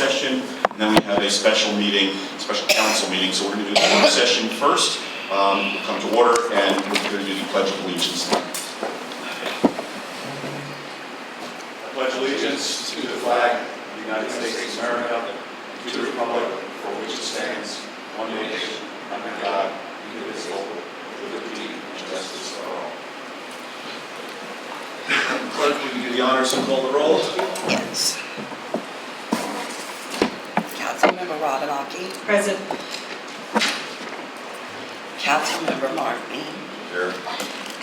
session, and then we have a special meeting, special council meeting. So we're going to do the work session first. We'll come to order, and we're going to do the Pledge of Allegiance. I pledge allegiance to the flag of the United States of America, and to the republic for which it stands, one nation, under God, indivisible, with liberty and justice for all. Clerk, will you do the honors and call the roll? Yes. Councilmember Rodanaki. Present. Councilmember Mark Bean. Here.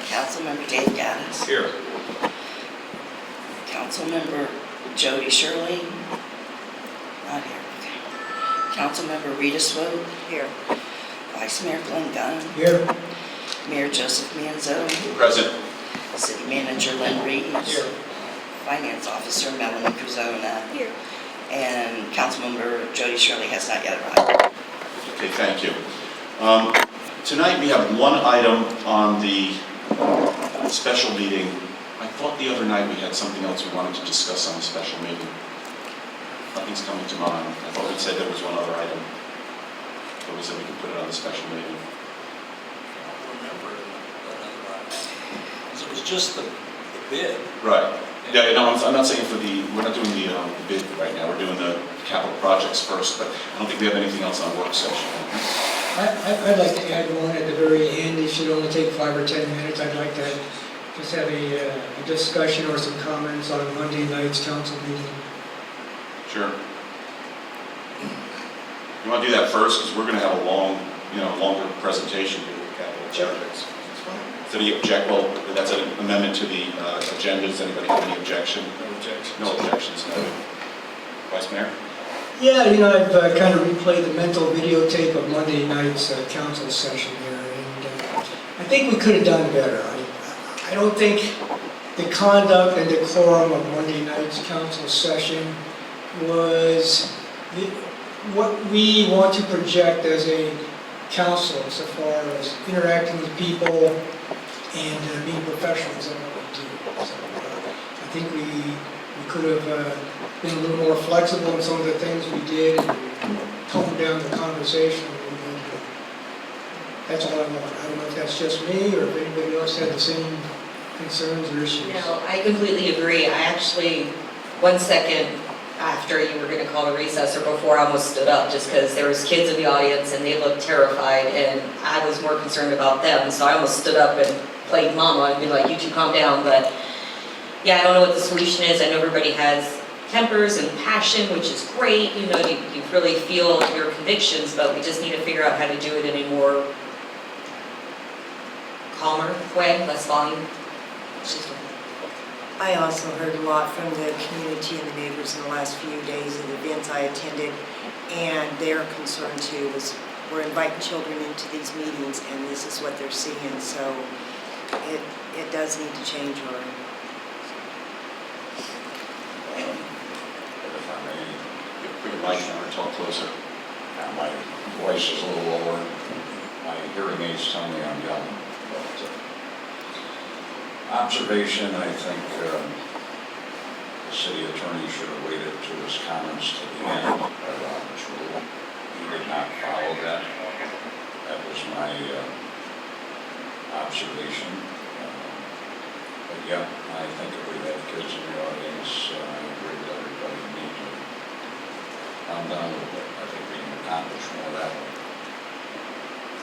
Councilmember Dave Gaddis. Here. Councilmember Jody Shirley. Not here. Okay. Councilmember Rita Swope. Here. Vice Mayor Glenn Gunn. Here. Mayor Joseph Manzo. Present. City Manager Lynn Reeves. Here. Finance Officer Melanie Cruzona. Here. And Councilmember Jody Shirley has not yet arrived. Okay, thank you. Tonight we have one item on the special meeting. I thought the other night we had something else we wanted to discuss on the special meeting. Nothing's coming to mind. I thought we said there was one other item, but we said we could put it on the special meeting. I don't remember another item. It was just the bid. Right. Yeah, no, I'm not saying we're not doing the bid right now. We're doing the capital projects first, but I don't think we have anything else on work session. I'd like to add one at the very end. It should only take 5 or 10 minutes. I'd like to just have a discussion or some comments on Monday night's council meeting. Sure. You want to do that first, because we're going to have a longer presentation here with capital projects. So do you object? Well, that's an amendment to the agenda. Does anybody have any objection? No objections. No objections, no. Vice Mayor? Yeah, I've kind of replayed the mental videotape of Monday night's council session here, and I think we could have done better. I don't think the conduct and decorum of Monday night's council session was what we want to project as a council, so far as interacting with people and being professionals in what we do. So, I think we could have been a little more flexible in some of the things we did and toned down the conversation a little bit. That's all I want. I don't know if that's just me or if anybody else had the same concerns or issues. No, I completely agree. I actually, 1 second after you were going to call a recess or before, I almost stood up just because there was kids in the audience and they looked terrified and I was more concerned about them. So I almost stood up and played mama and be like, you two calm down. But yeah, I don't know what the solution is. I know everybody has tempers and passion, which is great. You really feel your convictions, but we just need to figure out how to do it in a more calmer way, less volume. I also heard a lot from the community and the neighbors in the last few days of events I attended, and their concern too was we're inviting children into these meetings and this is what they're seeing, so it does need to change. If I may, Put your mic down or talk closer. my voice is a little lower. My hearing aids tell me I'm young. But observation, I think the city attorney should have waited to his comments to the end of Robert's rule. He did not follow that. That was my observation. But yeah, I think if we have kids in the audience, I agree with everybody, we need to calm down a little bit. I think we can accomplish more that way.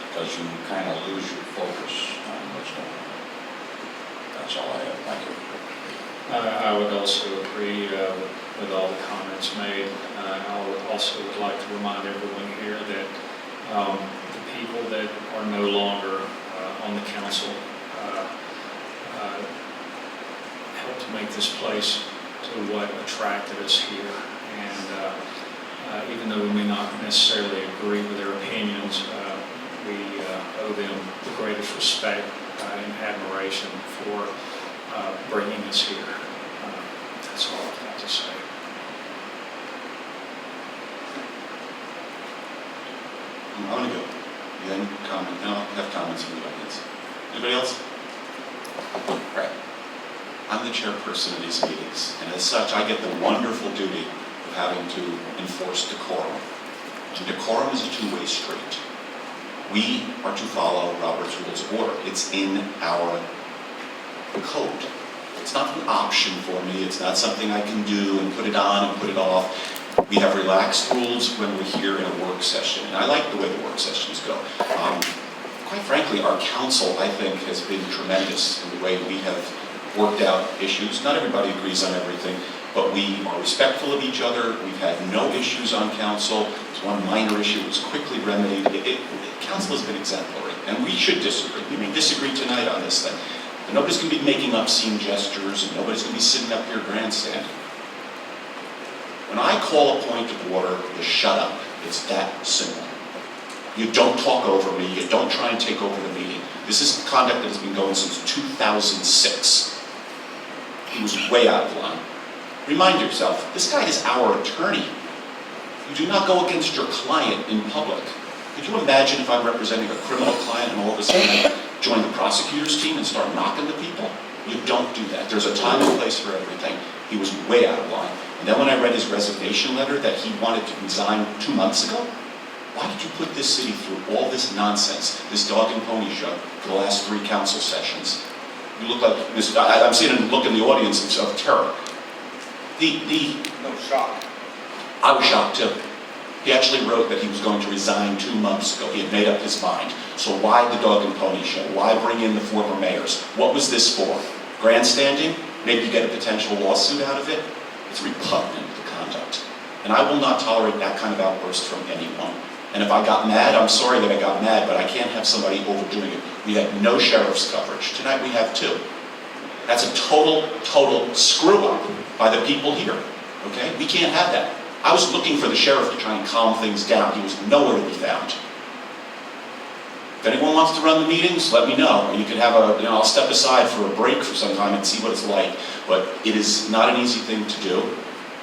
Because you kind of lose your focus on what's going on. That's all I have. Thank you. I would also agree with all the comments made. I also would like to remind everyone here that the people that are no longer on the council helped to make this place to what attracted us here. And even though we may not necessarily agree with their opinions, we owe them the greatest respect and admiration for bringing us here. That's all I've got to say. I'm going to go. Then comment. Now have comments from the audience. Anybody else? Right. I'm the chairperson of these meetings, and as such, I get the wonderful duty of having to enforce decorum. And decorum is a two-way street. We are to follow Robert's Rules of Order. It's in our code. It's not an option for me. It's not something I can do and put it on and put it off. We have relaxed rules when we're here in a work session, and I like the way the work sessions go. Quite frankly, our council, I think, has been tremendous in the way we have worked out issues. Not everybody agrees on everything, but we are respectful of each other. We've had no issues on council. It's one minor issue. It was quickly remedied. Council has been exemplary, and we should disagree. We may disagree tonight on this thing, but nobody's going to be making obscene gestures, and nobody's going to be sitting up here grandstanding. When I call a point of order, you shut up. It's that simple. You don't talk over me. You don't try and take over the meeting. This is conduct that has been going since 2006. He was way out of line. Remind yourself, this guy is our attorney. You do not go against your client in public. Could you imagine if I'm representing a criminal client and all of a sudden I join the prosecutor's team and start knocking the people? You don't do that. There's a time and place for everything. He was way out of line. And then when I read his resignation letter that he wanted to resign 2 months ago, why did you put this city through all this nonsense, this dog and pony show for the last 3 council sessions? You look like this. I'm seeing a look in the audience of terror. No shock. I was shocked too. He actually wrote that he was going to resign 2 months ago. He had made up his mind. So why the dog and pony show? Why bring in the former mayors? What was this for? Grandstanding? Maybe get a potential lawsuit out of it? It's repugnant, the conduct. And I will not tolerate that kind of outburst from anyone. And if I got mad, I'm sorry that I got mad, but I can't have somebody overdoing it. We had no sheriff's coverage. Tonight we have 2. That's a total screw-up by the people here, okay? We can't have that. I was looking for the sheriff to try and calm things down. He was nowhere to be found. If anyone wants to run the meetings, let me know. You can have I'll step aside for a break for some time and see what it's like. But it is not an easy thing to do,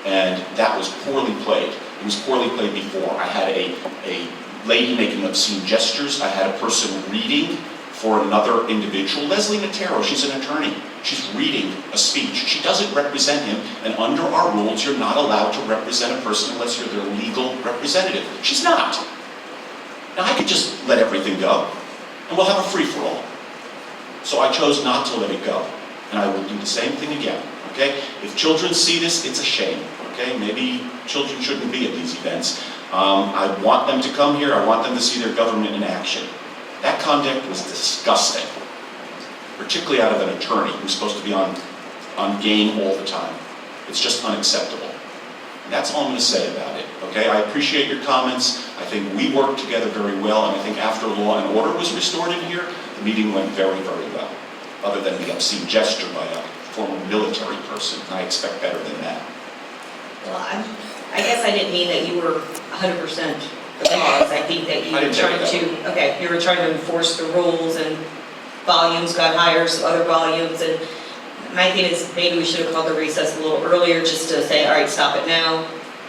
and that was poorly played. It was poorly played before. I had a lady making obscene gestures. I had a person reading for another individual. Leslie Natero, she's an attorney. She's reading a speech. She doesn't represent him, and under our rules, you're not allowed to represent a person unless you're their legal representative. She's not. Now, I could just let everything go, and we'll have a free-for-all. So I chose not to let it go, and I will do the same thing again, okay? If children see this, it's a shame, okay? Maybe children shouldn't be at these events. I want them to come here. I want them to see their government in action. That conduct was disgusting, particularly out of an attorney who's supposed to be on game all the time. It's just unacceptable. And that's all I'm going to say about it, okay? I appreciate your comments. I think we worked together very well, and I think after law and order was restored in here, the meeting went very, very well, other than the obscene gesture by a former military person. I expect better than that. Well, I guess I didn't mean that you were 100% the cause. I think that you I were didn't take trying it that to, you were trying to enforce the rules, and volumes got higher, so other volumes, and my thing is maybe we should have called the recess a little earlier just to say, all right, stop it now,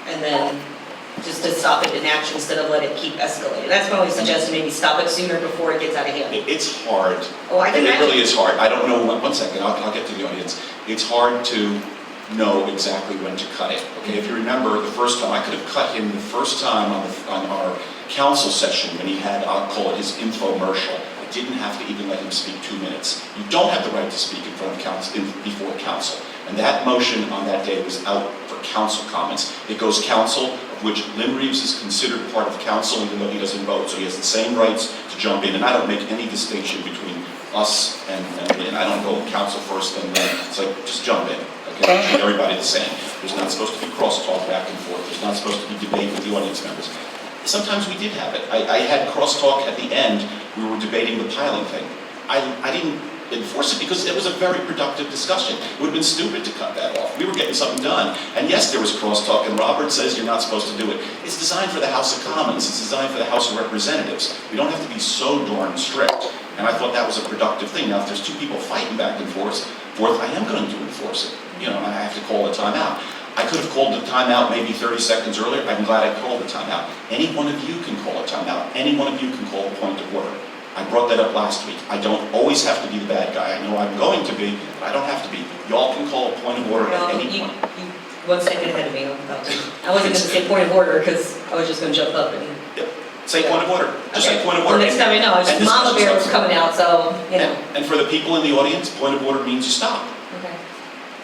and then just to stop it in action instead of let it keep escalating. That's why we suggested maybe stop it sooner before it gets out of hand. It's hard. Oh, I can It really imagine. is hard. I don't know, one second, I'll get to the audience. It's hard to know exactly when to cut it. Okay, if you remember the first time, I could have cut him the first time on our council session when he had, I'll call it his infomercial. I didn't have to even let him speak 2 minutes. You don't have the right to speak in front of council, before council. And that motion on that day was out for council comments. It goes council, of which Lynn Reeves is considered part of council even though he doesn't vote. So he has the same rights to jump in. And I don't make any distinction between us and Lynn. I don't go council first then Lynn. It's like, just jump in. Okay, treat everybody the same. There's not supposed to be crosstalk back and forth. There's not supposed to be debate with the audience members. Sometimes we did have it. I had crosstalk at the end. We were debating the piling thing. I didn't enforce it because it was a very productive discussion. It would have been stupid to cut that off. We were getting something done. And yes, there was crosstalk, and Robert says you're not supposed to do it. It's designed for the House of Commons. It's designed for the House of Representatives. We don't have to be so darn strict. And I thought that was a productive thing. Now, if there's 2 people fighting back and forth, I am going to enforce it. And I have to call a timeout. I could have called the timeout maybe 30 seconds earlier. I'm glad I called the timeout. Any one of you can call a timeout. Any one of you can call a point of order. I brought that up last week. I don't always have to be the bad guy. I know I'm going to be, but I don't have to be. Y'all can call a point of order at Well, any you point. 1 second ahead of me. I wasn't going to say point of order because I was just going to jump up and. Say point of order, just say Okay. point of Well, order. next time I know, it's And just Mama Bear was discussion coming out, so, you know. And for the people in the audience, point of order means you stop. Okay.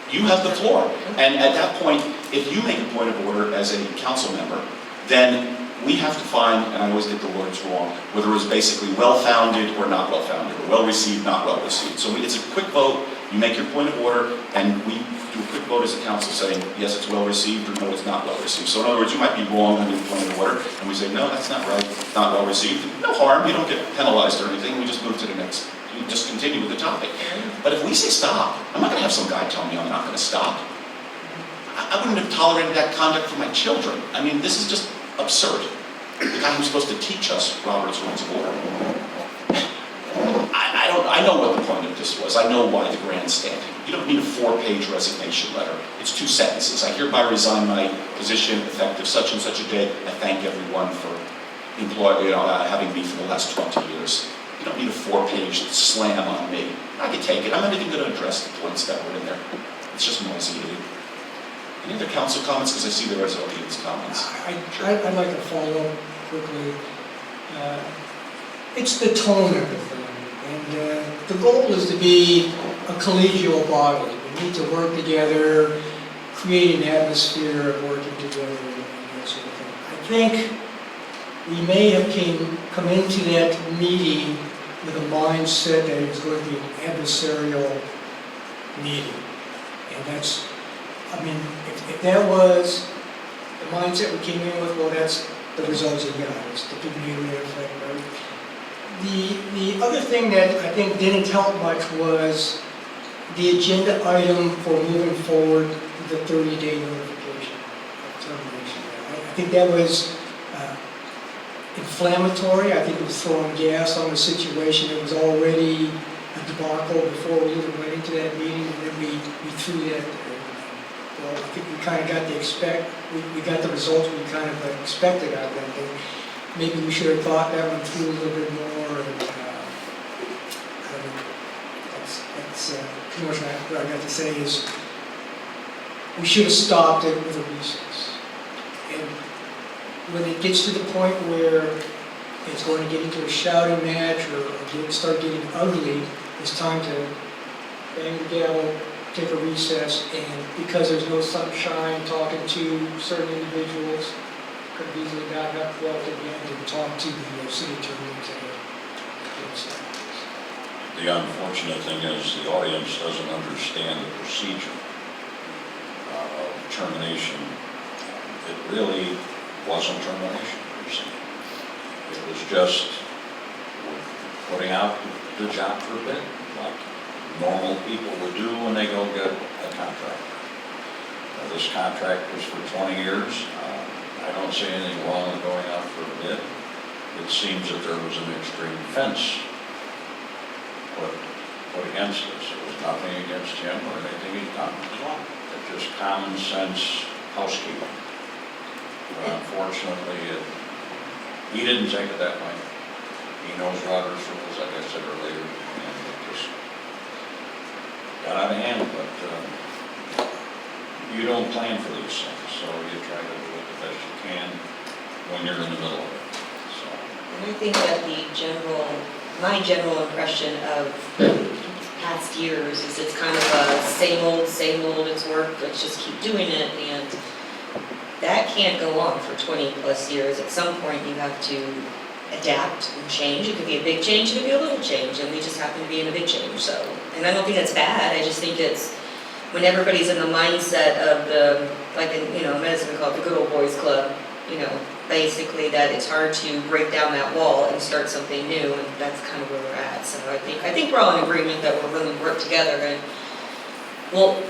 You have the floor. And at that point, if you make a point of order as a council member, then we have to find, and I always get the words wrong, whether it was basically well-founded or not well-founded, or well-received, not well-received. So it's a quick vote, you make your point of order, and we do a quick vote as a council saying, yes, it's well-received, or no, it's not well-received. So in other words, you might be wrong on your point of order, and we say, no, that's not right, it's not well-received. No harm, you don't get penalized or anything, we just move to the next, we just continue with the topic. But if we say stop, I'm not gonna have some guy tell me I'm not gonna stop. I wouldn't have tolerated that conduct for my children. I mean, this is just absurd. The guy who's supposed to teach us Robert's Rules of Order. I know what the point of this was. I know why the grandstanding. You don't need a 4-page resignation letter. It's 2 sentences. I hereby resign my position effective such and such a day. I thank everyone for having me for the last 20 years. You don't need a 4-page slam on me. I can take it. I'm not even going to address the points that were in there. It's just nauseating. Any other council comments? Because I see there is audience comments. I'd like to follow up quickly. It's the tone of the thing. And the goal is to be a collegial body. We need to work together, create an atmosphere of working together and that sort of thing. I think we may have come into that meeting with a mindset that it was going to be an adversarial meeting. And that's, I mean, if that was the mindset we came in with, well, that's the results you got. It's the big negative effect, right? The other thing that I think didn't help much was the agenda item for moving forward with the 30-day notification of termination. I think that was inflammatory. I think it was throwing gas on the situation. It was already a debacle before we even went into that meeting, and then we threw that there. Well, I think we kind of got we got the results we kind of expected out of that thing. Maybe we should have thought that one through a little bit more. And, I don't know. That's pretty much what I got to say is we should have stopped it with a recess. And when it gets to the point where it's going to get into a shouting match or start getting ugly, it's time to bang the gavel, take a recess, and because there's no sunshine, talking to certain individuals, could have easily gotten up, walked again, and talked to the city attorney. The unfortunate thing is the audience doesn't understand the procedure of termination. It really wasn't termination per se. It was just putting out the job for bid, like normal people would do when they go get a contract. This contract was for 20 years. I don't see anything wrong with going out for a bid. It seems that there was an extreme fence put against us. It was nothing against him or anything he's done. It's just common sense housekeeping. But unfortunately, he didn't take it that way. He knows Robert's rules, like I said earlier, and it just got out of hand. But you don't plan for these things, so you try to do it the best you can when you're in the middle of it. So. And I think that my general impression of past years is it's kind of a same old, it's worked, let's just keep doing it, and that can't go on for 20 plus years. At some point you have to adapt and change. It could be a big change, it could be a little change, and we just happen to be in a big change, so. And I don't think that's bad, I just think it's when everybody's in the mindset of medicine we call it the good old boys club, basically that it's hard to break down that wall and start something new, and that's kind of where we're at. So I think we're all in agreement that we're willing to work together, and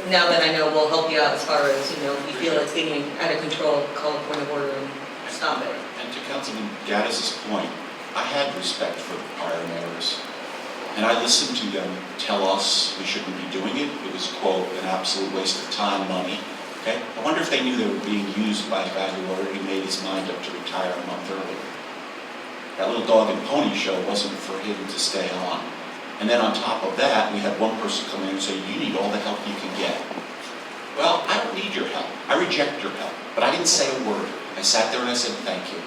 now that I know, we'll help you out as far as, if you feel it's getting out of control, call a point of order and stop it. And to Councilman Gaddis's point, I had respect for the prior mayors, and I listened to them tell us we shouldn't be doing it. It was, quote, an absolute waste of time, money. Okay? I wonder if they knew they were being used by a guy who already made his mind up to retire a month earlier. That little dog and pony show wasn't for him to stay on. And then on top of that, we had one person come in and say, you need all the help you can get. Well, I don't don't need your help. I reject your help. But I didn't say a word. I sat there and I said, thank you.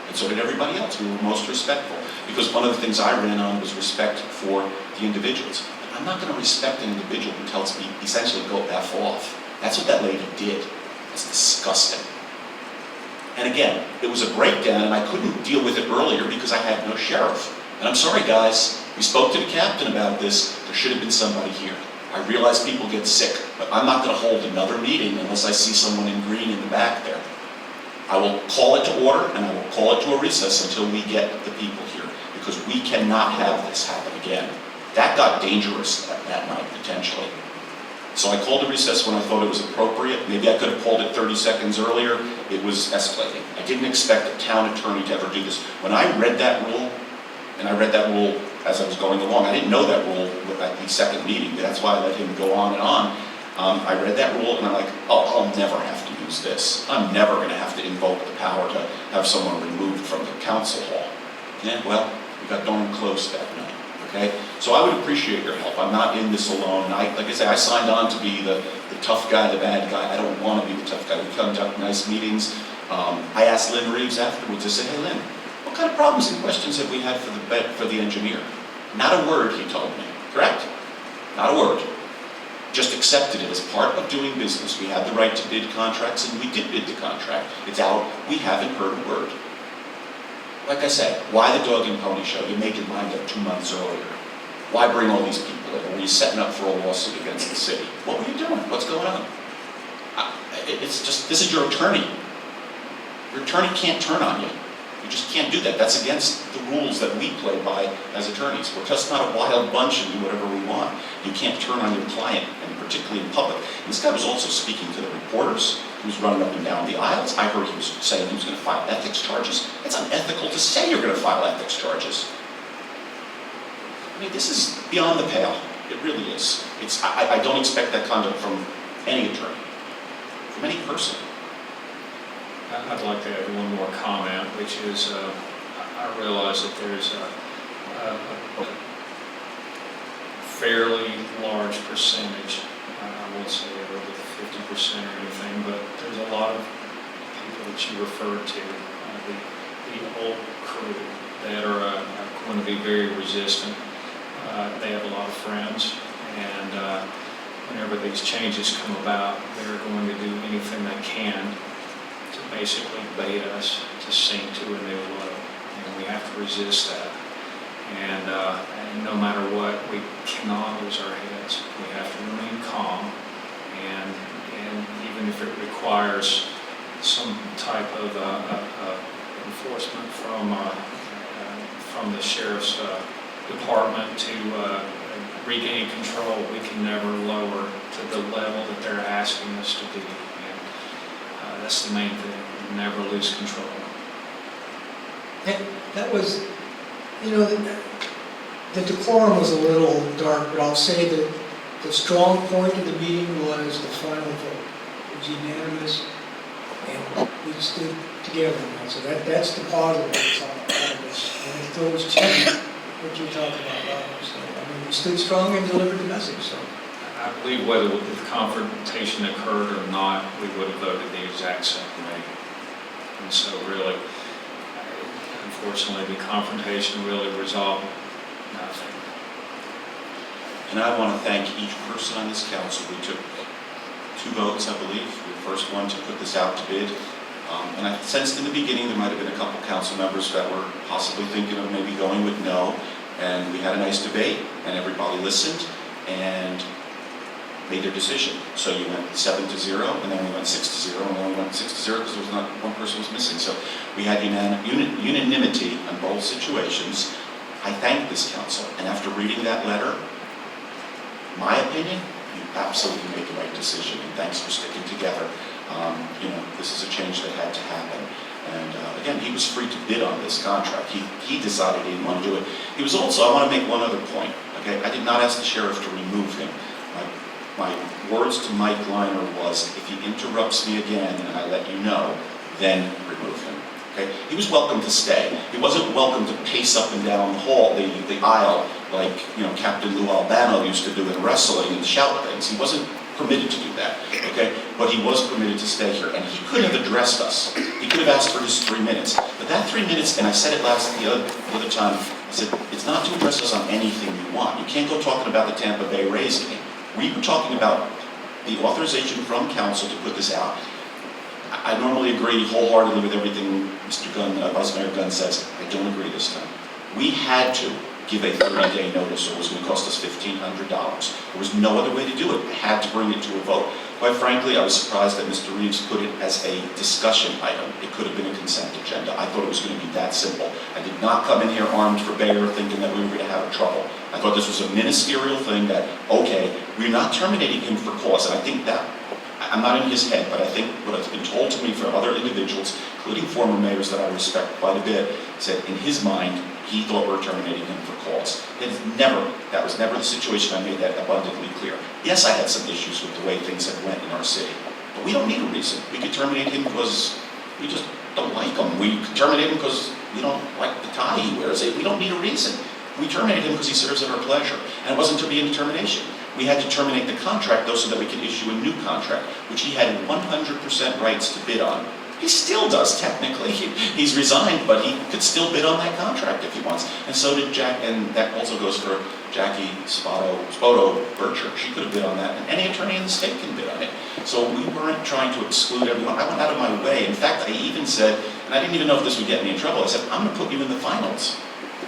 And so did everybody else. We were most respectful. Because one of the things I ran on was respect for the individuals. I'm not going to respect an individual who tells me essentially go F off. That's what that lady did. That's disgusting. And again, it was a breakdown and I couldn't deal with it earlier because I had no sheriff. And I'm sorry guys, we spoke to the captain about this. There should have been somebody here. I realize people get sick, but I'm not going to hold another meeting unless I see someone in green in the back there. I will call it to order and I will call it to a recess until we get the people here because we cannot have this happen again. That got dangerous that night, potentially. So I called a recess when I thought it was appropriate. Maybe I could have called it 30 seconds earlier. It was escalating. I didn't expect a town attorney to ever do this. When I read that rule, and I read that rule as I was going along, I didn't know that rule at the second meeting. That's why I let him go on and on. I read that rule and I'm like, oh, I'll never have to use this. I'm never going to have to invoke the power to have someone removed from the council hall. Yeah, well, we got darn close that night. Okay? So I would appreciate your help. I'm not in this alone. Like I say, I signed on to be the tough guy, the bad guy. I don't want to be the tough guy. We conduct nice meetings. I asked Lynn Reeves afterwards, I said, hey Lynn, what kind of problems and questions have we had for the engineer? Not a word, he told me. Correct? Not a word. Just accepted it as part of doing business. We had the right to bid contracts and we did bid the contract. It's out. We haven't heard a word. Like I said, why the dog and pony show? You made your mind up 2 months earlier. Why bring all these people in? Were you setting up for a lawsuit against the city? What were you doing? What's going on? It's just, this is your attorney. Your attorney can't turn on you. You just can't do that. That's against the rules that we play by as attorneys. We're just not a wild bunch and do whatever we want. You can't turn on your client, and particularly in public. This guy was also speaking to the reporters. He was running up and down the aisles. I heard he was saying he was going to file ethics charges. It's unethical to say you're going to file ethics charges. I mean, this is beyond the pale. It really is. I don't expect that conduct from any attorney, from any person. I'd like to add one more comment, which is I realize that there's a fairly large percentage, I won't say over 50% or anything, but there's a lot of people that you referred to, the old crew that are going to be very resistant. They have a lot of friends, and whenever these changes come about, they're going to do anything they can to basically bait us to sink to a new low, and we have to resist that. And no matter what, we cannot lose our heads. We have to remain calm, and even if it requires some type of enforcement from the sheriff's department to regain control, we can never lower to the level that they're asking us to be. And that's the main thing, never lose control. That was, the decorum was a little dark, but I'll say that the strong point of the meeting was the final vote. It was unanimous, and we stood together on that. So that's the positive that's out of this. And it goes to what you're talking about, Robert. So, we stood strong and delivered the message. So I believe whether the confrontation occurred or not, we would have voted the exact same way. And so really, unfortunately, the confrontation really resolved nothing. And I want to thank each person on this council. We took 2 votes, I believe. The first one to put this out to bid. And I sensed in the beginning there might have been a couple council members that were possibly thinking of maybe going with no. And we had a nice debate, and everybody listened and made their decision. So you went 7-0, and then we went 6-0, and then we went 6-0 because there was not one person was missing. So we had unanimity on both situations. I thank this council, and after reading that letter, my opinion, you absolutely made the right decision, and thanks for sticking together. This is a change that had to happen. And again, he was free to bid on this contract. He decided he didn't want to do it. He was also, I want to make one other point. Okay, I did not ask the sheriff to remove him. My words to Mike Liner was, if he interrupts me again and I let you know, then remove him. Okay, he was welcome to stay. He wasn't welcome to pace up and down the hall, the aisle, like Captain Lou Albano used to do in wrestling and shout things. He wasn't permitted to do that, okay? But he was permitted to stay here, and he could have addressed us. He could have asked for his 3 minutes. But that 3 minutes, and I said it the other time, I said, it's not to address us on anything you want. You can't go talking about the Tampa Bay Rays game. We were talking about the authorization from council to put this out. I normally agree wholeheartedly with everything Mr. Gunn, Vice Mayor Gunn says. I don't agree this time. We had to give a 30-day notice, or it was going to cost us $1,500. There was no other way to do it. I had to bring it to a vote. Quite frankly, I was surprised that Mr. Reeves put it as a discussion item. It could have been a consent agenda. I thought it was going to be that simple. I did not come in here armed for Bayer thinking that we were going to have trouble. I thought this was a ministerial thing that, okay, we're not terminating him for cause, and I think that, I'm not in his head, but I think what has been told to me from other individuals, including former mayors that I respect quite a bit, said in his mind, he thought we were terminating him for cause. That was never the situation. I made that abundantly clear. Yes, I had some issues with the way things have went in our city, but we don't need a reason. We could terminate him because we just don't like him. We could terminate him because we don't like the tie he wears. We don't need a reason. We terminated him because he serves at our pleasure, and it wasn't to be a termination. We had to terminate the contract, though, so that we could issue a new contract, which he had 100% rights to bid on. He still does, technically. He's resigned, but he could still bid on that contract if he wants. And so did Jack, and that also goes for Jackie Spoto Bircher. She could have bid on that, and any attorney in the state can bid on it. So we weren't trying to exclude everyone. I went out of my way. In fact, I even said, and I didn't even know if this would get me in trouble, I said, I'm going to put you in the finals.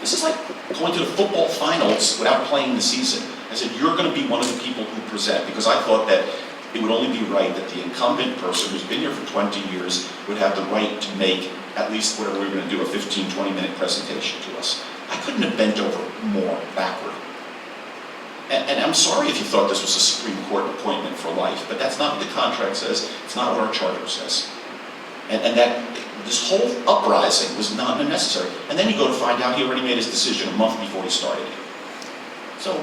This is like going to the football finals without playing the season. I said, you're going to be one of the people who present, because I thought that it would only be right that the incumbent person who's been here for 20 years would have the right to make at least whatever we were going to do, a 15, 20-minute presentation to us. I couldn't have bent over more backward. And I'm sorry if you thought this was a Supreme Court appointment for life, but that's not what the contract says. It's not what our charter says. And that this whole uprising was not unnecessary. And then you go to find out he already made his decision a month before he started it. So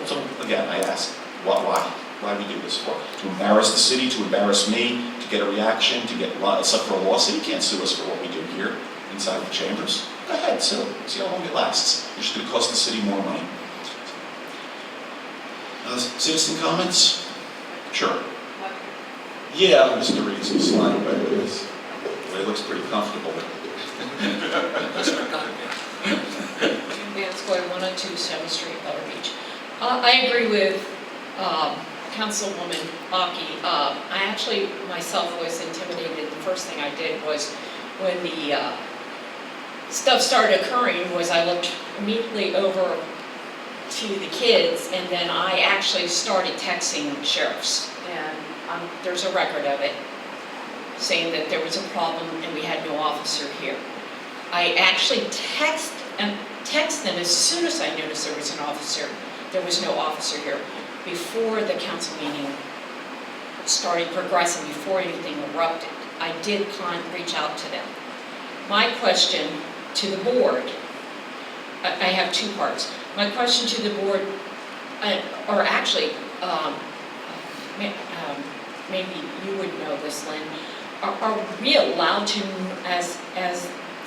again, I ask, why? Why do we do this for? To embarrass the city, to embarrass me, to get a reaction, to get suffer a lawsuit? You can't sue us for what we do here inside the chambers. Go ahead, sue. See how long it lasts. It's just going to cost the city more money. Citizen comments? Sure. Yeah, Mr. Reeves is sliding by this. But it looks pretty comfortable. Vance Goy, 102 7th Street, Butler Beach. I agree with Councilwoman Aki. I actually myself was intimidated. The first thing I did was when the stuff started occurring was I looked immediately over to the kids, and then I actually started texting sheriffs, and there's a record of it saying that there was a problem and we had no officer here. I actually text them as soon as I noticed there was an officer. There was no officer here. Before the council meeting started progressing, before anything erupted, I did reach out to them. My question to the board, I have two parts. My question to the board, or actually, maybe you would know this, Lynn, are we allowed to, as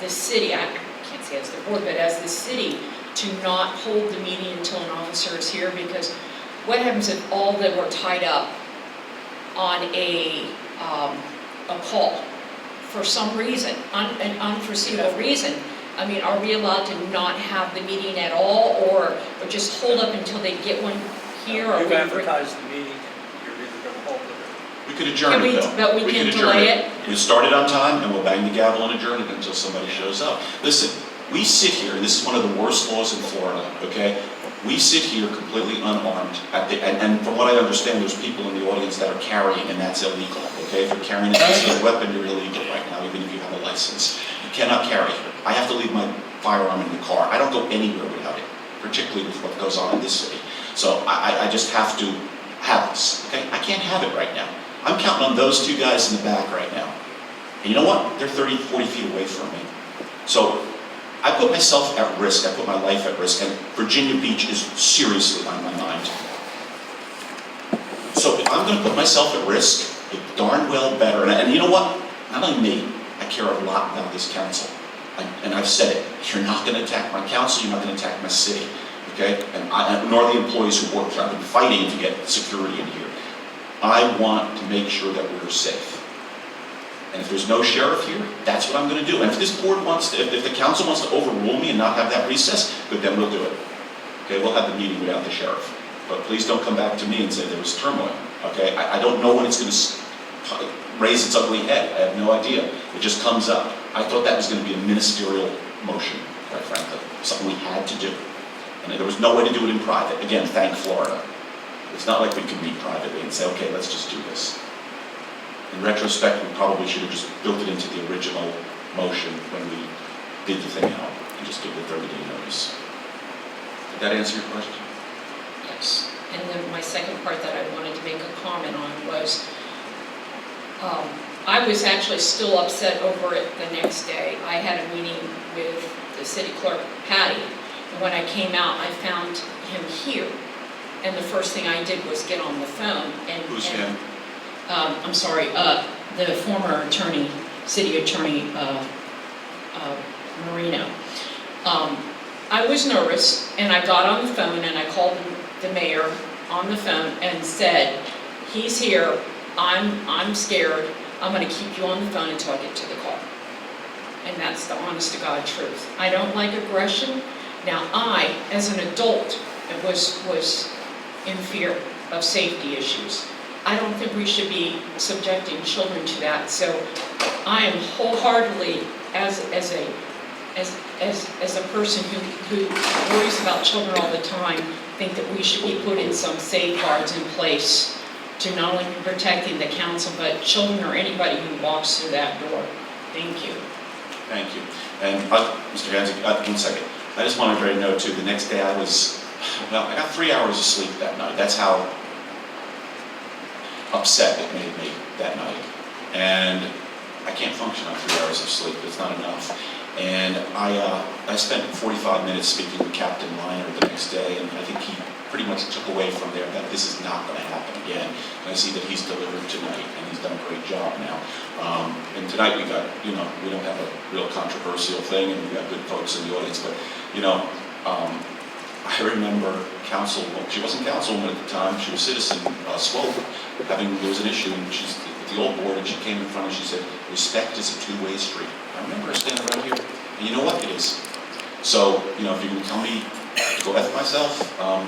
the city, I can't say as the board, but as the city, to not hold the meeting until an officer is here? Because what happens if all of them were tied up on a call for some reason, an unforeseeable reason? I mean, are we allowed to not have the meeting at all, or just hold up until they get one here? Or We've advertised the meeting, you're either going to hold it. We could adjourn it, though. But we can could adjourn delay it? We'll start it on time, and we'll bang the gavel and adjourn it until somebody shows up. Listen, we sit here, and this is one of the worst laws in Florida, okay? We sit here completely unarmed, and from what I understand, there's people in the audience that are carrying, and that's illegal, okay? If you're carrying a concealed weapon, you're illegal right now, even if you have a license. You cannot carry here. I have to leave my firearm in the car. I don't go anywhere without it, particularly with what goes on in this city. So I just have to have this, okay? I can't have it right now. I'm counting on those two guys in the back right now. And you know what? They're 30, 40 feet away from me. So I put myself at risk. I put my life at risk, and Virginia Beach is seriously on my mind. So if I'm going to put myself at risk, you darn well better. And you know what? Not only me, I care a lot about this council. And I've said it. You're not going to attack my council. You're not going to attack my city. Okay? And nor the employees who work. I've been fighting to get security in here. I want to make sure that we're safe. And if there's no sheriff here, that's what I'm going to do. And if this board wants to, if the council wants to overrule me and not have that recess, good, then we'll do it. Okay, we'll have the meeting without the sheriff. But please don't come back to me and say there was turmoil. Okay, I don't know when it's going to raise its ugly head. I have no idea. It just comes up. I thought that was going to be a ministerial motion, quite frankly, something we had to do. And there was no way to do it in private. Again, thank Florida. It's not like we can meet privately and say, okay, let's just do this. In retrospect, we probably should have just built it into the original motion when we did the thing out and just give the 30-day notice. Did that answer your question? Yes. And then my second part that I wanted to make a comment on was, I was actually still upset over it the next day. I had a meeting with the city clerk, Patty, and when I came out, I found him here. And the first thing I did was get on the phone and... Who's him? I'm sorry, the former attorney, city attorney, Marina. I was nervous, and I got on the phone and I called the mayor on the phone and said, he's here, I'm scared, I'm gonna keep you on the phone until I get to the car. And that's the honest to God truth. I don't like aggression. Now I, as an adult, was in fear of safety issues. I don't think we should be subjecting children to that. So I am wholeheartedly, as a person who worries about children all the time, think that we should be putting some safeguards in place to not only be protecting the council, but children or anybody who walks through that door. Thank you. Thank you. And Mr. Hansen, 1 second. I just want to note too, the next day I got 3 hours of sleep that night. That's how upset it made me that night. And I can't function on 3 hours of sleep. It's not enough. And I spent 45 minutes speaking with Captain Liner the next day, and I think he pretty much took away from there that this is not going to happen again. And I see that he's delivered tonight, and he's done a great job now. And tonight we got, we don't have a real controversial thing, and we got good folks in the audience, but, I remember she wasn't councilwoman at the time, she was citizen, spoke, there was an issue, and she's with the old board, and she came in front and she said, respect is a two-way street. I remember her standing around here, and you know what, it is. So, if you can tell me to go F myself, I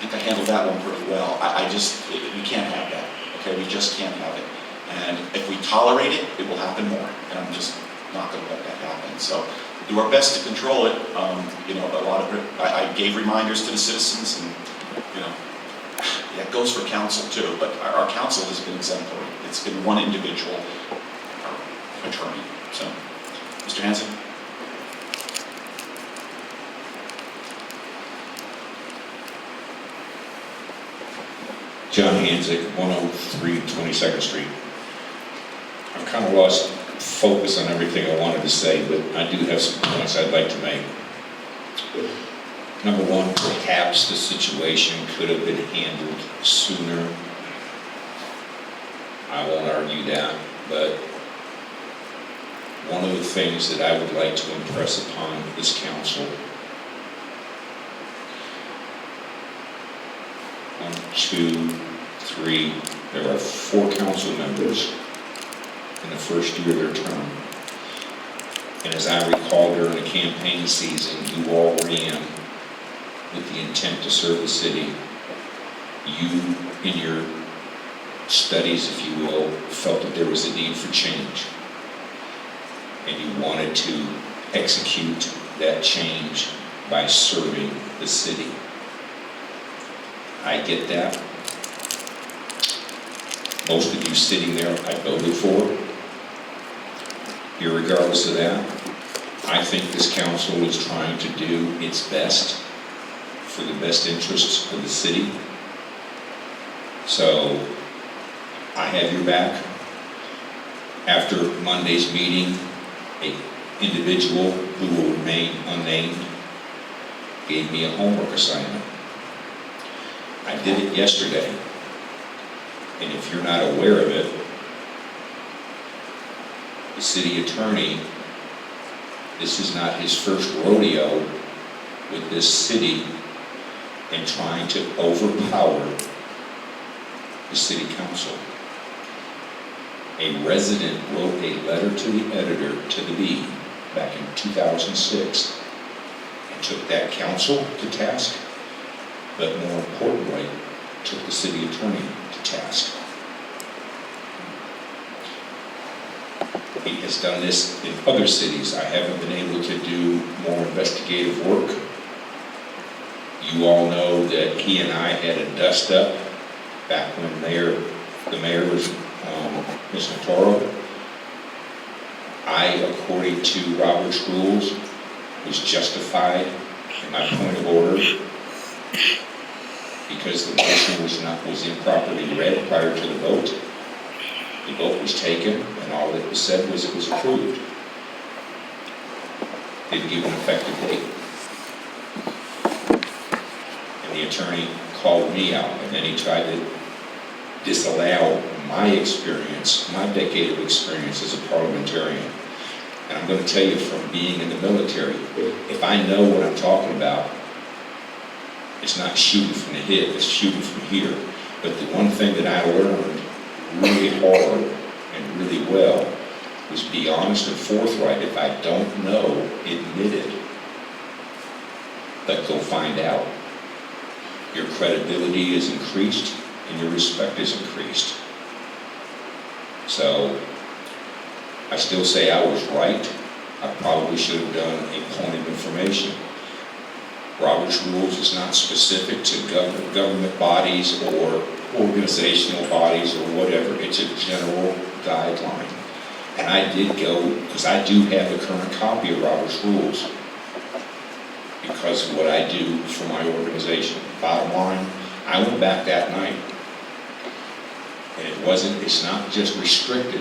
think I handled that one pretty well. We can't have that, okay? We just can't have it. And if we tolerate it, it will happen more, and I'm just not going to let that happen. So, do our best to control it. A lot of it, I gave reminders to the citizens, and, that goes for council too, but our council has been exemplary. It's been one individual, our attorney. So, Mr. Hansen? John Hanzik, 103 22nd Street. I've kind of lost focus on everything I wanted to say, but I do have some points I'd like to make. Number one, perhaps the situation could have been handled sooner. I won't argue that, but one of the things that I would like to impress upon this council, 1, 2, 3, there are 4 council members in the first year of their term. And as I recall, during the campaign season, you all ran with the intent to serve the city. You, in your studies, if you will, felt that there was a need for change. And you wanted to execute that change by serving the city. I get that. Most of you sitting there, I voted for. Irregardless of that, I think this council is trying to do its best for the best interests of the city. So, I have your back. After Monday's meeting, an individual who will remain unnamed gave me a homework assignment. I did it yesterday, and if you're not aware of it, the city attorney, this is not his first rodeo with this city in trying to overpower the city council. A resident wrote a letter to the editor to the Bee back in 2006 and took that council to task, but more importantly, took the city attorney to task. He has done this in other cities. I haven't been able to do more investigative work. You all know that he and I had a dust-up back when the mayor was Ms. Natoro. I, according to Robert's rules, was justified in my point of order because the motion was improperly read prior to the vote. The vote was taken, and all that was said was it was approved. Didn't give an effective date. And the attorney called me out, and then he tried to disallow my experience, my decade of experience as a parliamentarian. And I'm going to tell you from being in the military, if I know what I'm talking about, it's not shooting from the hip, it's shooting from here. But the one thing that I learned really hard and really well was be honest and forthright. If I don't know, admit it. But go find out. Your credibility is increased and your respect is increased. So, I still say I was right. I probably should have done a point of information. Robert's rules is not specific to government bodies or organizational bodies or whatever. It's a general guideline. And I did go, because I do have a current copy of Robert's rules because of what I do for my organization. Bottom line, I went back that night. And it's not just restricted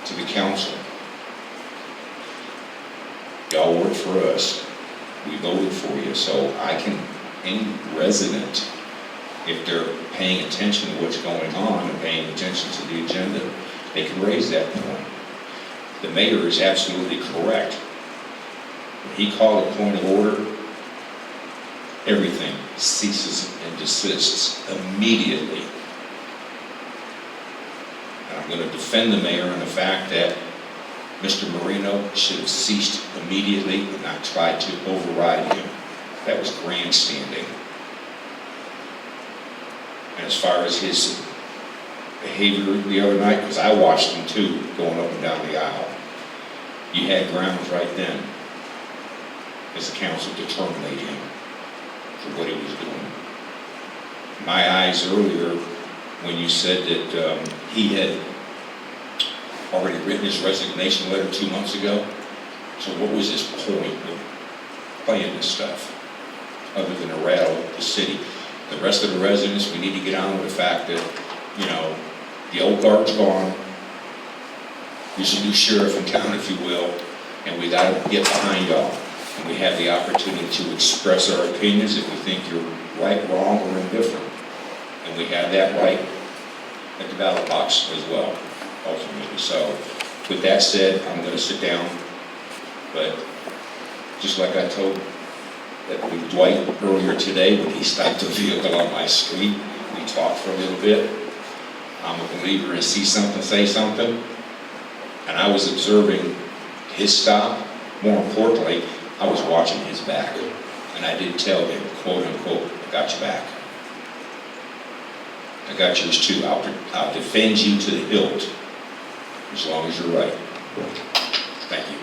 to the council. Y'all work for us. We voted for you, so any resident, if they're paying attention to what's going on and paying attention to the agenda, they can raise that point. The mayor is absolutely correct. When he called a point of order, everything ceases and desists immediately. And I'm going to defend the mayor on the fact that Mr. Marina should have ceased immediately and not tried to override him. That was grandstanding. And as far as his behavior the other night, because I watched him too, going up and down the aisle, you had grounds right then as the council to terminate him for what he was doing. My eyes earlier, when you said that he had already written his resignation letter 2 months ago. So what was his point of playing this stuff, other than to rattle the city? The rest of the residents, we need to get on with the fact that, the old guard's gone. There's a new sheriff in town, if you will, and we got to get behind y'all. And we have the opportunity to express our opinions if we think you're right, wrong, or indifferent. And we have that right at the ballot box as well, ultimately. So, with that said, I'm going to sit down. But just like I told Dwight earlier today, when he stopped the vehicle on my street, we talked for a little bit. I'm a believer in see something, say something. And I was observing his stop. More importantly, I was watching his back. And I did tell him, quote unquote, I got your back. I got yours too. I'll defend you to the hilt, as long as you're right. Thank you.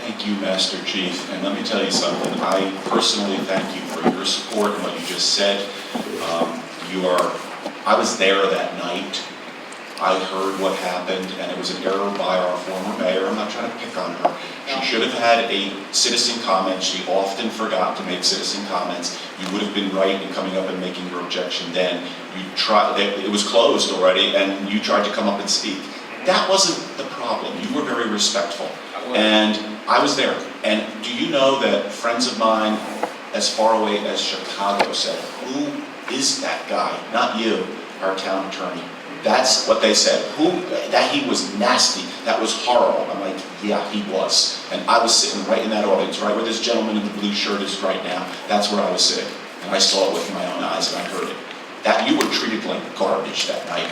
Thank you, Master Chief. And let me tell you something. I personally thank you for your support and what you just said. I was there that night. I heard what happened, and it was an error by our former mayor. I'm not trying to pick on her. She should have had a citizen comment. She often forgot to make citizen comments. You would have been right in coming up and making your objection then. It was closed already, and you tried to come up and speak. That wasn't the problem. You were very respectful. And I was there. And do you know that friends of mine as far away as Chicago said, who is that guy? Not you, our town attorney. That's what they said. That he was nasty. That was horrible. I'm like, yeah, he was. And I was sitting right in that audience, right where this gentleman in the blue shirt is right now. That's where I was sitting. And I saw it with my own eyes and I heard it. That you were treated like garbage that night.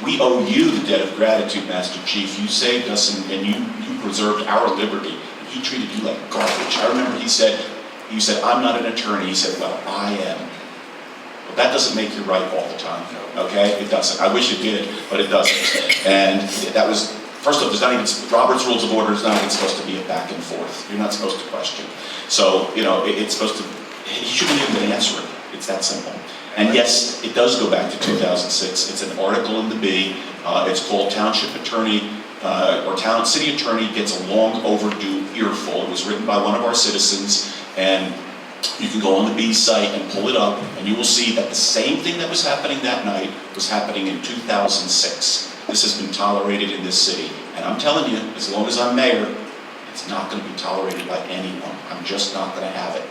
We owe you the debt of gratitude, Master Chief. You saved us and you preserved our liberty. And he treated you like garbage. I remember you said, I'm not an attorney. He said, well, I am. Well, that doesn't make you right all the time, okay? It doesn't. I wish it did, but it doesn't. And that was, first off, there's not even, Robert's Rules of Order is not even supposed to be a back and forth. You're not supposed to question. So, it's supposed to, he shouldn't even been answering. It's that simple. And yes, it does go back to 2006. It's an article in the Bee. It's called Township Attorney, City Attorney Gets a Long Overdue Earful. It was written by one of our citizens, and you can go on the Bee site and pull it up, and you will see that the same thing that was happening that night was happening in 2006. This has been tolerated in this city. And I'm telling you, as long as I'm mayor, it's not going to be tolerated by anyone. I'm just not going to have it.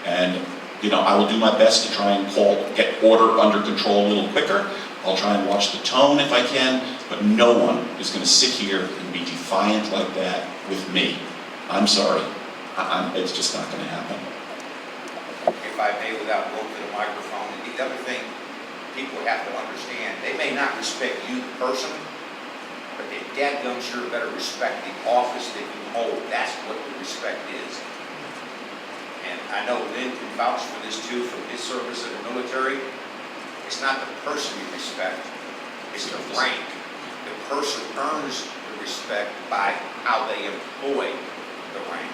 And I will do my best to try and get order under control a little quicker. I'll try and watch the tone if I can, but no one is going to sit here and be defiant like that with me. I'm sorry. It's just not going to happen. If I may, without going to the microphone, and the other thing people have to understand, they may not respect you personally, but they dadgum sure better respect the office that you hold. That's what the respect is. And I know Lynn can vouch for this too, from his service in the military. It's not the person you respect, it's the rank. The person earns the respect by how they employ the rank.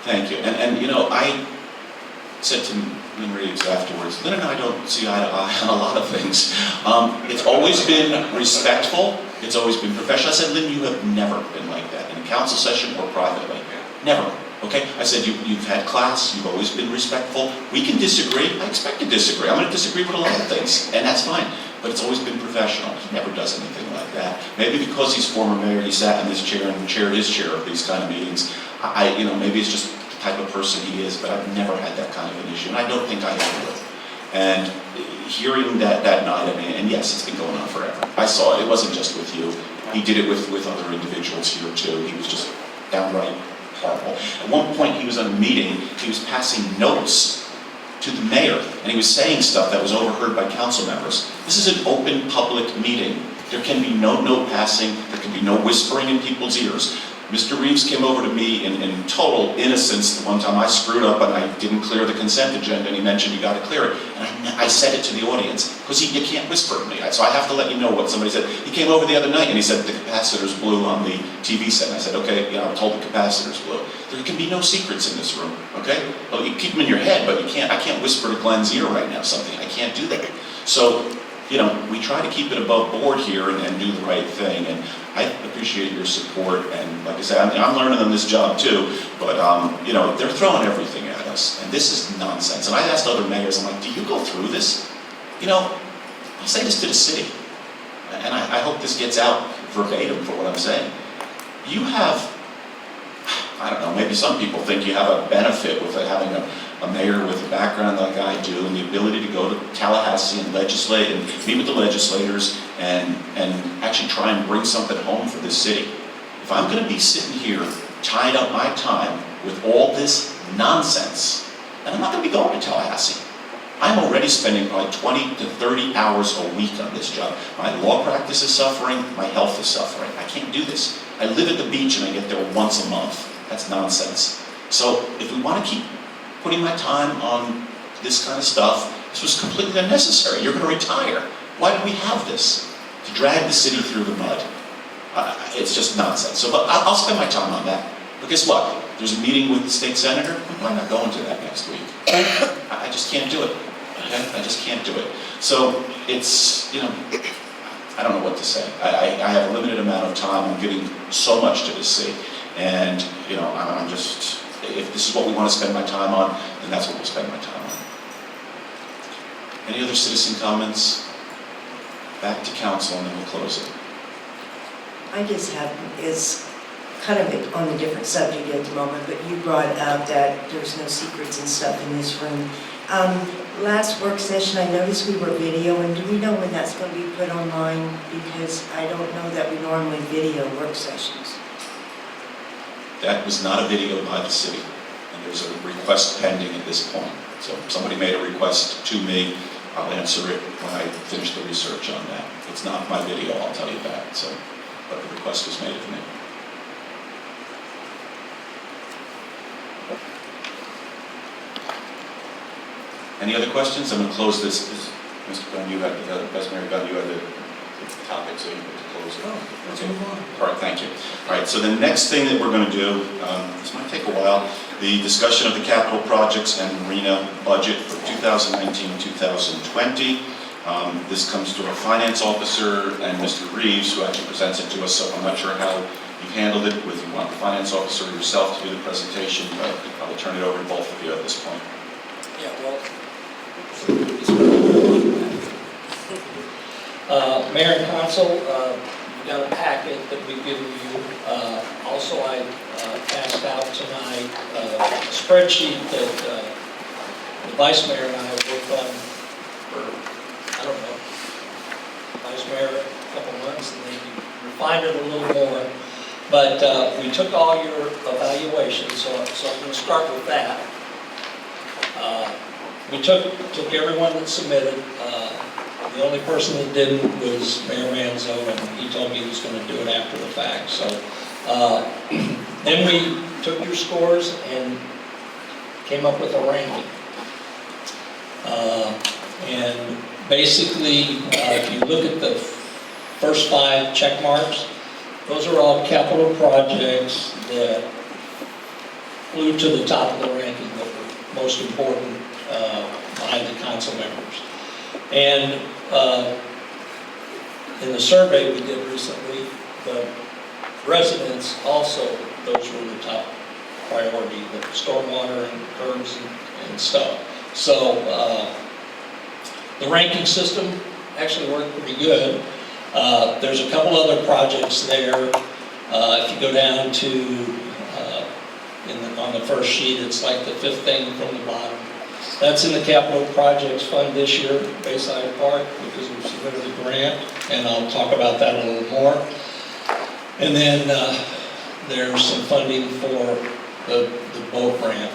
Thank you. And I said to Lynn Reeves afterwards, Lynn and I don't see eye to eye on a lot of things. It's always been respectful. It's always been professional. I said, Lynn, you have never been like that in a council session or privately. Never. Okay? I said, you've had class, you've always been respectful. We can disagree. I expect to disagree. I'm going to disagree with a lot of things, and that's fine. But it's always been professional. He never does anything like that. Maybe because he's former mayor, he sat in this chair and chaired his share of these kind of meetings. Maybe it's just the type of person he is, but I've never had that kind of an issue, and I don't think I ever will. And hearing that night, and yes, it's been going on forever. I saw it. It wasn't just with you. He did it with other individuals here too. He was just downright horrible. At one point, he was in a meeting. He was passing notes to the mayor, and he was saying stuff that was overheard by council members. This is an open public meeting. There can be no note passing. There can be no whispering in people's ears. Mr. Reeves came over to me in total innocence the one time I screwed up and I didn't clear the consent agenda, and he mentioned you got to clear it. And I said it to the audience, because you can't whisper to me, so I have to let you know what somebody said. He came over the other night and he said the capacitors blew on the TV set. And I said, okay, I told the capacitors blew. There can be no secrets in this room, okay? Well, you keep them in your head, but I can't whisper to Glenn's ear right now something. I can't do that. So, we try to keep it above board here and do the right thing. And I appreciate your support. And like I said, I'm learning on this job too. But, they're throwing everything at us. And this is nonsense. And I asked other mayors, I'm like, do you go through this? I'll say this to the city. And I hope this gets out verbatim for what I'm saying. You have, I don't know, maybe some people think you have a benefit with having a mayor with a background like I do, and the ability to go to Tallahassee and legislate and meet with the legislators and actually try and bring something home for this city. If I'm going to be sitting here tying up my time with all this nonsense, then I'm not going to be going to Tallahassee. I'm already spending probably 20 to 30 hours a week on this job. My law practice is suffering, my health is suffering. I can't do this. I live at the beach and I get there once a month. That's nonsense. So if we want to keep putting my time on this kind of stuff, this was completely unnecessary. You're going to retire. Why do we have this? To drag the city through the mud. It's just nonsense. So, but I'll spend my time on that. But guess what? There's a meeting with the state senator. I'm not going to that next week. I just can't do it. Okay? I just can't do it. So it's, I don't know what to say. I have a limited amount of time. I'm giving so much to this city. And, I'm just, if this is what we want to spend my time on, then that's what we'll spend my time on. Any other citizen comments? Back to council and then we'll close it. I just have, is kind of on a different subject at the moment, but you brought up that there's no secrets and stuff in this room. Last work session, I noticed we were videoing. Do we know when that's going to be put online? Because I don't know that we normally video work sessions. That was not a video by the city, and there's a request pending at this point. So somebody made a request to me. I'll answer it when I finish the research on that. It's not my video, I'll tell you that, so, but the request was made of me. Any other questions? I'm going to close this. Mr. Gunn, you had, Vice Mayor Gunn, you had the topic, so you need to close it. Oh, let's move on. All right, thank you. All right, so the next thing that we're going to do, this might take a while, the discussion of the capital projects and Marina budget for 2019-2020. This comes to our finance officer and Mr. Reeves, who actually presents it to us, so I'm not sure how you've handled it, whether you want the finance officer or yourself to do the presentation, but I will turn it over to both of you at this point. Yeah, well. Mayor and Council, you got a packet that we've given you. Also, I passed out tonight a spreadsheet that the Vice Mayor and I have worked on for, I don't know, Vice Mayor, a couple months, and then we refined it a little more. But we took all your evaluations, so I'm going to start with that. We took everyone that submitted. The only person that didn't was Mayor Manzo, and he told me he was going to do it after the fact. So then we took your scores and came up with a ranking. And basically, if you look at the first 5 check marks, those are all capital projects that flew to the top of the ranking that were most important by the council members. And in the survey we did recently, the residents also, those were the top priority, the stormwater and curbs and stuff. So the ranking system actually worked pretty good. There's a couple other projects there. If you go down to, on the first sheet, it's like the 5th thing from the bottom. That's in the capital projects fund this year, Bayside Park, because we submitted a grant, and I'll talk about that a little more. And then there's some funding for the boat ramp.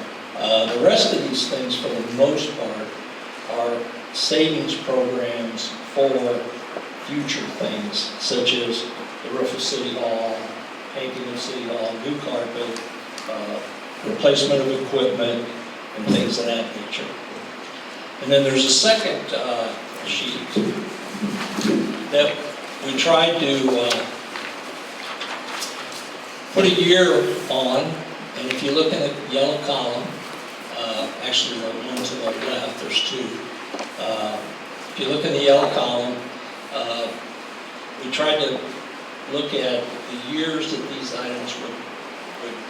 The rest of these things, for the most part, are savings programs for future things, such as the roof of City Hall, painting of City Hall, new carpet, replacement of equipment, and things of that nature. And then there's a second sheet that we tried to put a year on, and if you look in the yellow column, actually the one to the left, there's 2. If you look in the yellow column, we tried to look at the years that these items would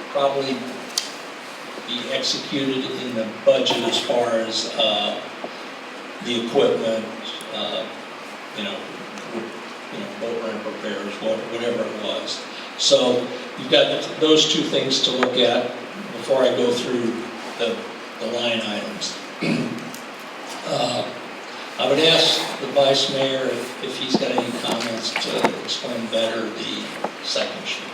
probably be executed in the budget as far as the equipment, boat ramp repairs, whatever it was. So you've got those 2 things to look at before I go through the line items. I would ask the Vice Mayor if he's got any comments to explain better the second sheet.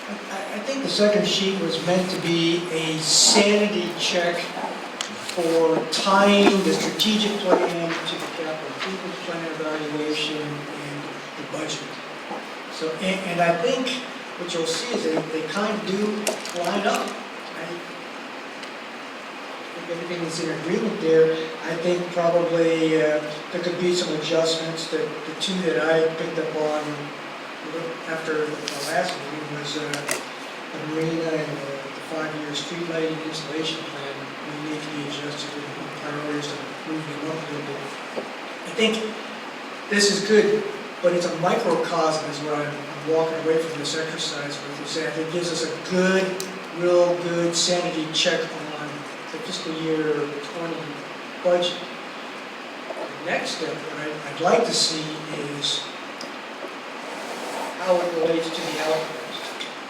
I think the second sheet was meant to be a sanity check for tying the strategic plan to the capital improvement plan evaluation and the budget. So, and I think what you'll see is they kind of do line up. I think everything is in agreement there. I think probably there could be some adjustments. The 2 that I picked up on after the last meeting was the Marina and the 5-year street lighting installation plan. We need to be adjusted in priorities to move them up a little bit. I think this is good, but it's a microcosm is what I'm walking away from this exercise with, is that it gives us a good, real good sanity check on the fiscal year 20 budget. The next step, what I'd like to see is how it relates to the outcomes.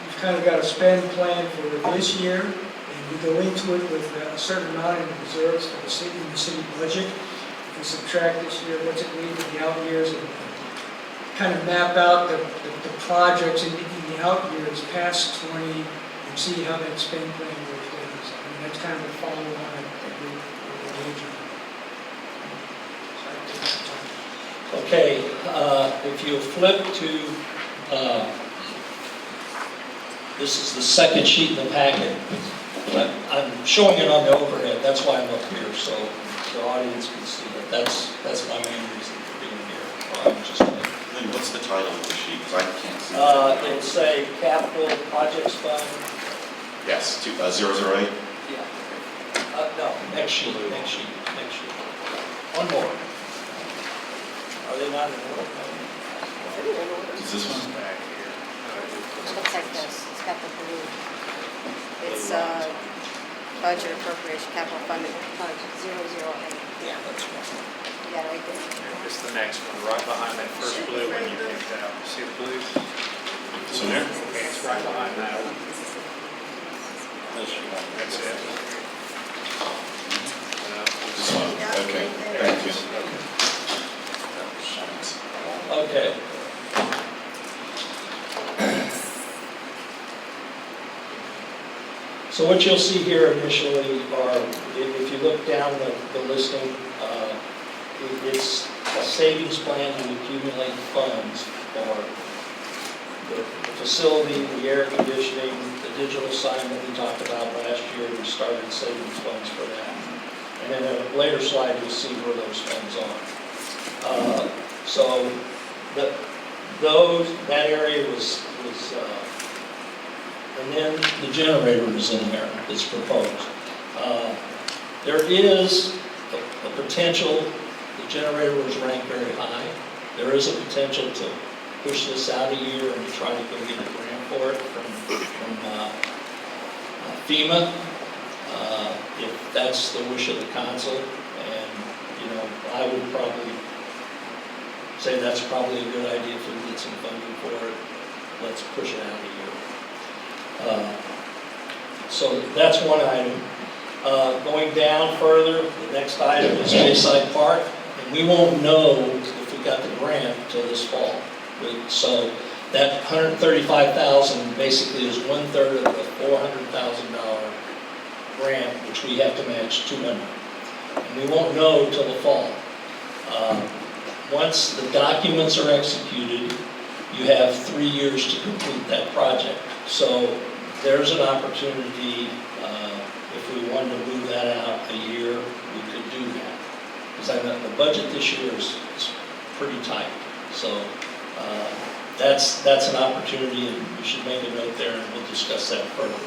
We've kind of got a spend plan for this year, and we go into it with a certain amount in reserves for the city, in the city budget. If we subtract this year, what's it mean for the out years, and kind of map out the projects in the out years past 20 and see how that spend plan works. I mean, that's kind of the follow-on that we're engaging. Okay, if you flip to, this is the second sheet in the packet. I'm showing it on the overhead, that's why I'm up here, so the audience can see it. That's my main reason for being here. I'm just Lynn, what's the title of the sheet? Because I can't see it. It's a capital projects fund. Yes, 008. Yeah. No, next sheet. One more. Are they not in order? Is this one? It looks like this, it's got the blue. It's budget appropriation capital fund, budget 008. Yeah, that's right. You got it right there. It's the next one, right behind that first blue one you picked out. See the blue? So there? Okay, it's right behind that one. That's it. This one, okay, thank you. Okay. So what you'll see here initially are, if you look down the listing, it's a savings plan to accumulate funds for the facility, the air conditioning, the digital sign that we talked about last year. We started savings funds for that. And then in a later slide, you'll see where those funds are. So that area was and then the generator is in there, it's proposed. There is a potential, the generator was ranked very high. There is a potential to push this out a year and try to go get a grant for it from FEMA, if that's the wish of the council. And, I would probably say that's probably a good idea if we get some funding for it. Let's push it out a year. So that's one item. Going down further, the next item is Bayside Park, and we won't know if we got the grant until this fall. So that $135,000 basically is 1/3 of the $400,000 grant, which we have to match $200,000. And we won't know till the fall. Once the documents are executed, you have 3 years to complete that project. So there's an opportunity, if we wanted to move that out a year, we could do that. Because I know the budget this year is pretty tight. So that's an opportunity, and we should make a note there, and we'll discuss that further.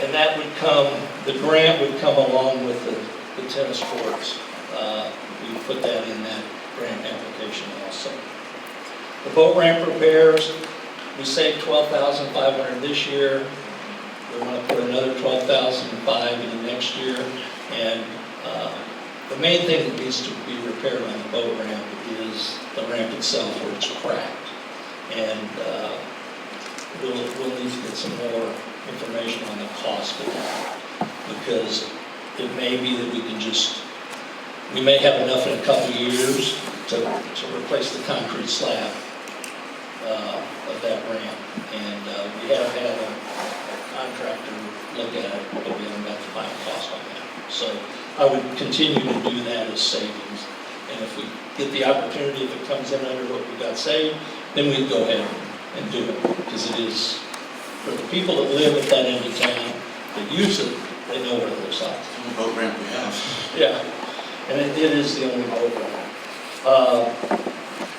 And that would come, the grant would come along with the tennis courts. We put that in that grant application also. The boat ramp repairs, we saved $12,500 this year. We want to put another $12,500 in the next year. And the main thing that needs to be repaired on the boat ramp is the ramp itself, where it's cracked. And we'll need to get some more information on the cost of that, because it may be that we may have enough in a couple of years to replace the concrete slab of that ramp. And we have had a contractor look at it, but we haven't got the final cost on that. So I would continue to do that as savings. And if we get the opportunity, if it comes in under what we got saved, then we'd go ahead and do it. Because it is, for the people that live at that end of town, that use it, they know what it looks like. The boat ramp we have. Yeah, and it is the only boat ramp.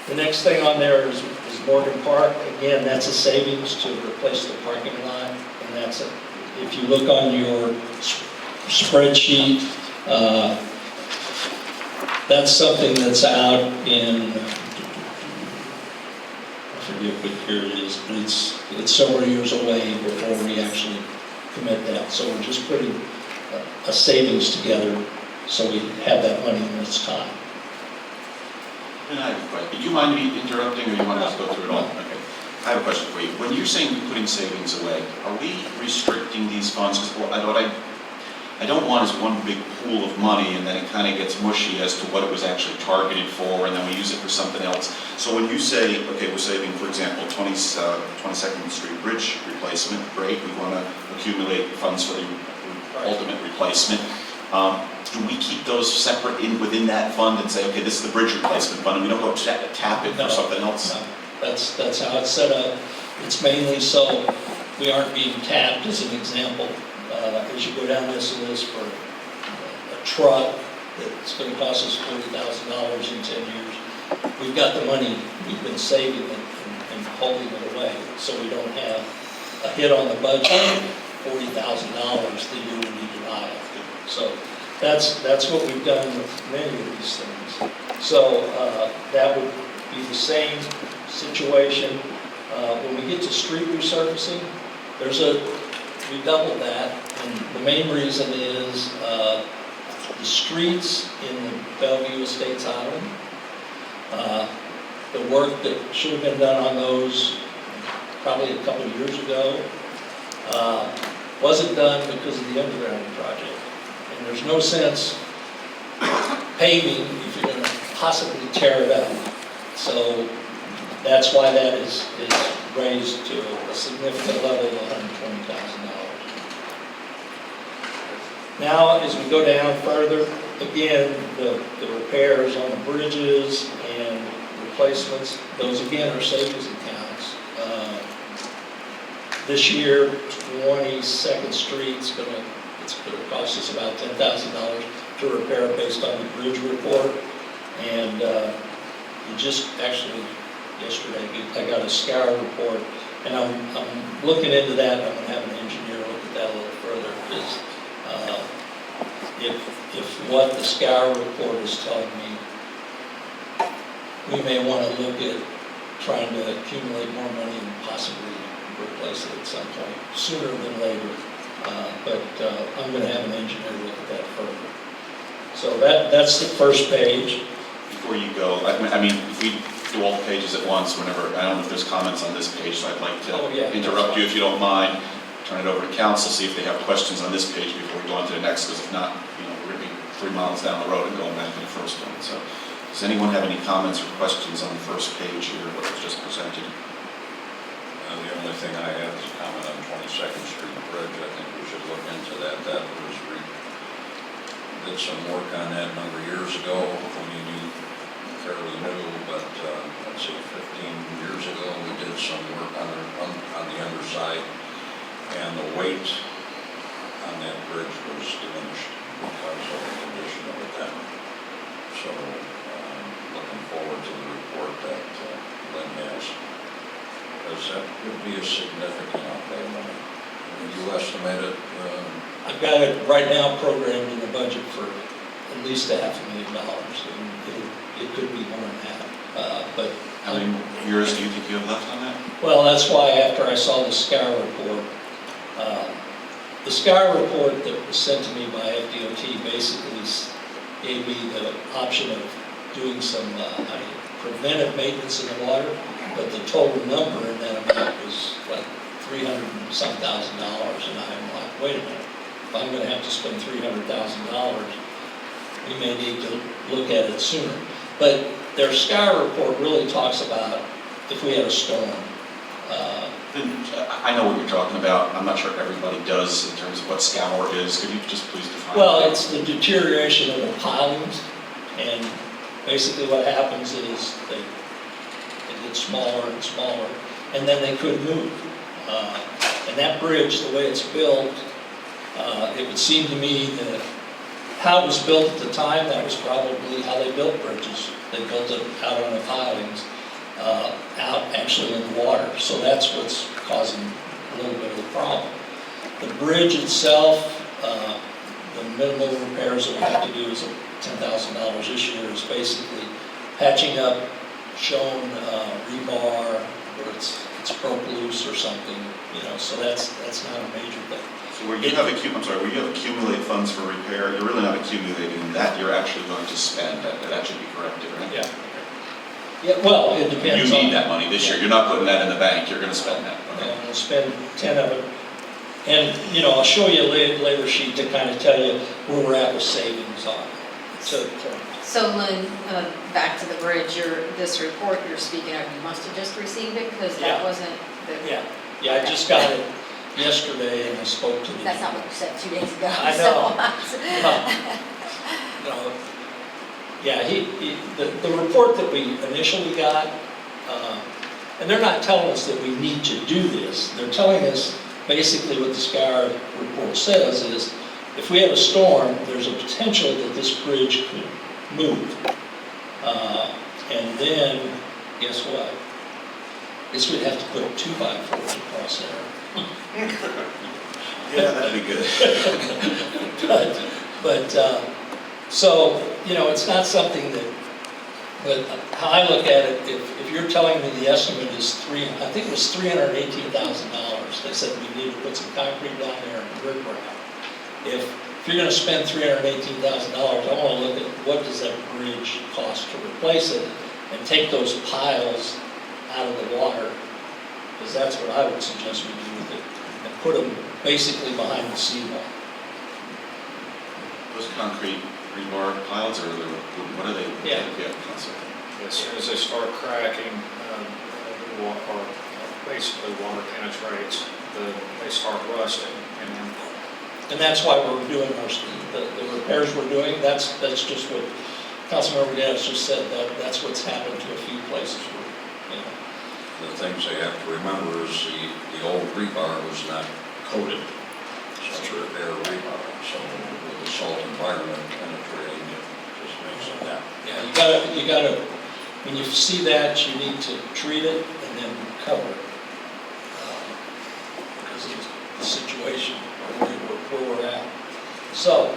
The next thing on there is Morgan Park. Again, that's a savings to replace the parking lot. And that's, if you look on your spreadsheet, that's something that's out in, I forget what year it is, but it's several years away before we actually commit that. So we're just putting a savings together so we have that money when it's time. And I have a question. Do you mind me interrupting, or you want to just go through it all? Okay. I have a question for you. When you're saying you're putting savings away, are we restricting these funds? Because what I don't want is one big pool of money, and then it kind of gets mushy as to what it was actually targeted for, and then we use it for something else. So when you say, okay, we're saving, for example, 22nd Street Bridge replacement, great, we want to accumulate funds for the ultimate replacement. Do we keep those separate within that fund and say, okay, this is the bridge replacement fund, and we don't go tap it No, for something else? no. That's how it's set up. It's mainly so we aren't being tapped, as an example. As you go down this list for a truck that's going to cost us $40,000 in 10 years, we've got the money, we've been saving it and holding it away, so we don't have a hit on the budget of $40,000 the year we need to buy it. So that's what we've done with many of these things. So that would be the same situation. When we get to street resurfacing, we doubled that, and the main reason is the streets in the Bellevue Estates Island, the work that should have been done on those probably a couple of years ago wasn't done because of the underground project. And there's no sense paving if you're going to possibly tear it up. So that's why that is raised to a significant level of $120,000. Now, as we go down further, again, the repairs on the bridges and replacements, those again are savings accounts. This year, 22nd Street's it's gonna cost us about $10,000 to repair based on the bridge report. And just actually yesterday, I got a scour report, and I'm looking into that. I'm gonna have an engineer look at that a little further, because if what the scour report is telling me, we may want to look at trying to accumulate more money and possibly replace it at some point, sooner than later. But I'm going to have an engineer look at that further. So that's the first page. Before you go, I mean, if we do all the pages at once, whenever, I don't know if there's comments on this page, so I'd like to interrupt you if you don't mind. Turn it over to council, see if they have questions on this page before we go on to the next, because if not, we're going to be 3 miles down the road and going back to the first one. So does anyone have any comments or questions on the first page here, what was just presented? The only thing I have is a comment on 22nd Street Bridge. I think we should look into that. That was, we did some work on that a number of years ago when you knew fairly new, but let's see, 15 years ago we did some work on the underside, and the weight on that bridge was diminished because of the condition of it then. So looking forward to the report that Lynn has, because that would be a significant outlay of money. You estimate it? I've got it right now programmed in the budget for at least $500,000, and it could be more than that. But How many years do you think you have left on that? well, that's why after I saw the scour report, the scour report that was sent to me by FDOT basically gave me the option of doing some preventive maintenance in the water, but the total number in that amount was like $300,000 and some thousand, and I'm like, wait a minute, if I'm going to have to spend $300,000, we may need to look at it sooner. But their scour report really talks about if we had a storm. I know what you're talking about. I'm not sure everybody does in terms of what scour is. Could you just please define? Well, it's the deterioration of the pilings, and basically what happens is they get smaller and smaller, and then they could move. And that bridge, the way it's built, it would seem to me that how it was built at the time, that was probably how they built bridges. They built it out on the pilings, out actually in the water. So that's what's causing a little bit of the problem. The bridge itself, the minimal repairs that we have to do is $10,000 this year, is basically patching up shown rebar where it's broke loose or something, so that's not a major thing. So where you have accumulate funds for repair, you're really not accumulating that, you're actually going to spend. That should be corrected, right? Yeah. Yeah, well, it depends on... You need that money this year. You're not putting that in the bank, you're going to spend that. Okay. We'll spend 10 of it. And, I'll show you a later sheet to kind of tell you where we're at with savings on it. So Lynn, back to the bridge, this report you're speaking of, you must have just received it, because that Yeah. wasn't the... Yeah, I just got it yesterday and I spoke to the. That's not what you said 2 days ago. I know. No. Yeah, the report that we initially got, and they're not telling us that we need to do this. They're telling us basically what the SCAR report says is if we have a storm, there's a potential that this bridge could move. And then, guess what? Guess we'd have to put 2x4s across there. Yeah, that'd be good. So, it's not something that, but how I look at it, if you're telling me the estimate is I think it was $318,000. They said we need to put some concrete down there and riprap. If you're gonna spend $318,000, I wanna look at what does that bridge cost to replace it and take those piles out of the water, because that's what I would suggest we do with it, and put them basically behind the seawall. Those concrete rebar piles, or what are they? Yeah. Concept. As soon as they start cracking, or basically water penetrates, they start rusting, and then And that's why we're doing the repairs we're doing. That's just what Councilmember Gaddis just said, that's what's happened to a few places where, The things they have to remember is the old rebar was not coated, such a air rebar. So with the salt environment penetrating, it just makes it that. Yeah, you gotta, when you see that, you need to treat it and then cover it. Because of the situation where we're at. So,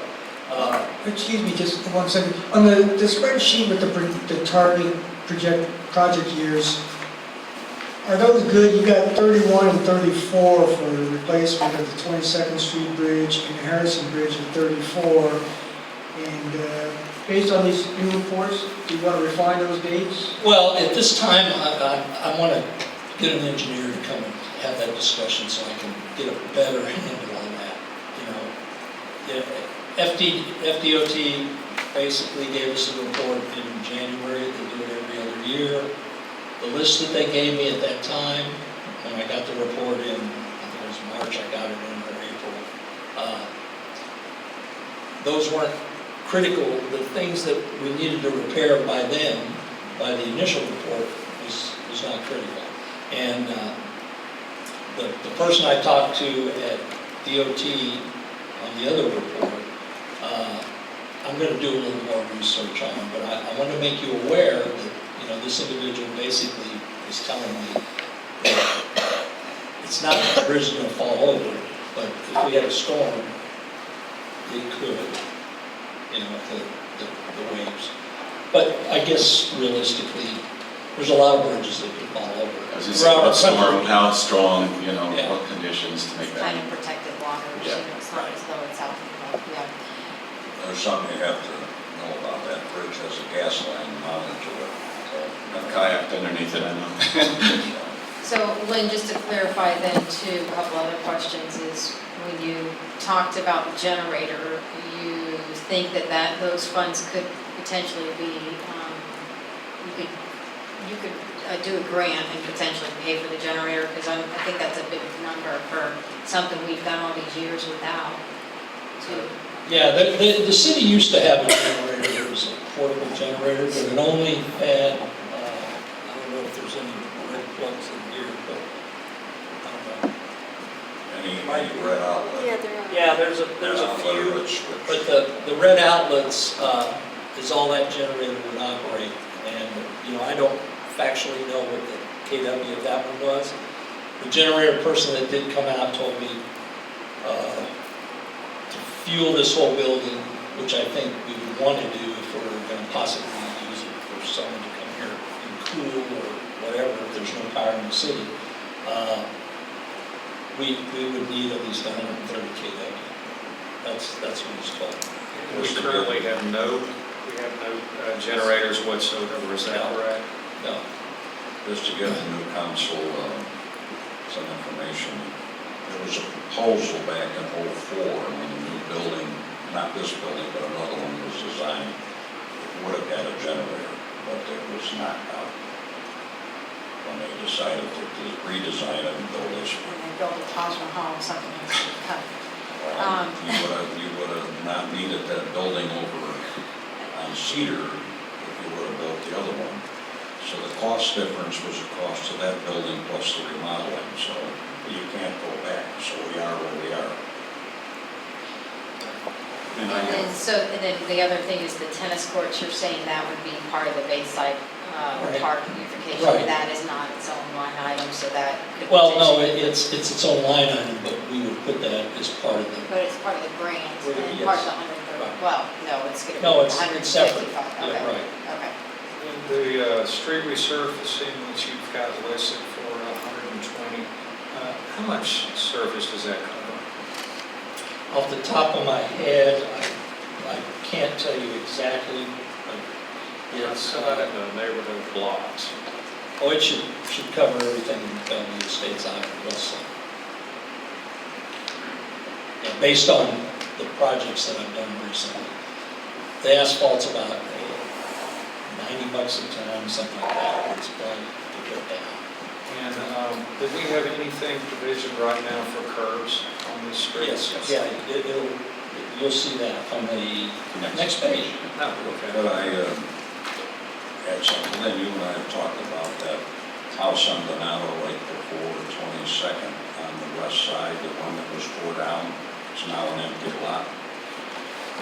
Excuse me, just 1 second. On the spreadsheet with the target project years, are those good? You got 31 and 34 for the replacement of the 22nd Street Bridge and the Harrison Bridge at 34. And based on these new reports, do you want to refine those dates? well, at this time, I want to get an engineer to come and have that discussion so I can get a better handle on that. FDOT basically gave us a report in January. They do it every other year. The list that they gave me at that time, when I got the report in, I think it was March, I got it in or April, those weren't critical. The things that we needed to repair by then, by the initial report, was not critical. And the person I talked to at DOT on the other report, I'm going to do a little more research on it, but I want to make you aware that this individual basically is telling me that it's not that the bridge is going to fall over, but if we had a storm, it could, the waves. But I guess realistically, there's a lot of bridges that could fall over. As you said, what storm, how strong, what conditions to make that. Kind of protected waters, Yeah. it's not as though it's out, yeah. There's something you have to know about that bridge has a gas line mounted to it. I've kayaked underneath it, I know. So Lynn, just to clarify then too, a couple other questions is when you talked about the generator, you think that those funds could potentially be, you could do a grant and potentially pay for the generator, because I think that's a big number for something we've done all these years without too. Yeah, the city used to have a generator. It was a portable generator, but it only had, I don't know if there's any red plugs in here, but I don't know. Any red outlet. Yeah, there are. Yeah, there's a Outlet or few, switch. but the red outlets is all that generator would operate. And, I don't factually know what the KW of that one was. The generator person that did come out told me to fuel this whole building, which I think we would want to do if we're going to possibly use it for someone to come here and cool or whatever, if there's no power in the city. We would need at least 130 kW. That's what it's called. we currently have no generators whatsoever, is that correct? No. Just to give the new council some information, there was a proposal back in '04 when the new building, not this building, but another one was designed, it would have had a generator, but it was knocked out. when they decided to redesign it and build this. When they built a Taj Mahal, something has to be cut. You would have not needed that building over on Cedar if you would have built the other one. So the cost difference was the cost of that building plus the remodeling, so you can't go back. So we are where we are. And I have, And then the other thing is the tennis courts, you're saying that would be part of the Bayside Right. Park beautification? Right. That is not its own line item, so that could Well, no, potentially- it's its own line item, but we would put that as part of the, But it's part of the grant Well, and part of the yes. 130, Right. well, no, it's going to be No, it's 155. separate. Yeah, Okay, right. okay. The street resurfacing that you've got listed for 120, how much surface does that cover? off the top of my head, I can't tell you exactly, but It's it's, about in the neighborhood of blocks. oh, it should cover everything in Bellevue Estates Island, West Side. Yeah, based on the projects that I've done recently. The asphalt's about $90 a ton, something like that, it's going to go down. And do we have anything provisioned right now for curbs on these streets? Yes, yeah, you'll see that on the next page. No, okay. But I had something, Lynn, you and I have talked about that house on Donato right before 22nd on the west side, the one that was tore down. It's now an empty lot.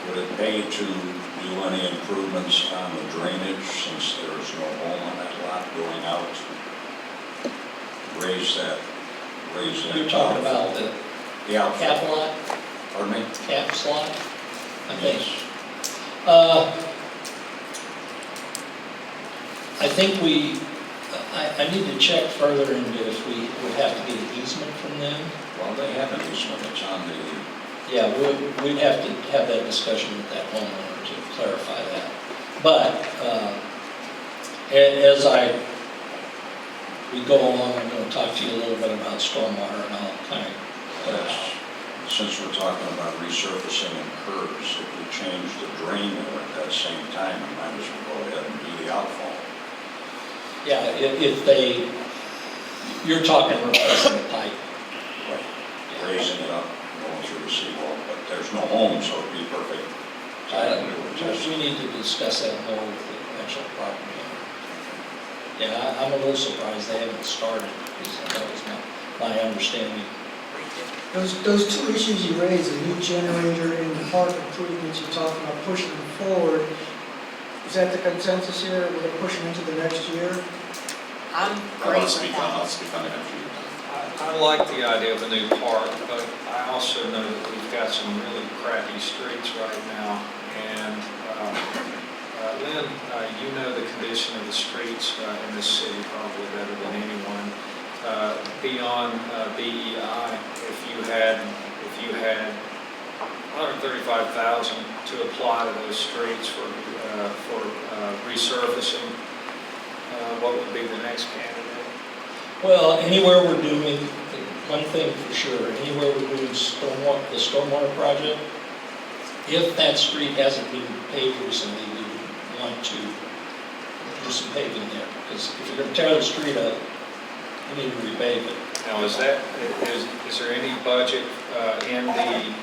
Would it pay to do any improvements on the drainage since there is no home on that lot going out? Raise that. You're talking about the The outfit. cap lot, Pardon me? cap slot, I think. Yes. I think I need to check further into if we would have to get an easement from them. Well, they have an easement, it's on the, Yeah, we'd have to have that discussion with that homeowner to clarify that. But as we go along, I'm going to talk to you a little bit about stormwater and I'll kind of, since we're talking about resurfacing and curbs, if we change the drain there at that same time, we might as well go ahead and do the outfall. yeah, if they, you're talking replacing the pipe. Right. Raising it up, going through the seawall, but there's no home, so it'd be perfect. We need to discuss that more with the actual property owner. Yeah, I'm a little surprised they haven't started, because that was my understanding. Those two issues you raised, the new generator and the park improvements, you're talking about pushing them forward. Is that the consensus here? We're going to push them into the next year? I'm I'll great with speak on, that. I'll speak on it after you're done. I like the idea of a new park, but I also know that we've got some really crappy streets right now. And Lynn, you know the condition of the streets in this city probably better than anyone. Beyond BEI, if you had $135,000 to apply to those streets for resurfacing, what would be the next candidate? Well, anywhere we're doing, one thing for sure, anywhere we're doing the stormwater project, if that street hasn't been paved recently, we would want to do some paving there. Because if you're going to tear the street up, you need to repave it. Now, is there any budget in the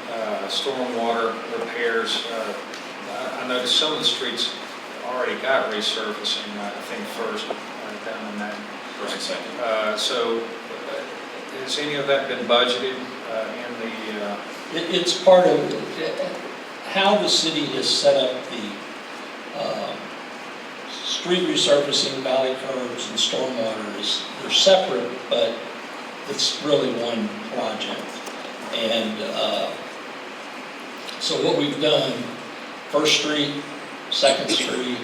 stormwater repairs? I noticed some of the streets already got resurfacing, I think first down in that. First and second. So has any of that been budgeted in the, It's part of how the city has set up the street resurfacing, valley curbs, and stormwater is, they're separate, but it's really one project. And so what we've done, First Street, Second Street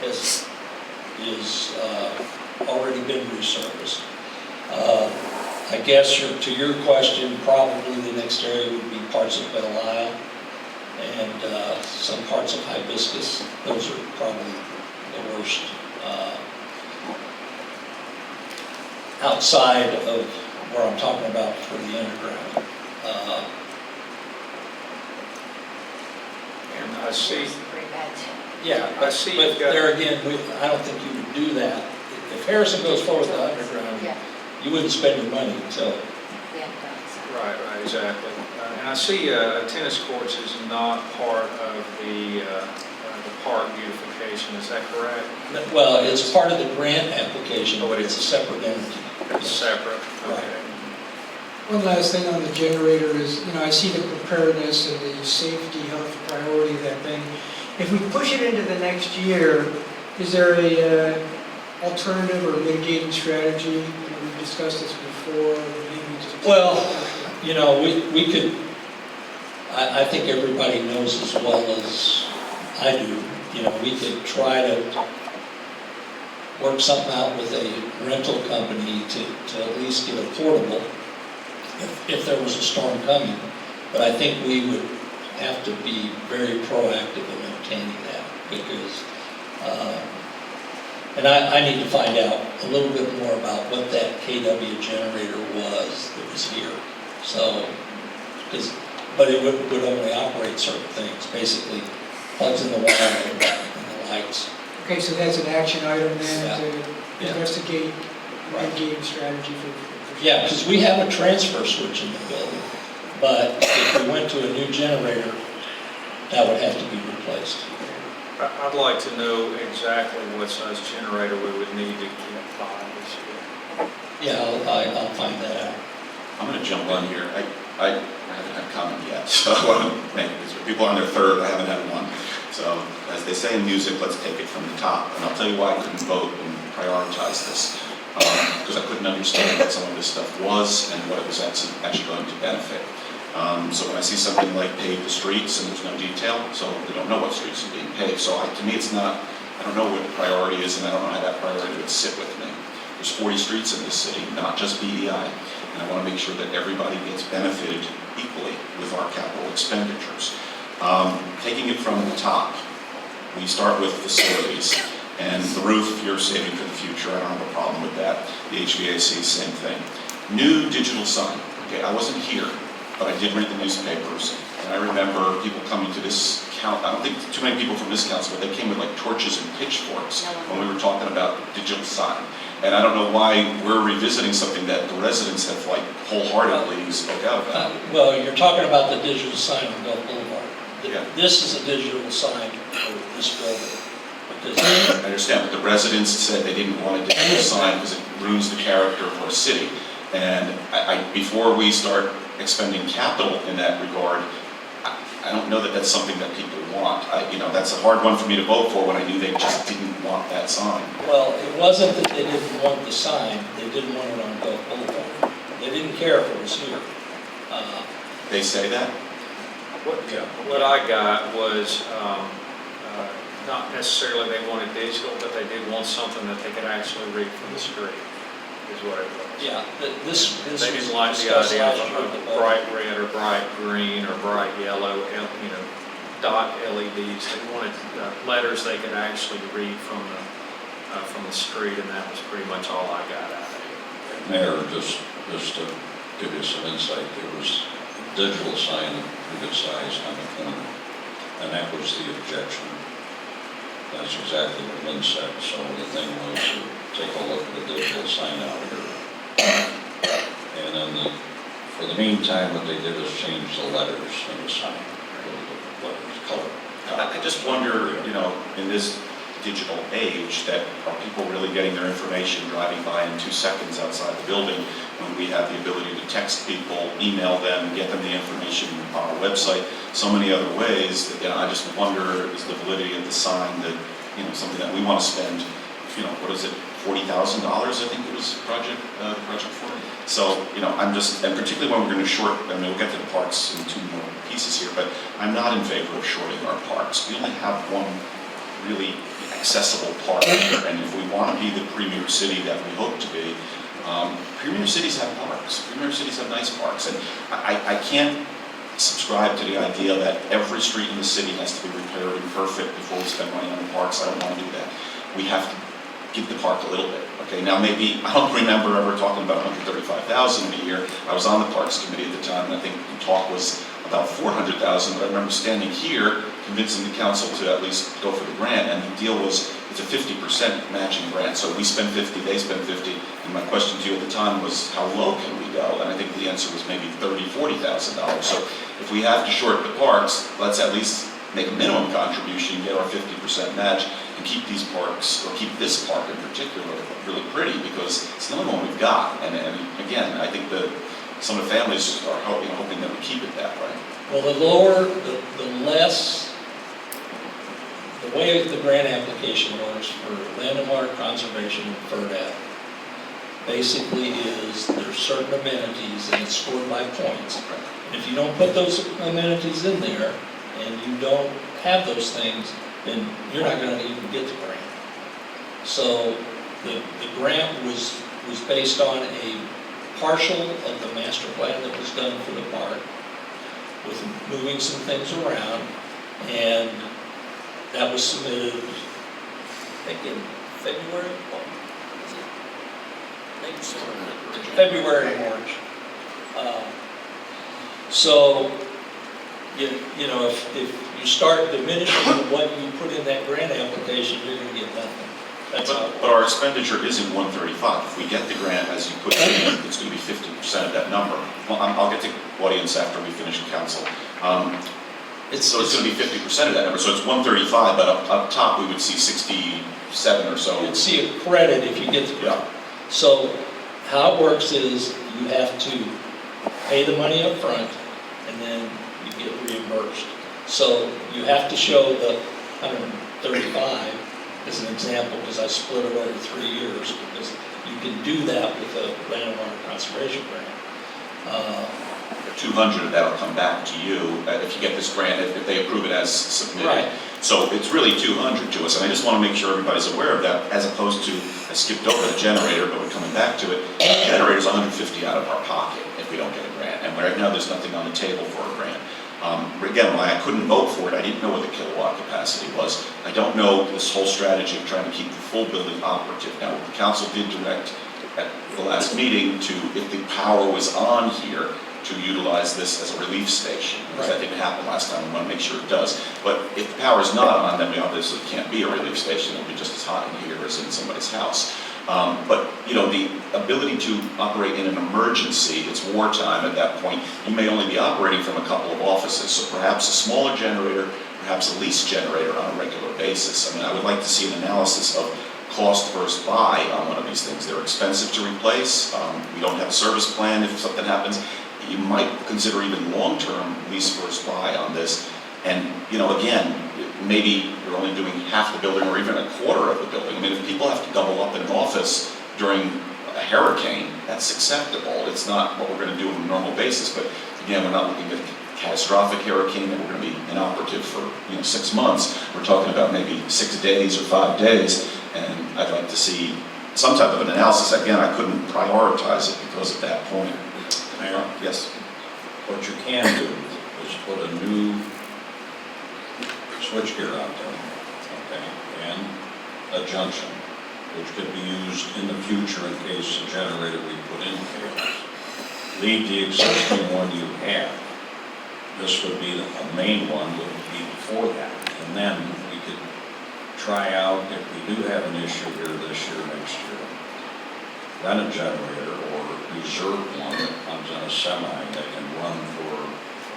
is already been resurfaced. I guess to your question, probably the next area would be parts of Belle Isle and some parts of Hibiscus. Those are probably the worst outside of where I'm talking about for the underground. and I see, Pretty bad. yeah, I see But you've got. there again, I don't think you would do that if Harrison goes forward with the underground, Yeah, you wouldn't spend your money until, yeah, that's. Right, exactly. And I see tennis courts is not part of the park beautification, is that correct? well, it's part of the grant application, Oh, but it it's a is. separate entity. It's separate, Right. okay. One last thing on the generator is, I see the preparedness and the safety, health priority of that thing. If we push it into the next year, is there a alternative or mitigating strategy? We've discussed this before, maybe just. Well, we could, I think everybody knows as well as I do, we could try to work something out with a rental company to at least get a portable if there was a storm coming. But I think we would have to be very proactive in obtaining that because, and I need to find out a little bit more about what that KW generator was that was here. So, but it would only operate certain things, basically plugs in the wire and the lights. Okay, so that's an action item then Yeah. to Yeah. investigate Right. mitigating strategy for. Yeah, because we have a transfer switch in the building, but if we went to a new generator, that would have to be replaced. I'd like to know exactly what size generator we would need to get by this year. Yeah, I'll find that out. I'm gonna jump on here. I haven't had a comment yet, so I want to make, people are on their third, I haven't had one. So, as they say in music, let's take it from the top. And I'll tell you why I couldn't vote and prioritize this. Because I couldn't understand what some of this stuff was and what it was actually going to benefit. So when I see something like pave the streets and there's no detail, so we don't know what streets are being paved. So to me, it's not, I don't know what the priority is, and I don't know how that priority would sit with me. There's 40 streets in this city, not just BEI. And I want to make sure that everybody gets benefited equally with our capital expenditures. Taking it from the top, we start with facilities. And the roof, you're saving for the future, I don't have a problem with that. The HVAC, same thing. New digital sign, okay, I wasn't here, but I did read the newspapers. And I remember people coming to this I don't think too many people from this council, but they came with like torches and pitchforks when we were talking about digital sign. And I don't know why we're revisiting something that the residents have like wholeheartedly spoke out about. Well, you're talking about the digital sign on Gulf Boulevard. Yeah. This is a digital sign for this building. Because I understand, but the residents said they didn't want a digital sign because it ruins the character of our city. And before we start expending capital in that regard, I don't know that that's something that people want. That's a hard one for me to vote for when I knew they just didn't want that sign. well, it wasn't that they didn't want the sign, they didn't want it on Gulf Boulevard. They didn't care if it was here. They say that? What I got was, not necessarily they wanted digital, but they did want something that they could actually read from the screen, is what it was. Yeah, this They was didn't like the discussed idea last year. of bright red or bright green or bright yellow, dot LEDs. They wanted letters they could actually read from the street, and that was pretty much all I got out of it. Mayor, just to give you some insight, there was a digital sign of pretty good size on the corner, and that was the objection. That's exactly what Lynn said. So the thing was to take a look at the digital sign out here. And then for the meantime, what they did is change the letters in the sign, the letters, color. I just wonder, in this digital age, that are people really getting their information driving by in 2 seconds outside the building when we have the ability to text people, email them, get them the information on our website, so many other ways that, I just wonder is the validity of the sign that, something that we want to spend, what is it, $40,000, I think it was project for. So, I'm just, and particularly when we're going to we'll get to the parks in 2 more pieces here, but I'm not in favor of shorting our parks. We only have one really accessible park here, and if we want to be the premier city that we hope to be, premier cities have parks. Premier cities have nice parks, and I can't subscribe to the idea that every street in the city has to be repaired and perfect before we spend money on the parks. I don't want to do that. We have to give the park a little bit. Okay, now maybe, I don't remember ever talking about $135,000 a year. I was on the Parks Committee at the time, and I think the talk was about $400,000, but I remember standing here convincing the council to at least go for the grant, and the deal was, it's it's a 50% matching grant, so we spend 50, they spend 50, and my question to you at the time was, how low can we go? And I think the answer was maybe $30,000, $40,000. So if we have to short the parks, let's at least make a minimum contribution, get our 50% match, and keep these parks, or keep this park in particular, really pretty, because it's the only one we've got. And again, I think that some of the families are hoping that we keep it that way. Well, the lower, the less, the way the grant application works for land and water conservation and FERDAP basically is there's certain amenities and it's scored by points. If you don't put those amenities in there and you don't have those things, then you're not going to even get the grant. So the grant was based on a partial of the master plan that was done for the park, with moving some things around, and that was submitted, I think in February? February, March. So, you know, if you start diminishing what you put in that grant application, you're going to get nothing. That's how. But our expenditure isn't 135. If we get the grant as you put it in, it's going to be 50% of that number. Well, I'll get to audience after we finish council. So it's going to be 50% of that number. So it's 135, but up top we would see 67 or so. You'd see a credit if you get the grant. So how it works is you have to pay the money up front and then you get reimbursed. So you have to show the 135 as an example, because I split it over 3 years, because you can do that with a land and water conservation grant. 200 of that will come back to you if you get this grant, if they approve it as submitted. Right. So it's really 200 to us, and I just want to make sure everybody's aware of that, as opposed to, I skipped over the generator, but we're coming back to it. The generator's 150 out of our pocket if we don't get a grant, and right now there's nothing on the table for a grant. Again, why I couldn't vote for it, I didn't know what the kilowatt capacity was. I don't know this whole strategy of trying to keep the full building operative. Now, the council did direct at the last meeting to, if the power was on here, to utilize this as a relief station, because that didn't happen last time. We want to make sure it does. But if the power is not on, then we obviously can't be a relief station. It'll be just as hot in here as in somebody's house. But, you know, the ability to operate in an emergency, it's wartime at that point, you may only be operating from a couple of offices. So perhaps a smaller generator, perhaps a lease generator on a regular basis. I mean, I would like to see an analysis of cost versus buy on one of these things. They're expensive to replace. We don't have a service plan if something happens. You might consider even long-term lease versus buy on this. And, you know, again, maybe you're only doing half the building or even a quarter of the building. I mean, if people have to double up in an office during a hurricane, that's acceptable. It's not what we're going to do on a normal basis. But again, we're not looking at a catastrophic hurricane that we're going to be inoperative for, 6 months. We're talking about maybe 6 days or 5 days. And I'd like to see some type of an analysis. Again, I couldn't prioritize it because of that point. Mayor? Yes. What you can do is put a new switchgear out there, okay, and a junction, which could be used in the future in case the generator we put in fails. Leave the existing one you have. This would be a main one, would be before that. And then we could try out, if we do have an issue here this year, next year, rent a generator or reserve one that comes in a semi that can run for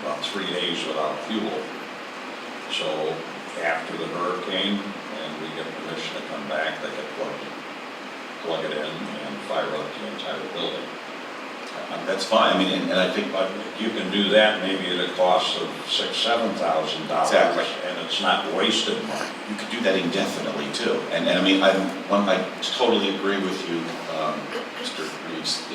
about 3 days without fuel. So after the hurricane, and we get permission to come back, they can plug it in and fire up the entire building. That's fine. I mean, and I think You can do that maybe at a cost of $6,000, $7,000. Exactly. And it's not wasted money. you could do that indefinitely too. And I mean, I totally agree with you, Mr. Reeves.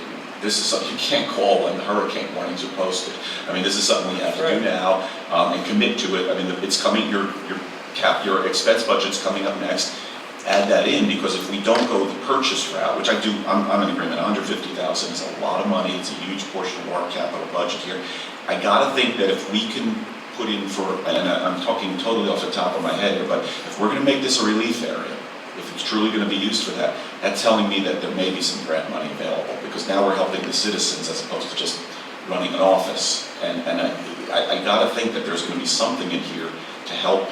This is something you can't call when the hurricane warnings are posted. I mean, this is something we have to do now and commit to it. I mean, it's coming. Your expense budget's coming up next. Add that in, because if we don't go the purchase route, which I'm in agreement, 150,000 is a lot of money. It's a huge portion of our capital budget here. I gotta think that if we can put in for, and I'm talking totally off the top of my head here, but if we're gonna make this a relief area, if it's truly gonna be used for that, that's telling me that there may be some grant money available, because now we're helping the citizens as opposed to just running an office. And I gotta think that there's gonna be something in here to help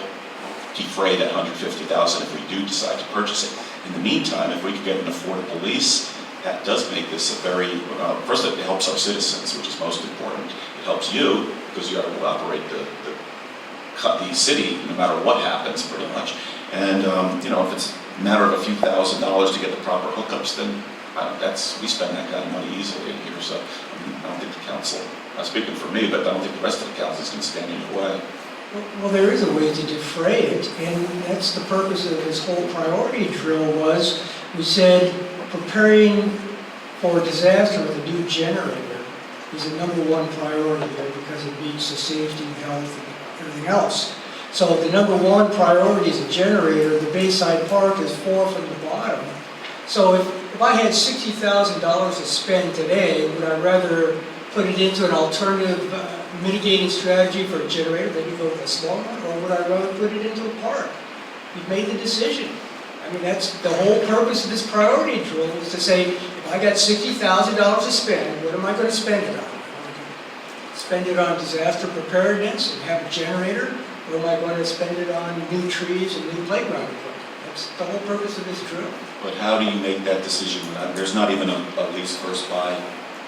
defray that $150,000 if we do decide to purchase it. In the meantime, if we could get an affordable lease, that does make this a very, first it helps our citizens, which is most important. It helps you, because you will operate the city no matter what happens, pretty much. And, if it's a matter of a few $1,000s to get the proper hookups, then we spend that kind of money easily in here. So I don't think the council, I'm speaking for me, but I don't think the rest of the council is going to stand in the way. Well, there is a way to defray it, and that's the purpose of this whole priority drill was, we said preparing for a disaster with a new generator is the number one priority there because it meets the safety, health, and everything else. So the number one priority is a generator. The Bayside Park is 4 from the bottom. So if I had $60,000 to spend today, would I rather put it into an alternative mitigating strategy for a generator, maybe go with a small one, or would I rather put it into a park? You've made the decision. I mean, that's the whole purpose of this priority drill, is to say, if I got $60,000 to spend, what am I going to spend it on? Spend it on disaster preparedness and have a generator, or am I going to spend it on new trees and new playground equipment? That's the whole purpose of this drill. But how do you make that decision when there's not even a lease first buy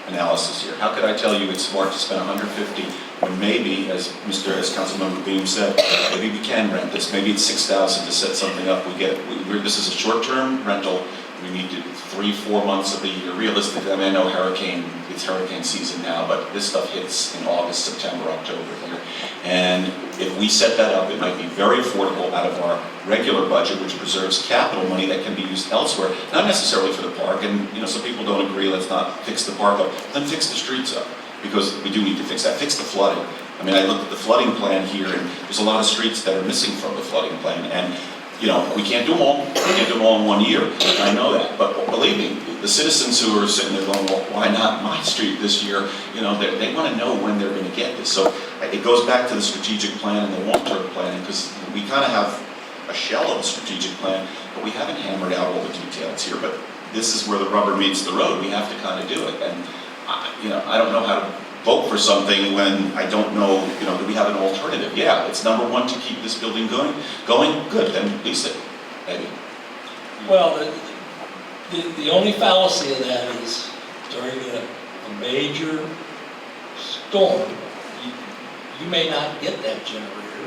analysis here? How could I tell you it's smart to spend $150 when maybe, as Councilmember Beam said, maybe we can rent this, maybe it's $6,000 to set something up. This is a short-term rental. We need 3-4 months of the year. Realistically, I mean, I know it's hurricane season now, but this stuff hits in August, September, October here. And if we set that up, it might be very affordable out of our regular budget, which preserves capital money that can be used elsewhere, not necessarily for the park. And, some people don't agree, let's not fix the park up, then fix the streets up, because we do need to fix that. Fix the flooding. I mean, I looked at the flooding plan here, and there's a lot of streets that are missing from the flooding plan. And we can't do them all. We can't do them all in 1 year. I know that. But believe me, the citizens who are sitting there going, well, why not my street this year? They want to know when they're going to get this. So it goes back to the strategic plan and the long-term planning, because we kind of have a shell of a strategic plan, but we haven't hammered out all the details here. But this is where the rubber meets the road. We have to kind of do it. And, I don't know how to vote for something when I don't know, do we have an alternative? Yeah, it's number one to keep this building going, good, then lease it, maybe. Well, the only fallacy of that is during a major storm, you may not get that generator.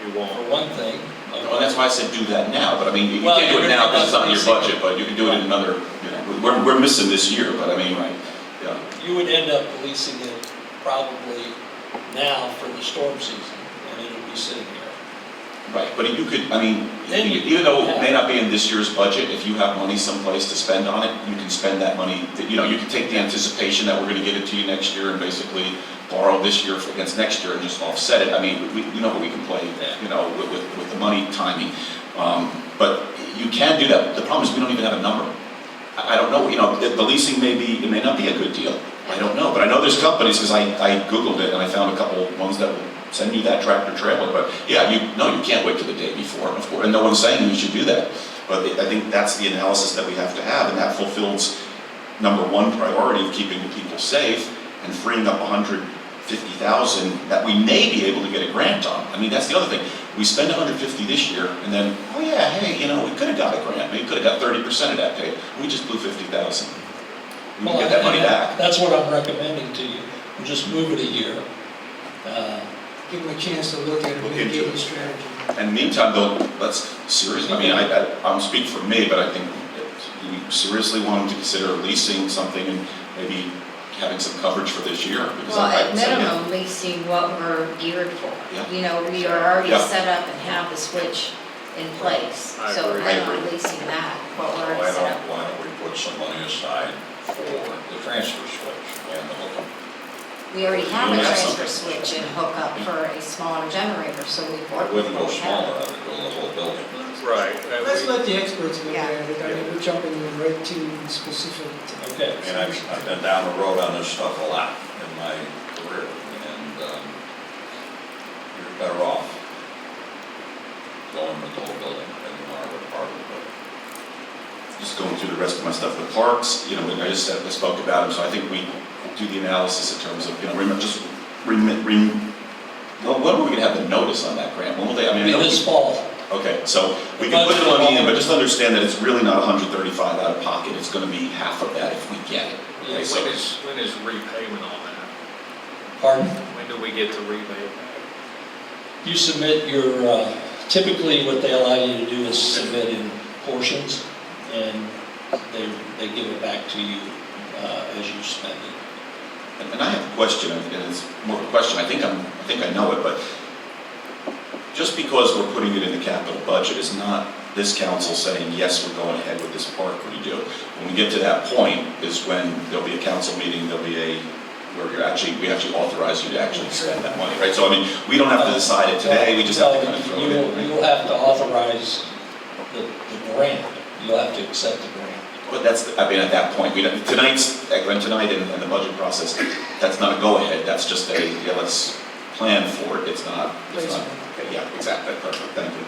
You won't. For one thing. Well, that's why I said do that now, but I mean, you Well, can't do it now because it's not in your that's budget, but you can do it in another, we're missing this year, but I mean, Right. yeah. You would end up leasing it probably now for the storm season, and it'll be sitting here. Right, but you could, I mean, Then you- even though it may not be in this year's budget, if you have money someplace to spend on it, you can spend that money, you can take the anticipation that we're gonna give it to you next year and basically borrow this year against next year and just offset it. I mean, we know what we can play, with the money timing. But you can do that. The problem is we don't even have a number. I don't know, the leasing it may not be a good deal. I don't know, but I know there's companies, because I Googled it and I found a couple ones that will send you that tractor trailer. But yeah, you can't wait till the day before, of course, and no one's saying you should do that. But I think that's the analysis that we have to have, and that fulfills number one priority of keeping the people safe and freeing up $150,000 that we may be able to get a grant on. I mean, that's the other thing. We spend $150 this year, and then, oh yeah, hey, we could have got a grant. We could have got 30% of that paid. We just blew $50,000. We can get that money back. That's what I'm recommending to you. We'll just move it a year. Give them a chance to look at a Look into mitigating it. strategy. And meantime, though, let's seriously, I mean, I'm speaking for me, but I think that we seriously want them to consider leasing something and maybe having some coverage for this year. Because Well, at I'd say, yeah. minimum, leasing what we're geared for. Yeah. We are already Yeah. set up and have the switch in place. I So agree. we're I not agree. leasing that, but we're Why already set up. don't we put some money aside for the transfer switch and the hookup? We already have a We have transfer something. switch and hookup for a smaller generator, so we I wouldn't go already smaller, have. I would go the whole building. Right. Let's let the experts look Yeah. at it. I mean, we're jumping right to specific. Okay. I mean, I've been down the road on this stuff a lot in my career, and you're better off going with the whole building than you are with part of the building. Just going through the rest of my stuff, the parks, I just said, I spoke about them, so I think we do the analysis in terms of, well, when are we gonna have the notice on that grant? When will they, I mean, I Maybe know this fall. Okay, so we can put it on Ian, but just understand that it's really not 135 out of pocket, it's gonna be half of that if we get it. When Okay, so when is repayment on that? Pardon? When do we get the rebate? You submit your, typically what they allow you to do is submit in portions, and they give it back to you as you spend it. And I have a question, and it's more of a question, I think I know it, but just because we're putting it in the capital budget is not this council saying, yes, we're going ahead with this park redo. When we get to that point is when there'll be a council meeting, there'll be where we actually authorize you to actually spend that money, right? So I mean, we don't have to decide it today, we just have to kind of throw it in. right? You'll have to authorize the grant, you'll have to accept the grant. But that's, I mean, at that point, tonight and the budget process, that's not a go-ahead, that's just a, yeah, let's plan for it, it's not, okay, yeah, exactly, perfect, thank you.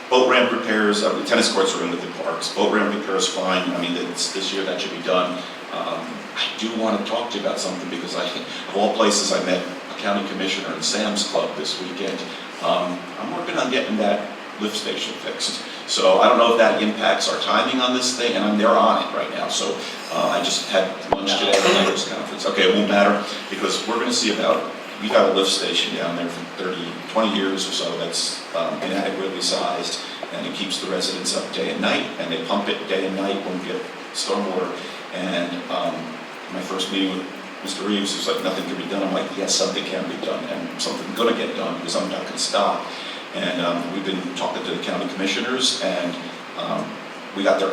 Boat ramp repairs, the tennis courts are in the parks, boat ramp repairs, fine, I mean, this year that should be done. I do want to talk to you about something because of all places, I met a county commissioner in Sam's Club this weekend. I'm working on getting that lift station fixed. So I don't know if that impacts our timing on this thing, and they're on it right now. So I just had lunch today at the mayor's conference. Okay, it won't matter because we're going to see we've got a lift station down there for 20 years or so that's inadequately sized, and it keeps the residents up day and night, and they pump it day and night when we get stormwater. And my first meeting with Mr. Reeves was like, nothing can be done. I'm like, yes, something can be done, and something's going to get done because I'm not going to stop. And we've been talking to the county commissioners, and we got their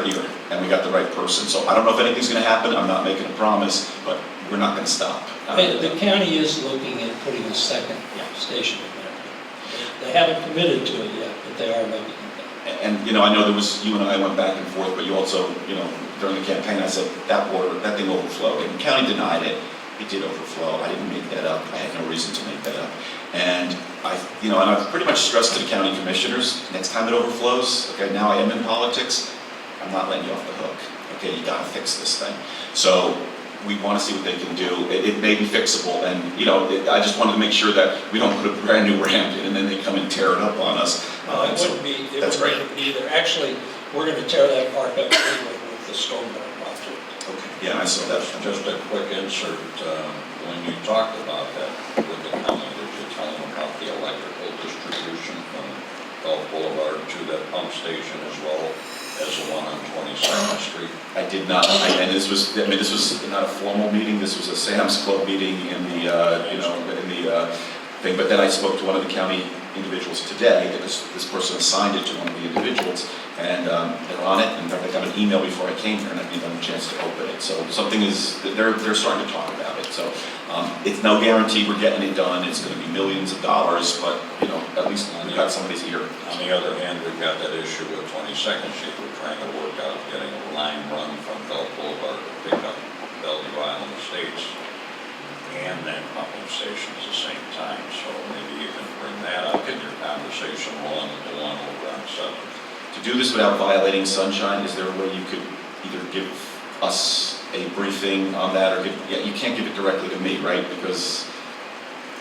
ear, and we got the right person. So I don't know if anything's going to happen. I'm not making a promise, but we're not going to stop. The county is looking at putting a second station in there. They haven't committed to it yet, but they are looking at that. And I know you and I went back and forth, but you also, during the campaign, I said that thing overflowed, and the county denied it. It did overflow. I didn't make that up. I had no reason to make that up. And I've pretty much stressed to the county commissioners, next time it overflows, okay, now I am in politics, I'm not letting you off the hook. Okay, you gotta fix this thing. So we want to see what they can do. It may be fixable, and I just wanted to make sure that we don't put a brand new ramp in and then they come and tear it up on us. It wouldn't be, that's great. Either. Actually, we're going to tear that park up anyway with the stormwater project. Okay, yeah, I saw that. Just a quick insert, when you talked about that with the county, did you tell them about the electrical distribution from Gulf Boulevard to that pump station as well as the one on 22nd Street? I did not, and this was not a formal meeting, this was a Sam's Club meeting in the thing, but then I spoke to one of the county individuals today, because this person assigned it to one of the individuals, and they're on it. In fact, I got an email before I came here, and I didn't have a chance to open it. So something they're starting to talk about it. So it's no guarantee we're getting it done. It's going to be millions of dollars, but at least we got somebody's ear. On the other hand, we've got that issue with 22nd Street. We're trying to work out getting a line run from Gulf Boulevard to pick up Bellevue Island Estates and then pumping stations at the same time. So maybe you can bring that up in your conversation along with the one over on 7th. To do this without violating sunshine, is there a way you could either give us a briefing on that, or you can't give it directly to me, right? Because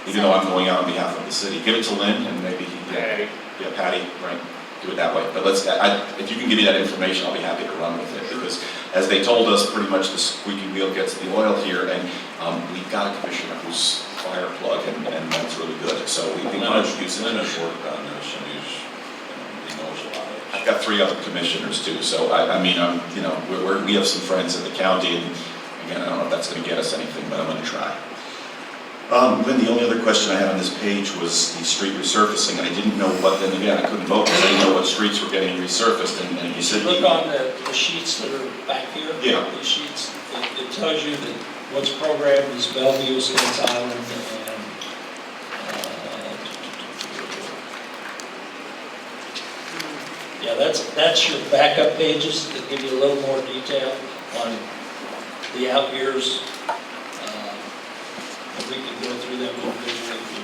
even though I'm going out on behalf of the city, give it to Lynn and maybe Patty. Yeah, Patty, right? Do it that way. But if you can give me that information, I'll be happy to run with it, because as they told us, pretty much the squeaky wheel gets the oil here, and we've got a commissioner who's fire plug, and that's really good. So we want to use it. Lynn has worked on this, and he knows about it. I've got 3 other commissioners too, so we have some friends in the county, and again, I don't know if that's going to get us anything, but I'm going to try. Lynn, the only other question I had on this page was the street resurfacing, and I didn't know what, then again, I couldn't vote because I didn't know what streets were getting resurfaced, and you said... Look on the sheets that are back here. Yeah. The sheets, it tells you that what's programmed is Bellevue, States Island, and yeah, that's your backup pages that give you a little more detail on the out years. We can go through them individually if you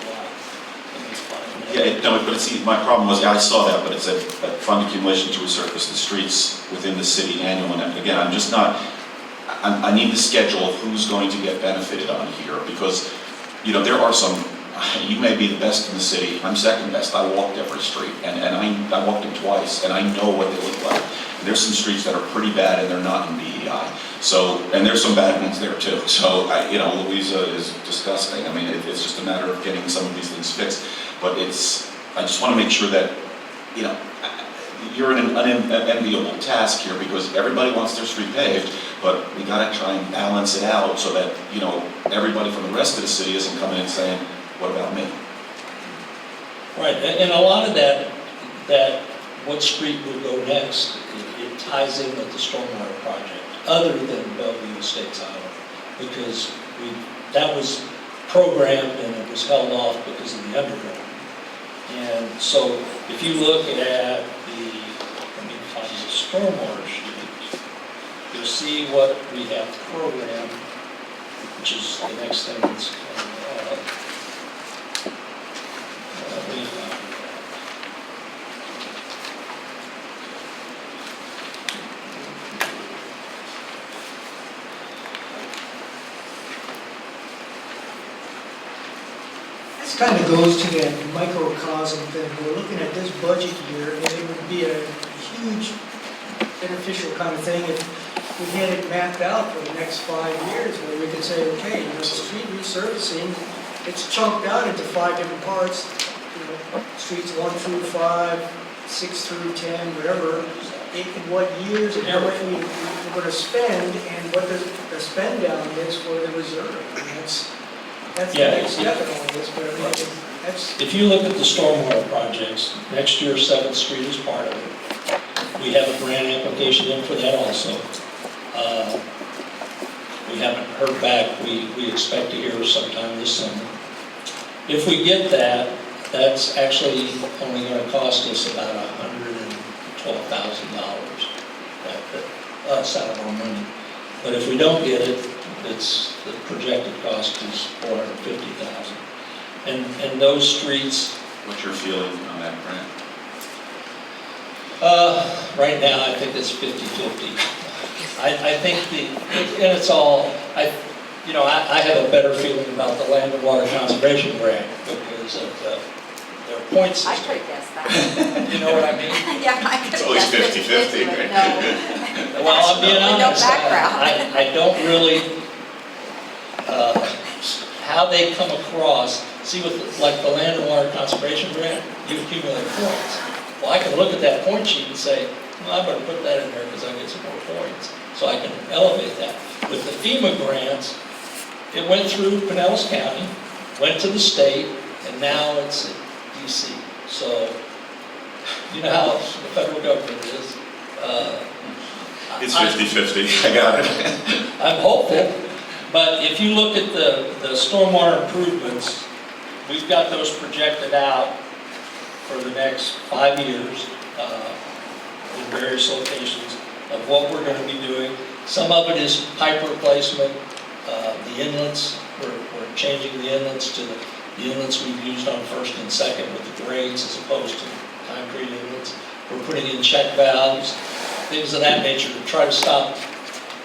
want. But see, my problem was, I saw that, but it said fund accumulation to resurface the streets within the city annual, and again, I'm just not, I need the schedule of who's going to get benefited on here, because, there are some you may be the best in the city, I'm second best, I walked every street, and I walked them twice, and I know what they look like. And there's some streets that are pretty bad, and they're not in BEI, so, and there's some bad ones there too, so, Louisa is disgusting, I mean, it's just a matter of getting some of these things fixed, but I just want to make sure that, you're in an unenviable task here, because everybody wants their street paved, but we gotta try and balance it out so that, everybody from the rest of the city isn't coming in saying, what about me? Right, and a lot of that what street will go next, it ties in with the stormwater project, other than Bellevue Estates Island, because that was programmed and it was held off because of the underground. And so if you look at let me find the stormwater sheet, you'll see what we have programmed, which is the next thing that's coming up. Let me find it. This kind of goes to that microcosm thing. We're looking at this budget year, and it would be a huge beneficial kind of thing if we had it mapped out for the next 5 years, where we could say, okay, the street resurfacing, it's chunked out into 5 different parts, streets 1 through 5, 6 through 10, whatever, in what years and how much we're going to spend, and what the spend down is for the reserve. I mean, that's the next step in all this, but I mean, that's... If you look at the stormwater projects, next year 7th Street is part of it. We have a grant application in for that also. We haven't heard back. We expect to hear sometime this summer. If we get that, that's actually only going to cost us about $112,000. That's out of our money. But if we don't get it, the projected cost is $450,000. And those streets... What's your feeling on that grant? Right now, I think it's 50-50. I think and it's all, I have a better feeling about the Land and Water Conservation Grant because of their point system. I could have guessed that. You know what I mean? Yeah, I could It's have always guessed 50-50, but right? no. Well, I'm being With no honest, background. I don't really, how they come across, see with like the Land and Water Conservation Grant, you accumulate points. Well, I can look at that point sheet and say, well, I better put that in there because I get some more points. So I can elevate that. With the FEMA grants, it went through Pinellas County, went to the state, and now it's at DC. So, you know how the federal government is. It's 50-50, I got it. I'm hopeful, but if you look at the stormwater improvements, we've got those projected out for the next 5 years in various locations of what we're going to be doing. Some of it is pipe replacement, the inlets, we're changing the inlets to the inlets we've used on First and Second with the grades as opposed to concrete inlets. We're putting in check valves, things of that nature to try to stop,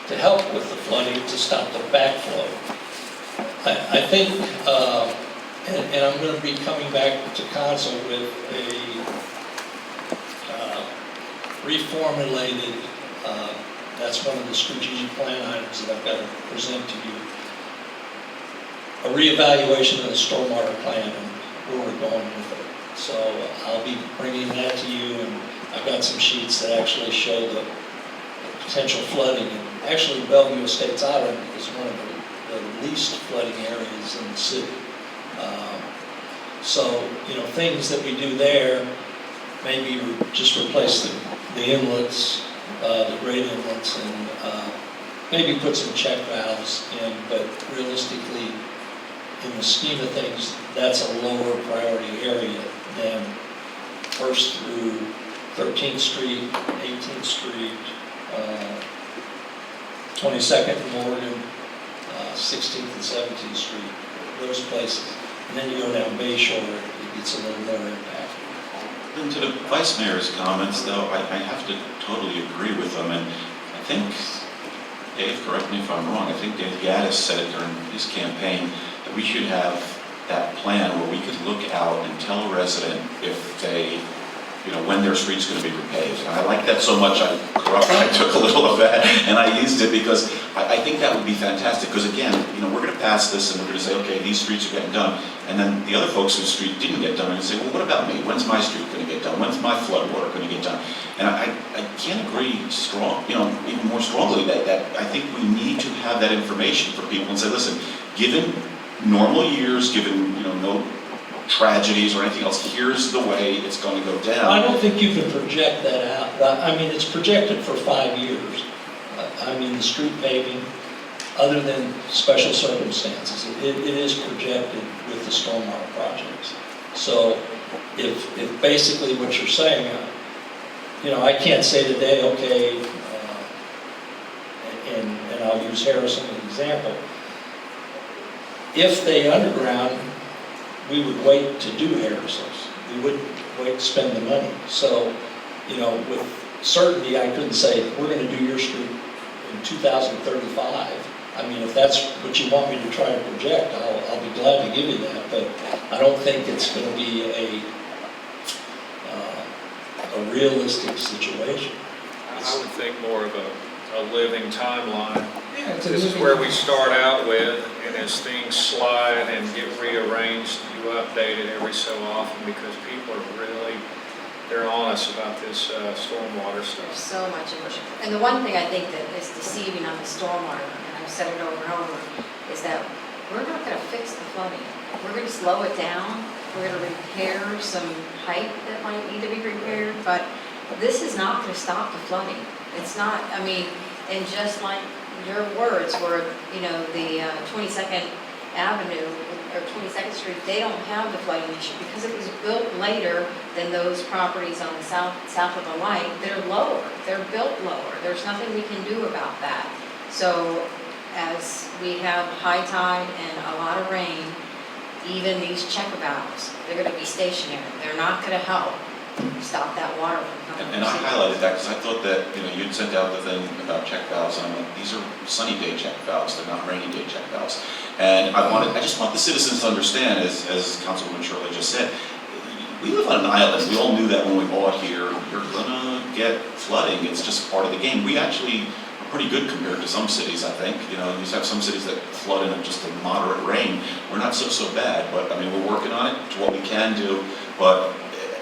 to help with the flooding, to stop the backflow. I think, and I'm going to be coming back to council with a reformulated, that's one of the strategic plan items that I've got to present to you. A reevaluation of the stormwater plan and where we're going with it. So I'll be bringing that to you, and I've got some sheets that actually show the potential flooding. And actually, Bellevue Estates Island is one of the least flooding areas in the city. So, things that we do there, maybe just replace the inlets, the grade inlets, and maybe put some check valves in, but realistically, in the scheme of things, that's a lower priority area than 1st through 13th Street, 18th Street, 22nd and Morgan, 16th and 17th Street, those places. And then you go down Bay Shore, it gets a little more impact. And to the Vice Mayor's comments, though, I have to totally agree with them, and I think, Dave, correct me if I'm wrong, I think Dave Gaddis said it during his campaign, that we should have that plan where we could look out and tell a resident if they, when their street's gonna be repaved. And I like that so much, I took a little of that and I used it because I think that would be fantastic. Because again, we're gonna pass this and we're gonna say, okay, these streets are getting done. And then the other folks whose street didn't get done are gonna say, well, what about me? When's my street gonna get done? When's my flood water gonna get done? And I can't agree even more strongly that I think we need to have that information for people and say, listen, given normal years, given, no tragedies or anything else, here's the way it's going to go down. I don't think you can project that out. I mean, it's projected for 5 years. I mean, the street paving, other than special circumstances, it is projected with the stormwater projects. So if basically what you're saying, I can't say today, okay, and I'll use Harrison as an example. If they underground, we would wait to do Harrison's. We wouldn't wait to spend the money. So, with certainty, I couldn't say, we're going to do your street in 2035. I mean, if that's what you want me to try to project, I'll be glad to give you that. But I don't think it's going to be a realistic situation. I would think more of a living timeline. Yeah, it's a This is living- where we start out with, and as things slide and get rearranged, you update it every so often because people are really, they're honest about this stormwater There's stuff. so much information. And the one thing I think that is deceiving on the stormwater, and I've said it over and over, is that we're not gonna fix the flooding. We're gonna slow it down, we're gonna repair some pipe that might need to be repaired, but this is not gonna stop the flooding. It's not, and just like your words were, the 22nd Avenue or 22nd Street, they don't have the flooding issue because it was built later than those properties on the south of the light that are lower. They're built lower. There's nothing we can do about that. So as we have high tide and a lot of rain, even these check valves, they're going to be stationary. They're not going to help stop that water from coming. And I highlighted that because I thought that, you'd sent out the thing about check valves, and I'm like, these are sunny day check valves, they're not rainy day check valves. And I just want the citizens to understand, as Councilwoman Shirley just said, we live on an island. We all knew that when we bought here. You're gonna get flooding. It's just part of the game. We actually are pretty good compared to some cities, I think. You just have some cities that flood in just a moderate rain. We're not so bad, but we're working on it to what we can do. But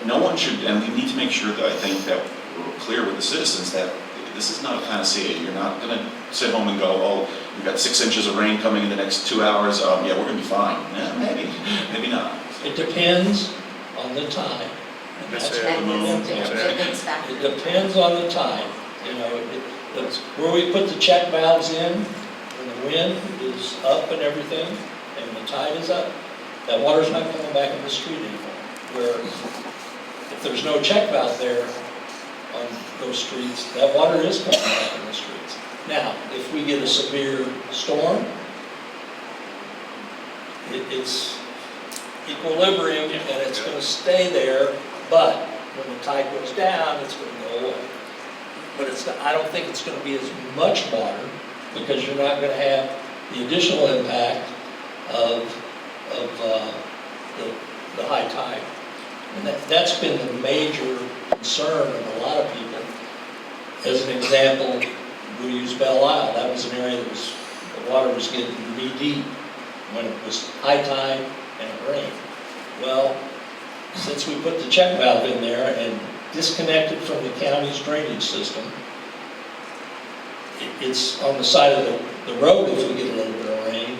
no one should, and we need to make sure that I think that we're clear with the citizens that this is not a panacea. You're not going to sit home and go, oh, we've got 6 inches of rain coming in the next 2 hours. Yeah, we're going to be fine. Yeah, maybe not. It depends on the time. And That's that's it. what we want to do. It depends on the time. Where we put the check valves in, when the wind is up and everything, and the tide is up, that water's not coming back in the street anymore. Where if there's no check valve there on those streets, that water is coming back in the streets. Now, if we get a severe storm, it's equilibrium and it's going to stay there, but when the tide goes down, it's going to go away. But I don't think it's going to be as much water because you're not going to have the additional impact of the high tide. And that's been the major concern of a lot of people. As an example, we use Belle Isle. That was an area that the water was getting knee deep when it was high tide and it rained. Well, since we put the check valve in there and disconnected from the county's drainage system, it's on the side of the road if we get a little bit of rain,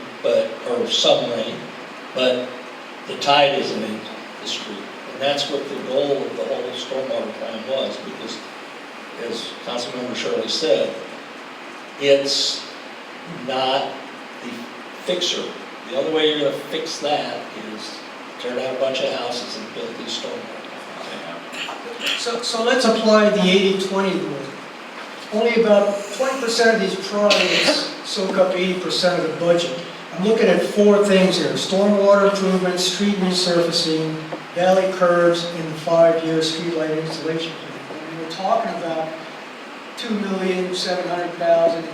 or some rain, but the tide isn't in the street. And that's what the goal of the whole stormwater plan was, because as Councilmember Shirley said, it's not the fixer. The only way you're going to fix that is tear down a bunch of houses and build these stormwater plants. So let's apply the 80-20 rule. Only about 20% of these projects soak up 80% of the budget. I'm looking at 4 things here: stormwater improvement, street resurfacing, valley curbs, and the 5-year streetlight installation plan. And we're talking about $2,700,000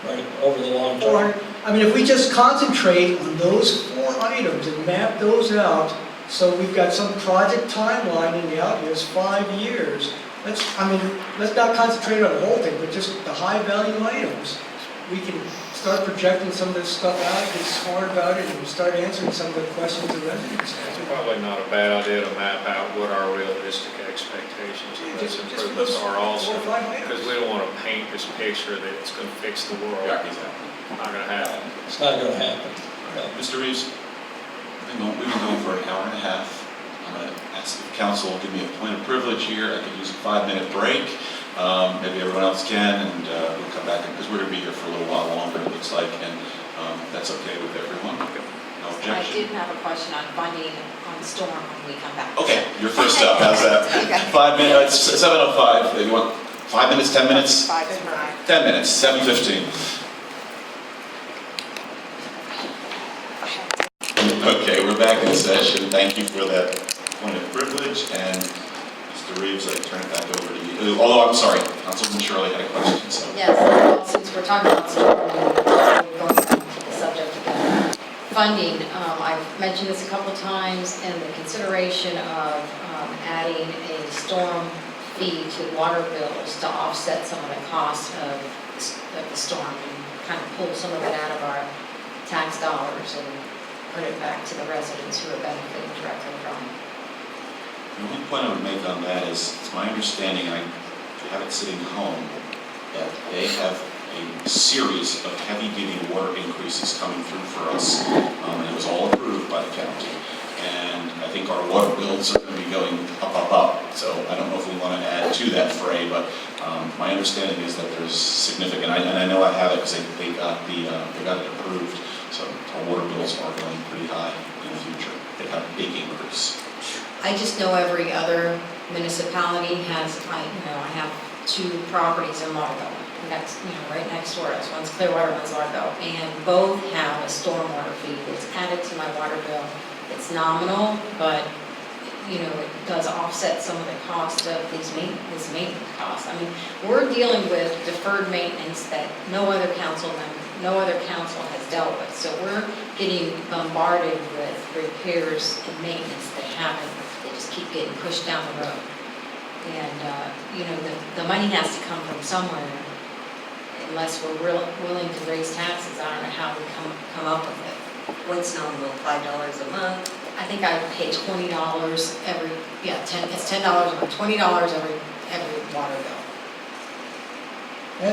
right, over the long term. 400, I mean, if we just concentrate on those 4 items and map those out, so we've got some project timeline in the out years, 5 years. Let's not concentrate on the whole thing, but just the high value items. We can start projecting some of this stuff out, get smart about it, and start answering some of the questions the residents It's have. probably not a bad idea to map out what our realistic expectations of those improvements are also. 4 or 5 items. Because we don't want to paint this picture that it's going to fix the world. Yeah, exactly. Not going to happen. It's not gonna happen. Mr. Reeves, we've been going for an hour and a half. I'm going to ask if council will give me a point of privilege here. I could use a 5-minute break. Maybe everyone else can, and we'll come back, because we're going to be here for a little while longer, it looks like, and that's okay with everyone? No I objection? did have a question on funding on the storm when we come back. Okay, you're first up, how's that? Okay. 5 minutes, 7:05, you want 5 minutes, 10 minutes? 5 to 5. 10 minutes, 7:15. Okay, we're back in session. Thank you for that point of privilege, and Mr. Reeves, I turn it back over to you. Although, I'm sorry, Councilman Shirley had a question, so. Yes, well, since we're talking about storm, we're going back to the subject again. Funding, I've mentioned this a couple of times, and the consideration of adding a storm fee to water bills to offset some of the costs of the storm, and kind of pull some of it out of our tax dollars and put it back to the residents who are benefiting directly from it. The only point I would make on that is, it's my understanding, and I have it sitting home, that they have a series of heavy-duty water increases coming through for us, and it was all approved by the county. And I think our water bills are going to be going up. So I don't know if we want to add to that fray, but my understanding is that there's significant, and I know I have it because they got it approved. So our water bills are going pretty high in the future. They have a big increase. I just know every other municipality has, I have 2 properties in Largo, right next door to us. One's Clearwater, one's Largo, and both have a stormwater fee that's added to my water bill. It's nominal, but, it does offset some of the cost of this maintenance costs. I mean, we're dealing with deferred maintenance that no other council has dealt with. So we're getting bombarded with repairs and maintenance that they just keep getting pushed down the road. And, the money has to come from somewhere. Unless we're willing to raise taxes, I don't know how we come up with it. What's nominal, $5 a month? I think I pay $20 every, it's $10 a month, $20 every water bill.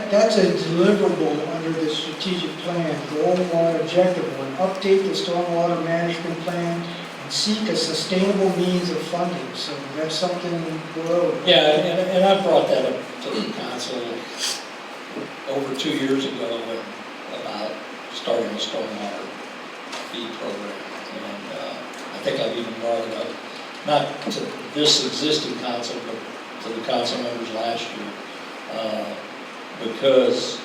That's a deliverable under the strategic plan, goal 1, objective 1, update the stormwater management plan and seek a sustainable means of funding. So that's something we're over. Yeah, and I brought that up to the council over 2 years ago about starting a stormwater fee program. And I think I've even brought it up, not to this existing council, but to the council members last year. Because,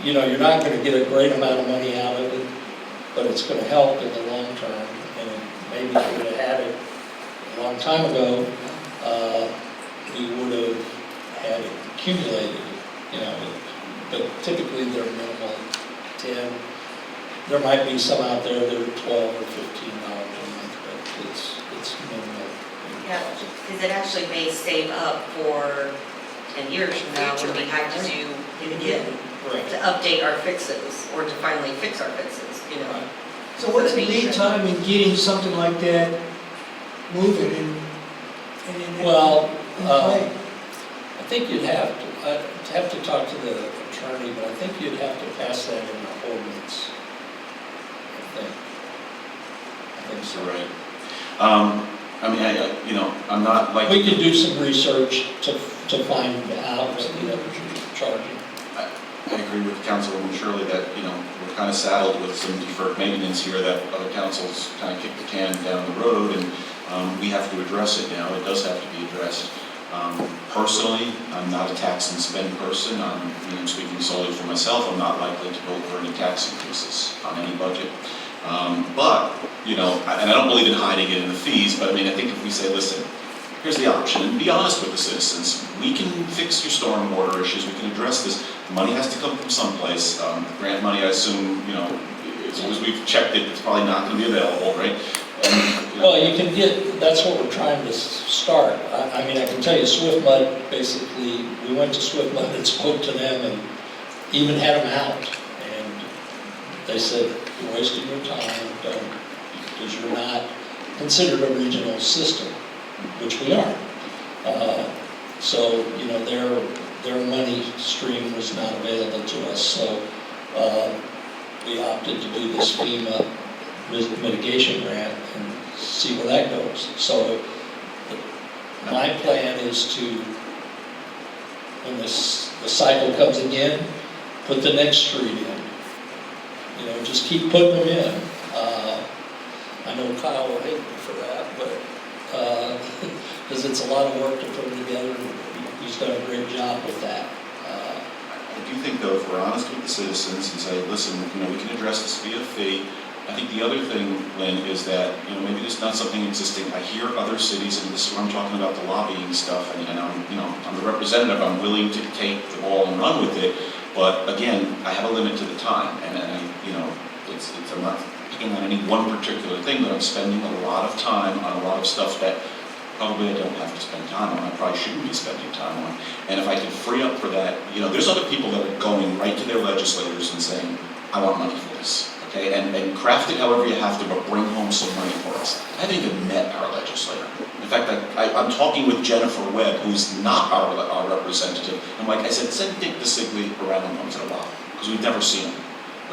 you're not going to get a great amount of money out of it, but it's going to help in the long term. And maybe if we would have had it a long time ago, we would have had it accumulated, but typically they're minimal, 10. There might be some out there that are $12 or $15 a month, but it's minimal. Yeah, because it actually may save up for 10 years from now when we have to do it again, Right. to update our fixes, or to finally fix our fixes, Right. So what's the lead time in getting something like that moving and in Well, play? I think you'd have to talk to the attorney, but I think you'd have to pass that in the ordinance. I think so. Right. I'm not like. We could do some research to find out what the others are charging. I agree with Councilwoman Shirley that, we're kind of saddled with some deferred maintenance here that other councils kind of kick the can down the road, and we have to address it now. It does have to be addressed. Personally, I'm not a tax and spend person. I'm speaking solely for myself. I'm not likely to vote for any tax increases on any budget. But, and I don't believe in hiding it in the fees, but I think if we say, listen, here's the option, and be honest with the citizens. We can fix your stormwater issues, we can address this. The money has to come from someplace. Grant money, I assume, as long as we've checked it, it's probably not gonna be available, right? And, Well, you can get, that's what we're trying to start. I mean, I can tell you Swift Mud, basically, we went to Swift Mud and spoke to them and even had them out. And they said, you're wasting your time, because you're not considered a regional system, which we are. So, their money stream was not available to us, so we opted to do this FEMA mitigation grant and see where that goes. So my plan is to, when the cycle comes again, put the next street in. Just keep putting them in. I know Kyle will hate me for that, but, because it's a lot of work to put them together. He's done a great job with that. I do think, though, if we're honest with the citizens and say, listen, we can address this via fee. I think the other thing, Lynn, is that, maybe it's not something existing. I hear other cities, and this is what I'm talking about, the lobbying stuff, and I'm the representative, I'm willing to take the ball and run with it, but again, I have a limit to the time, and I'm not picking on any one particular thing, but I'm spending a lot of time on a lot of stuff that probably I don't have to spend time on, I probably shouldn't be spending time on, and if I could free up for that, there's other people that are going right to their legislators and saying, I want money for this. Okay, and craft it however you have to, but bring home some money for us. I haven't even met our legislator. In fact, I'm talking with Jennifer Webb, who's not our representative. And like I said, send Dick DeSigli around once in a while, because we've never seen him.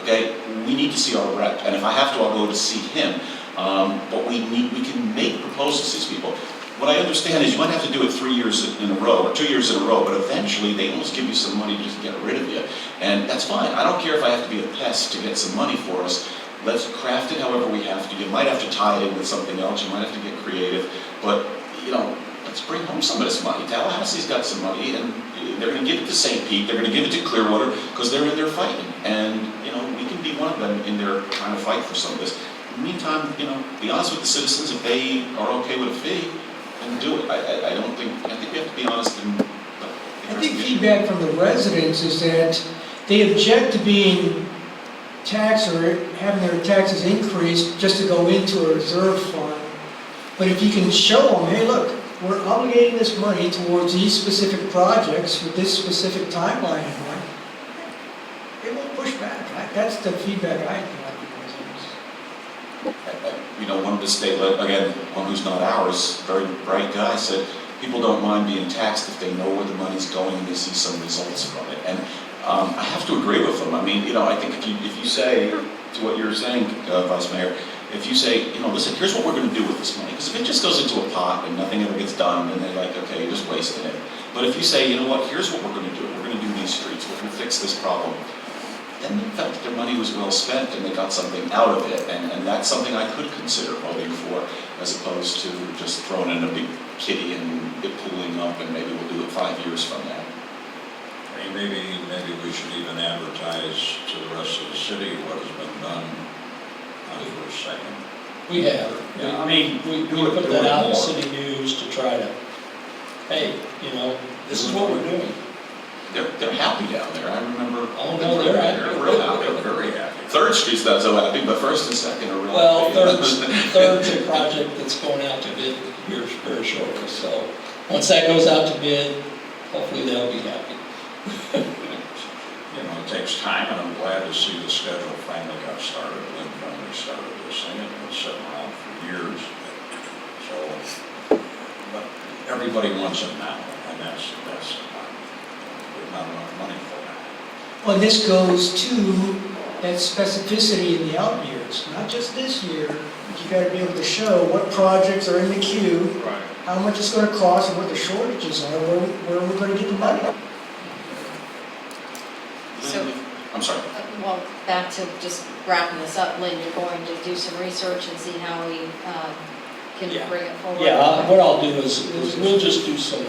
Okay, we need to see our rep, and if I have to, I'll go to see him. But we can make proposals to these people. What I understand is you might have to do it 3 years in a row, or 2 years in a row, but eventually they almost give you some money to just get rid of you. And that's fine. I don't care if I have to be a pest to get some money for us. Let's craft it however we have to. You might have to tie it in with something else. You might have to get creative. But, let's bring home some of this money. Tallahassee's got some money, and they're going to give it to St. Pete. They're going to give it to Clearwater because they're in there fighting. And, we can be one of them in there trying to fight for some of this. In the meantime, be honest with the citizens. If they are okay with a fee, and do it. I think we have to be honest and I think feedback from the residents is that they object to being taxed or having their taxes increased just to go into a reserve fund. But if you can show them, hey, look, we're obligating this money towards these specific projects with this specific timeline in mind, they won't push back. That's the feedback I get. One of the state, again, one who's not ours, very bright guy, said people don't mind being taxed if they know where the money's going and they see some results from it. And I have to agree with them. I think if you say, to what you're saying, Vice Mayor, if you say, listen, here's what we're going to do with this money. Because if it just goes into a pot and nothing ever gets done, then they're like, okay, you're just wasting it. But if you say, here's what we're going to do. We're going to do these streets. We're going to fix this problem. Then they felt that their money was well spent and they got something out of it. And that's something I could consider voting for, as opposed to just throwing in a big kitty and it pooling up and maybe we'll do it 5 years from now. Maybe we should even advertise to the rest of the city what has been done on the first second. We have. Yeah, We put that out in the city news to try to, hey, this is what we're doing. They're happy down there. I remember. Oh, no, they're happy. They're real happy. They're very happy. Third Street's not so happy, but First and Second are real Well, happy. third's a project that's going out to bid here very shortly. So once that goes out to bid, hopefully they'll be happy. It takes time, and I'm glad to see the schedule finally got started. Lynn finally started this thing. It's been sitting around for years. So, but everybody wants it now, and that's not enough money for that. Well, this goes to that specificity in the out years, not just this year, but you got to be able to show what projects are in the queue, Right. how much it's going to cost, and what the shortages are, where we're going to get the money. So- I'm sorry. Well, back to just wrapping this up, Lynn, you're going to do some research and see how we can Yeah. bring it forward? Yeah, what I'll do is we'll just do some,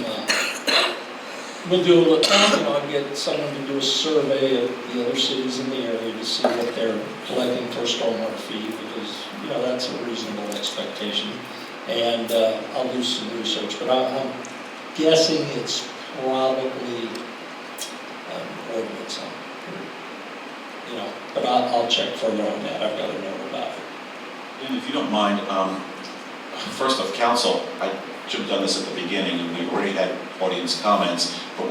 we'll do a little, I'll get someone to do a survey of the other cities in the area to see what they're collecting for stormwater fee, because, that's a reasonable expectation. and I'll do some research, but I'm guessing it's probably ordinance, but I'll check further on that. I've got to know about it. And if you don't mind, first off, council, I should have done this at the beginning, and we already had audience comments, but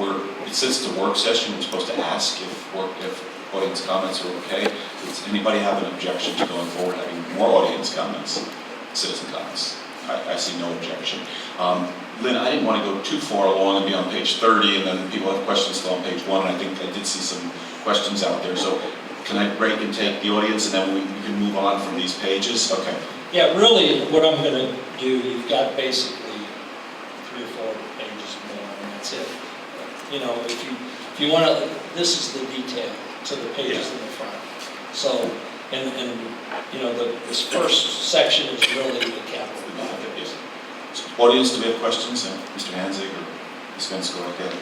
since it's a work session, we're supposed to ask if audience comments are okay. Does anybody have an objection to going forward, having more audience comments, citizen comments? I see no objection. Lynn, I didn't want to go too far along and be on page 30, and then people have questions still on page 1, and I think I did see some questions out there. So can I break and take the audience, and then we can move on from these pages? Okay. Yeah, really, what I'm going to do, you've got basically 3 or 4 pages more, and that's it. If you want to, this is the detail to the pages in the front. So, this first section is really the capital. Yes. So, audience, do we have questions? Mr. Hanzig or Ms. Vince, go ahead.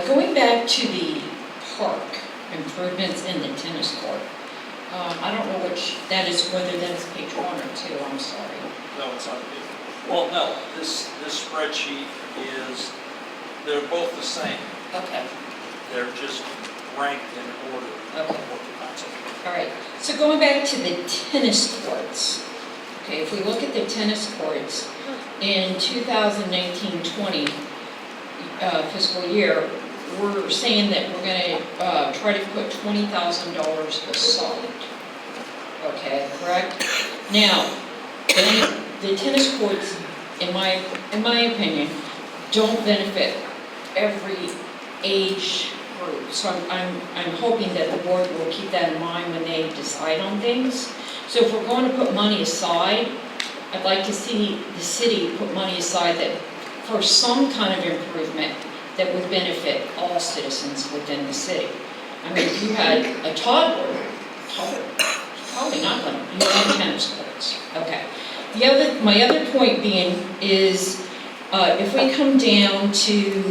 Going back to the park improvements in the tennis court, I don't know whether that is page 1 or 2, I'm sorry. No, it's not. Well, no, this spreadsheet is, they're both the same. Okay. They're just ranked in order. Okay. All right, so going back to the tennis courts, okay, if we look at the tennis courts, in 2019-20 fiscal year, we're saying that we're going to try to put $20,000 aside. Okay, correct? Now, the tennis courts, in my opinion, don't benefit every age group. So I'm hoping that the board will keep that in mind when they decide on things. So if we're going to put money aside, I'd like to see the city put money aside that for some kind of improvement that would benefit all citizens within the city. I mean, if you had a toddler, probably not going to, you have tennis courts. Okay. My other point being is, if we come down to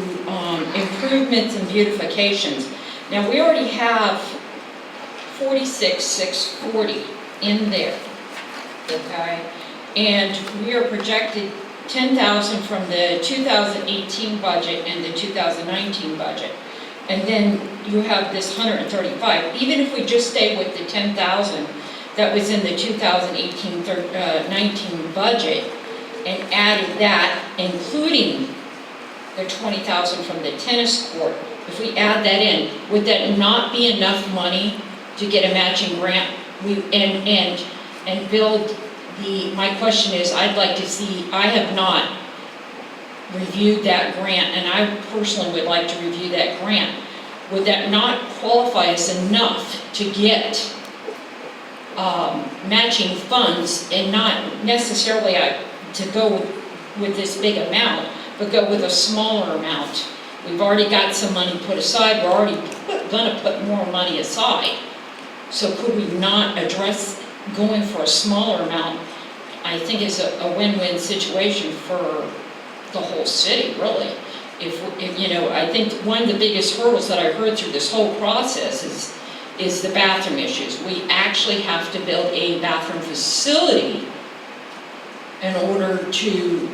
improvements and beautifications, now we already have 46,640 in there, okay? And we are projected 10,000 from the 2018 budget and the 2019 budget. And then you have this 135. Even if we just stay with the 10,000 that was in the 2018-19 budget, and added that, including the 20,000 from the tennis court, if we add that in, would that not be enough money to get a matching grant? And build my question is, I'd like to see, I have not reviewed that grant, and I personally would like to review that grant. Would that not qualify us enough to get matching funds, and not necessarily to go with this big amount, but go with a smaller amount? We've already got some money put aside, we're already going to put more money aside. So could we not address going for a smaller amount? I think it's a win-win situation for the whole city, really. If I think one of the biggest hurdles that I heard through this whole process is the bathroom issues. We actually have to build a bathroom facility in order to,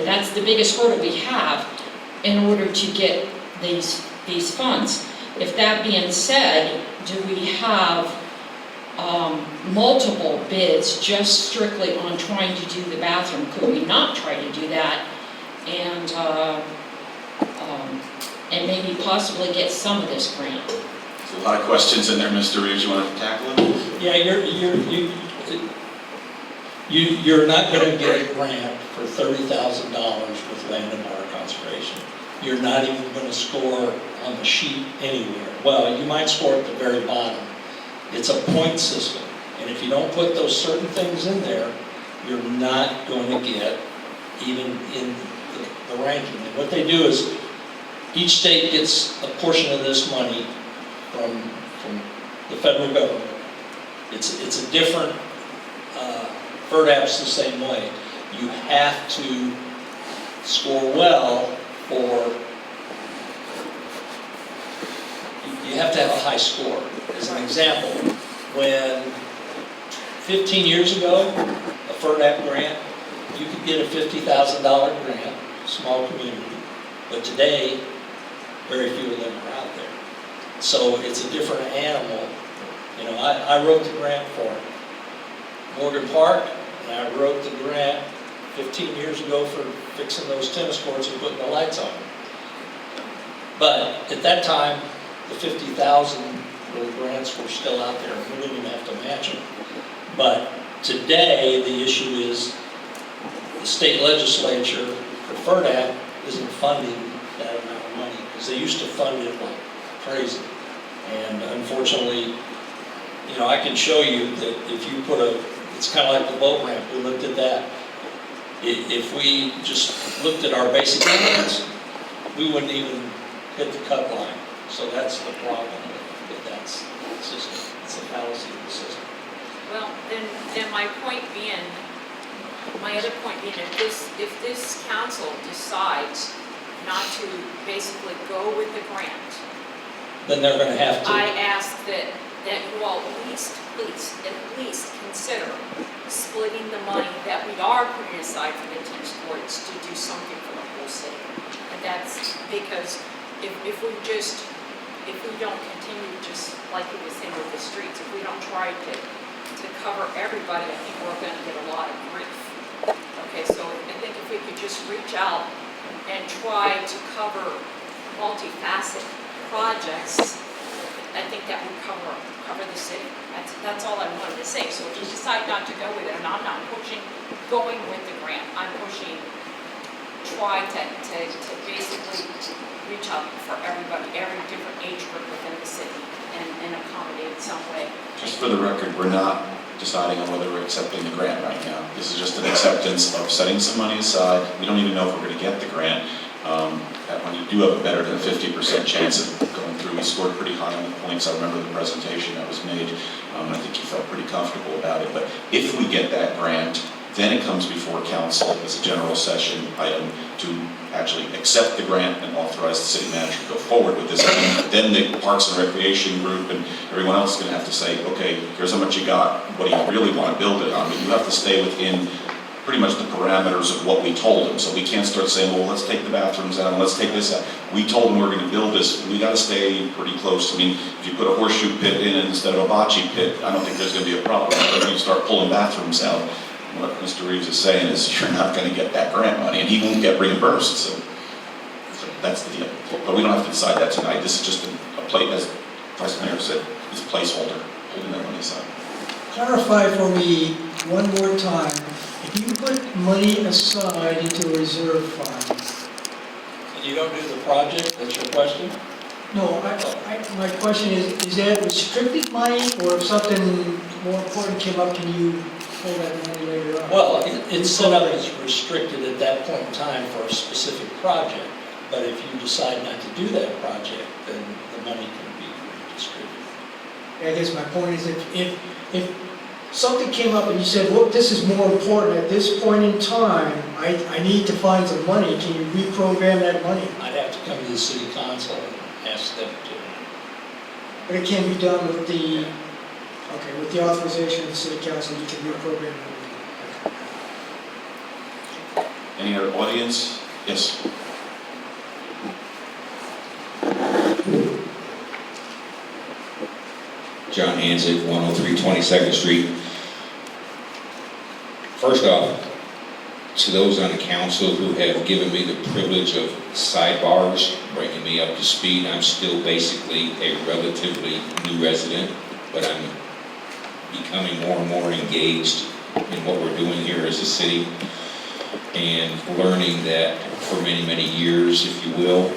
that's the biggest hurdle we have in order to get these funds. If that being said, do we have multiple bids just strictly on trying to do the bathroom? Could we not try to do that and maybe possibly get some of this grant? There's a lot of questions in there, Mr. Reeves. You want to tackle them? Yeah, you're not going to get a grant for $30,000 with land and water conservation. You're not even going to score on the sheet anywhere. Well, you might score at the very bottom. It's a point system, and if you don't put those certain things in there, you're not going to get even in the ranking. And what they do is, each state gets a portion of this money from the federal government. It's a different, FERDAP's the same way. You have to score well for have to have a high score. As an example, when 15 years ago, a FERDAP grant, you could get a $50,000 grant, small community, but today, very few of them are out there. So it's a different animal. You know, I wrote the grant for Morgan Park, and I wrote the grant 15 years ago for fixing those tennis courts and putting the lights on them. But at that time, the 50,000 little grants were still out there, and we didn't even have to match them. But today, the issue is the state legislature for FERDAP isn't funding that amount of money, because they used to fund it like crazy. And unfortunately, you know, I can show you that if you put it's kind of like the boat ramp, we looked at that. If we just looked at our basic grants, we wouldn't even hit the cut line. So that's the problem with that system. It's a fallacy of the system. Well, then my other point being, if this council decides not to basically go with the grant, Then they're gonna have to. I ask that you all at least consider splitting the money that we are putting aside for the tennis courts to do something for the whole city. And that's because if we don't continue just like we were saying with the streets, if we don't try to cover everybody, I think we're gonna get a lot of grief. Okay, so I think if we could just reach out and try to cover multifaceted projects, I think that would cover the city. That's all I wanted to say. So if you decide not to go with it, and I'm not pushing going with the grant, I'm pushing try to basically reach out for everybody, every different age group within the city and accommodate in some way. Just for the record, we're not deciding on whether we're accepting the grant right now. This is just an acceptance of setting some money aside. We don't even know if we're going to get the grant. When you do have a better than 50% chance of going through, we scored pretty high on the points. I remember the presentation that was made, and I think you felt pretty comfortable about it. But if we get that grant, then it comes before council as a general session item to actually accept the grant and authorize the city manager to go forward with this. Then the Parks and Recreation group and everyone else is going to have to say, okay, here's how much you got. What do you really want to build it on? But you have to stay within pretty much the parameters of what we told them. So we can't start saying, well, let's take the bathrooms out, let's take this out. We told them we're going to build this. We got to stay pretty close. I mean, if you put a horseshoe pit in instead of a bocce pit, I don't think there's going to be a problem. But if you start pulling bathrooms out, what Mr. Reeves is saying is you're not going to get that grant money, and he won't get reimbursed. So that's the deal. But we don't have to decide that tonight. This is just a plate, as Vice Mayor said, it's a placeholder, holding that money aside. Clarify for me one more time, if you put money aside into a reserve fund, And you don't do the project, that's your question? no, my question is that restricted money, or if something more important came up, can you pull that money later on? Well, it's set up as restricted at that point in time for a specific project, but if you decide not to do that project, then the money can be redistributed. I guess my point is if something came up and you said, look, this is more important at this point in time, I need to find some money, can you reprogram that money? I'd have to come to the city council and ask them to. But it can be done with the authorization of the city council, you can reprogram that money. Any other audience? Yes. John Hansick, 103 22nd Street. First off, to those on the council who have given me the privilege of sidebars, bringing me up to speed, I'm still basically a relatively new resident, but I'm becoming more and more engaged in what we're doing here as a city, and learning that for many, many years, if you will,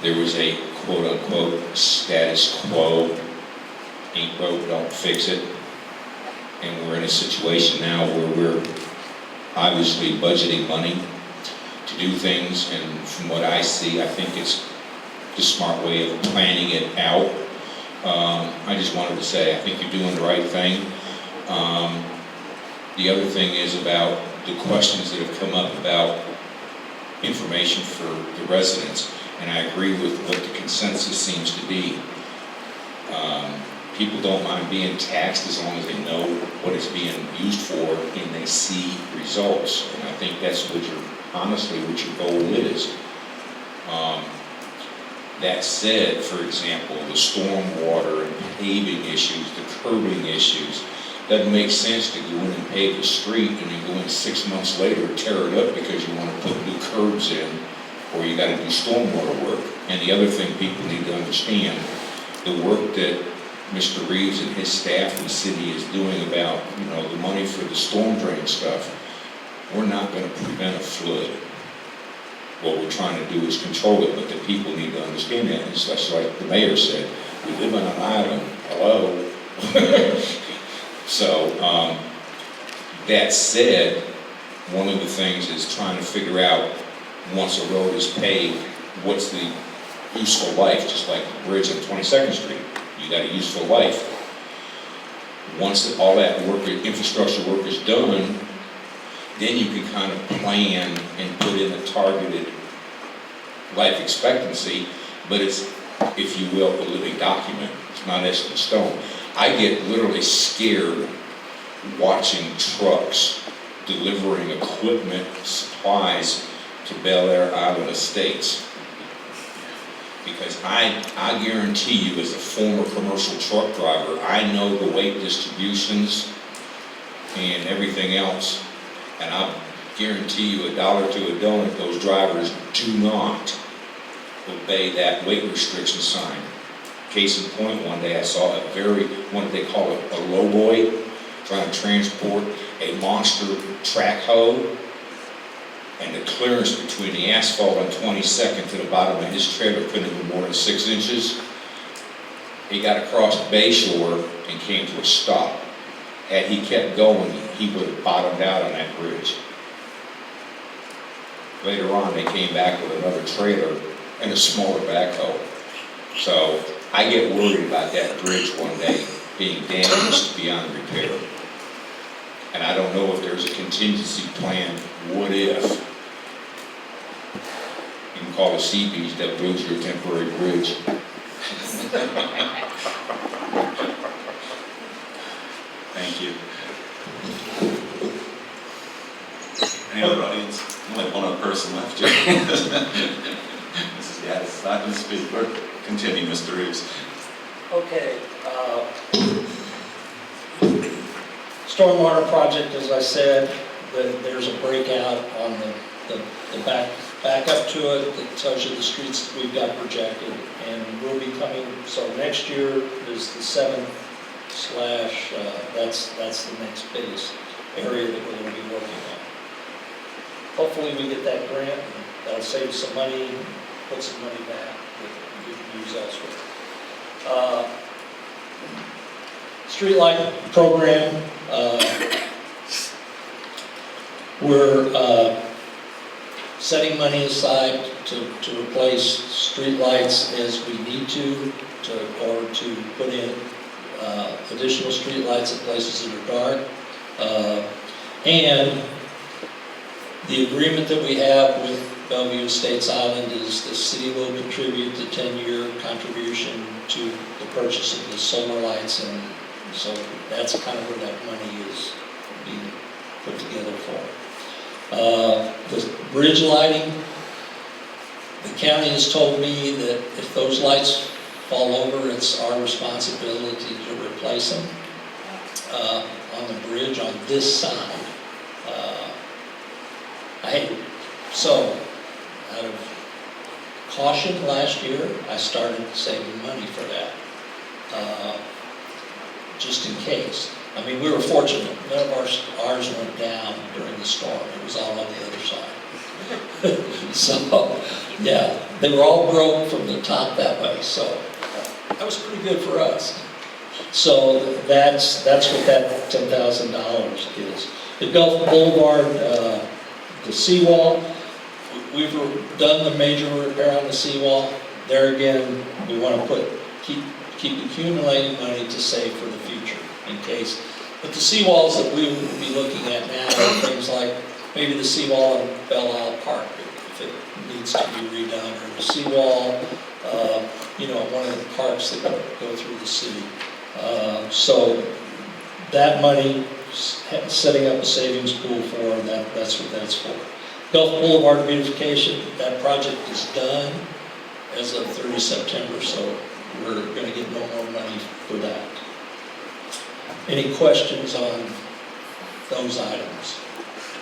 there was a quote-unquote status quo. Ain't broke, don't fix it. And we're in a situation now where we're obviously budgeting money to do things, and from what I see, I think it's the smart way of planning it out. I just wanted to say, I think you're doing the right thing. The other thing is about the questions that have come up about information for the residents, and I agree with what the consensus seems to be. People don't mind being taxed as long as they know what it's being used for and they see results. And I think that's honestly what your goal is. That said, for example, the stormwater and paving issues, the curbing issues, doesn't make sense to go in and pave the street and then go in 6 months later and tear it up because you want to put new curbs in, or you got to do stormwater work. And the other thing people need to understand, the work that Mr. Reeves and his staff and the city is doing about, the money for the storm drain stuff, we're not going to prevent a flood. What we're trying to do is control it, but the people need to understand that. It's just like the mayor said, we live on an island, hello? So, that said, one of the things is trying to figure out, once a road is paved, what's the useful life, just like the bridge on 22nd Street. You got a useful life. Once all that work, infrastructure work is done, then you can kind of plan and put in a targeted life expectancy, but it's, if you will, a living document. It's not etched in stone. I get literally scared watching trucks delivering equipment, supplies to Bel Air Island Estates. Because I guarantee you, as a former commercial truck driver, I know the weight distributions and everything else. And I guarantee you $1 to a donut, those drivers do not obey that weight restriction sign. Case in point, one day I saw what they call a lowboy, trying to transport a monster track hoe, and the clearance between the asphalt on 22nd to the bottom of his trailer couldn't have been more than 6 inches. He got across Bayshore and came to a stop. Had he kept going, he would have bottomed out on that bridge. Later on, they came back with another trailer and a smaller backhoe. So I get worried about that bridge one day being damaged beyond repair. And I don't know if there's a contingency plan. What if? You can call the sea beach that builds your temporary bridge. Thank you. Any other audience? Only one other person left here. Mrs. Gaddis is not going to speak. We're continuing, Mr. Reeves. Okay. Stormwater project, as I said, there's a breakout on the back up to it that tells you the streets that we've got projected, and we'll be coming, so next year is the 7th slash, that's the next biggest area that we're going to be working on. Hopefully we get that grant, and that'll save some money, and put some money back that we can use elsewhere. Streetlight program, we're setting money aside to replace streetlights as we need to put in additional streetlights at places that are dark. And the agreement that we have with Bellevue Estates Island is the city will contribute the 10-year contribution to the purchase of the solar lights, and so that's kind of where that money is being put together for. The bridge lighting, the county has told me that if those lights fall over, it's our responsibility to replace them on the bridge on this side. So, out of caution last year, I started saving money for that, just in case. I mean, we were fortunate. None of ours went down during the storm. It was all on the other side. So, yeah, they were all broke from the top that way. So, that was pretty good for us. So, that's what that $10,000 is. The Gulf Boulevard, the seawall, we've done the major repair on the seawall. There again, we want to keep accumulating money to save for the future in case. But the seawalls that we will be looking at now are things like maybe the seawall in Belle Isle Park, if it needs to be redone, or the seawall one of the parks that go through the city. So that money, setting up a savings pool for, that's what that's for. Gulf Boulevard beautification, that project is done as of 30 September, so we're going to get no more money for that. Any questions on those items?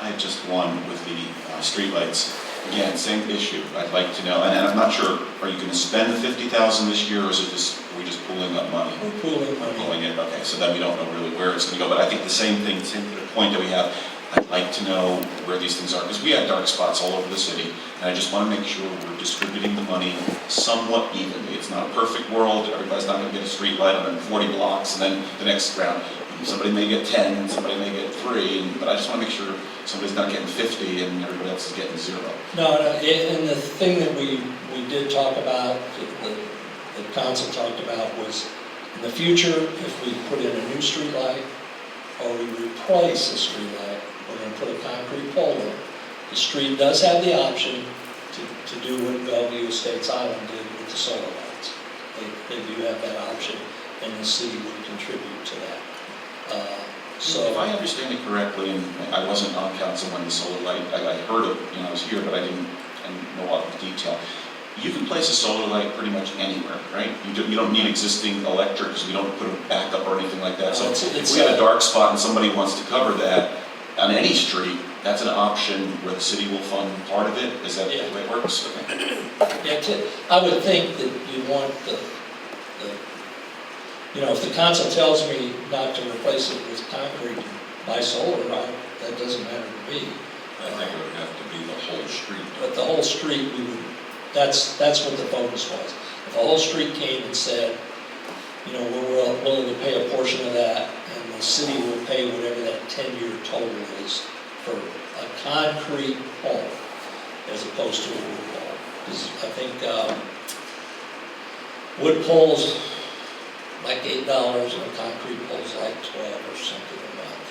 I have just one with the streetlights. Again, same issue. I'd like to know, and I'm not sure, are you going to spend the 50,000 this year, or is it just, are we just pooling up money? We're pooling money. Pulling it, okay, so then we don't know really where it's going to go, but I think the same thing, same point that we have, I'd like to know where these things are, because we have dark spots all over the city, and I just want to make sure we're distributing the money somewhat evenly. It's not a perfect world, everybody's not going to get a street light on 40 blocks, and then the next round, somebody may get 10, somebody may get 3, but I just want to make sure somebody's not getting 50 and everybody else is getting 0. No, and the thing that we did talk about, the council talked about was, in the future, if we put in a new street light, or we replace a street light, we're going to put a concrete pole in. The street does have the option to do what Bellevue Estates Island did with the solar lights. They do have that option, and the city would contribute to that. So if I understand it correctly, and I wasn't on council when the solar light, I heard it, I was here, but I didn't know all the detail. You can place a solar light pretty much anywhere, right? You don't need existing electric, because we don't put a backup or anything like that. So if we have a dark spot and somebody wants to cover that on any street, that's an option where the city will fund part of it? Is that the way it works? Okay. Yeah, I would think that you want if the council tells me not to replace it with concrete by solar, that doesn't matter to me. I think it would have to be the whole street. But the whole street, that's what the focus was. If the whole street came and said, we're willing to pay a portion of that, and the city will pay whatever that 10-year total is for a concrete pole, as opposed to a wood pole. Because I think wood poles like $8 and a concrete pole's like $12 or something a month.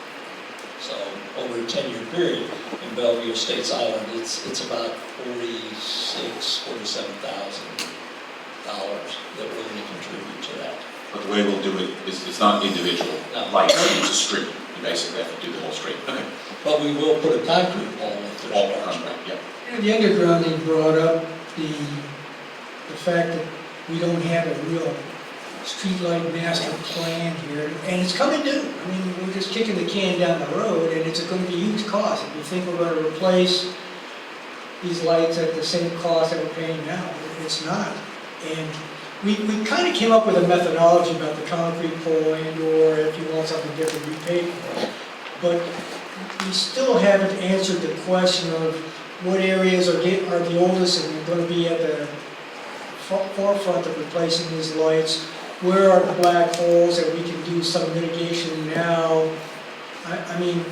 So over a 10-year period in Bellevue Estates Island, it's about $47,000 that we're going to contribute to that. But the way we'll do it is it's not individual lights, it's a street. You basically have to do the whole street. Okay. But we will put a concrete pole if there's All a dark concrete, spot. yeah. And the undergrounding brought up the fact that we don't have a real streetlight master plan here, and it's coming due. I mean, we're just kicking the can down the road, and it's going to be a huge cost. If you think we're going to replace these lights at the same cost that we're paying now, it's not. And we kind of came up with a methodology about the concrete pole, and or if you want something different, you pay for it. But we still haven't answered the question of what areas are the oldest and going to be at the forefront of replacing these lights. Where are the black holes that we can do some mitigation now? I mean,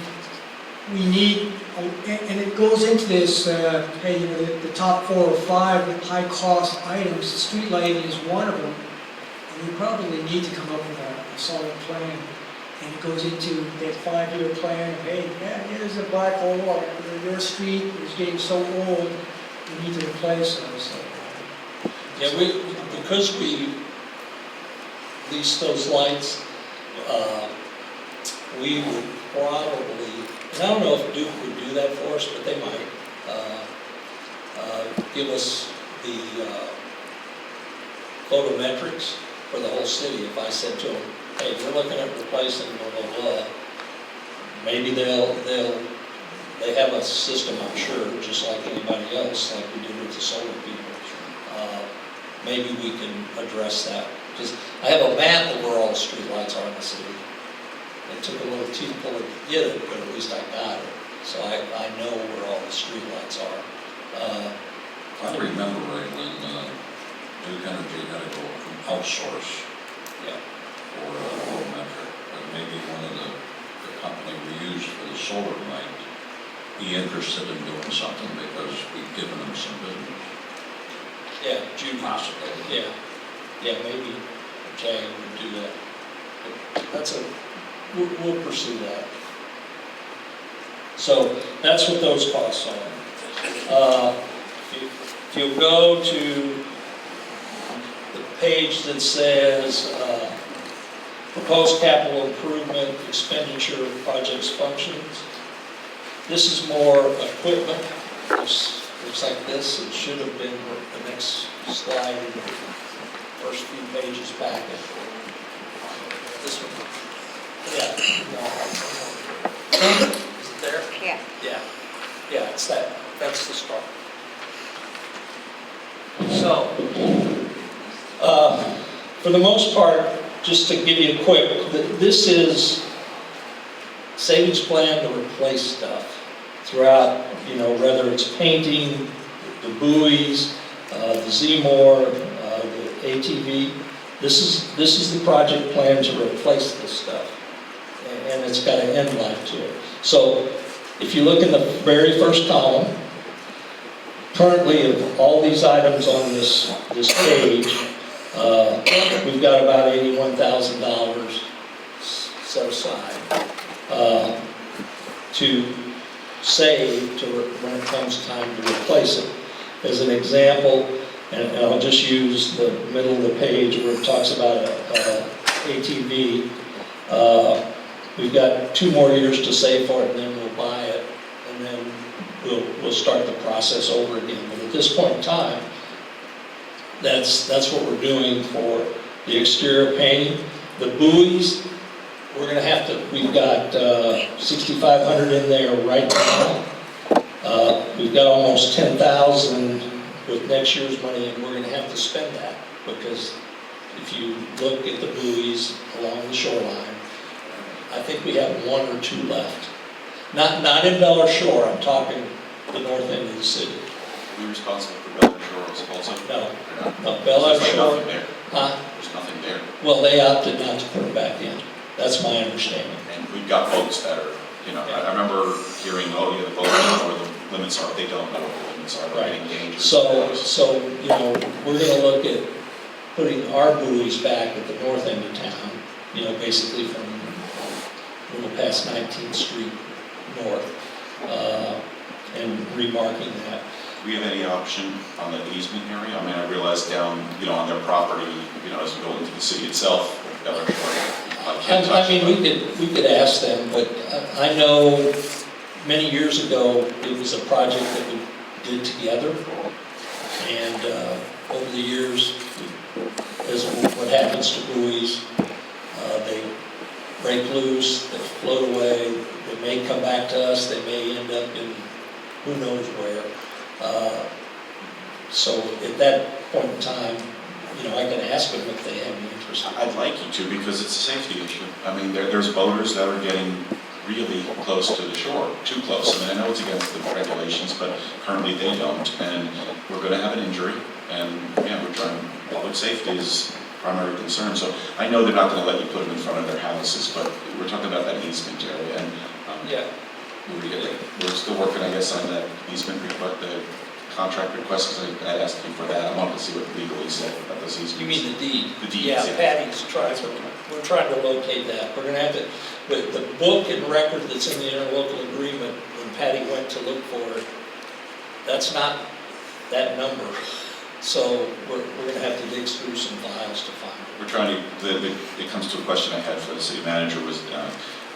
we need, and it goes into this, the top 4 or 5 high-cost items. Street lighting is one of them, and we probably need to come up with a solid plan. And it goes into that 5-year plan of, hey, here's a black hole, or your street is getting so old, we need to replace those. So, Yeah, because we lease those lights, we would probably, and I don't know if Duke would do that for us, but they might, give us the photometrics for the whole city. If I said to them, hey, we're looking at replacing blah, blah, blah, maybe they have a system, I'm sure, just like anybody else, like we did with the solar people. Maybe we can address that. Because I have a map of where all the street lights are in the city. It took a little teeth pull to get it, but at least I got it. So I know where all the street lights are. If I remember right, when Duke Energy had to go outsource for photometric, but maybe one of the company we used for the solar might be interested in doing something because we've given them some business. Yeah, Judy. Possibly. Yeah, maybe Jag would do that. But we'll pursue that. So that's what those costs are. If you go to the page that says, proposed capital improvement expenditure projects functions. This is more equipment. This looks like this. It should have been the next slide in the first few pages back. This one. Yeah. No. Is it there? Yeah. Yeah. Yeah, it's that. That's the start. So, for the most part, just to give you a quick, this is savings plan to replace stuff throughout, whether it's painting, the buoys, the Z-More, the ATV. This is the project plan to replace this stuff, and it's got an end life to it. So if you look in the very first column, currently of all these items on this page, we've got about $81,000 set aside to save when it comes time to replace it. As an example, and I'll just use the middle of the page where it talks about a ATV. We've got 2 more years to save for it, and then we'll buy it, and then we'll start the process over again. But at this point in time, that's what we're doing for the exterior painting. The buoys, we've got 6,500 in there right now. We've got almost 10,000 with next year's money, and we're gonna have to spend that, because if you look at the buoys along the shoreline, I think we have 1 or 2 left. Not in Bella Shore, I'm talking the north end of the city. Are we responsible for Bella Shore also? No, Bella There's Shore. nothing there. Huh? There's nothing there. Well, they opted not to put it back in. That's my understanding. And we've got boats that are, I remember hearing, oh, yeah, the boats know where the limits are. They don't know what the limits are. They're getting dangerous. So, we're gonna look at putting our buoys back at the north end of town, basically from a little past 19th Street north, and remarking that. Do we have any option on the easement area? I mean, I realize down, on their property, as we go into the city itself, Bella Shore, can't touch I mean, it, we could ask them, but I know many years ago, it was a project that we did together. And over the years, as what happens to buoys, they break loose, they float away, they may come back to us, they may end up in who knows where. So at that point in time, I can ask them if they have any interest. I'd like you to, because it's a safety issue. I mean, there's boaters that are getting really close to the shore, too close. I mean, I know it's against the regulations, but currently they don't, and we're gonna have an injury, and, we're trying, public safety is primary concern. So I know they're not gonna let you put them in front of their houses, but we're talking about that easement area, and, we're still working, I guess, on that easement request, the contract request, because I asked you for that. I wanted to see what legally said about those easements. You mean the deed? The deeds, Yeah, yeah. Patty's trying, we're trying to locate that. We're gonna have to, but the book and record that's in the interlocal agreement, when Patty went to look for it, that's not that number. So we're gonna have to dig through some files to find it. We're trying to, it comes to a question I had for the city manager was,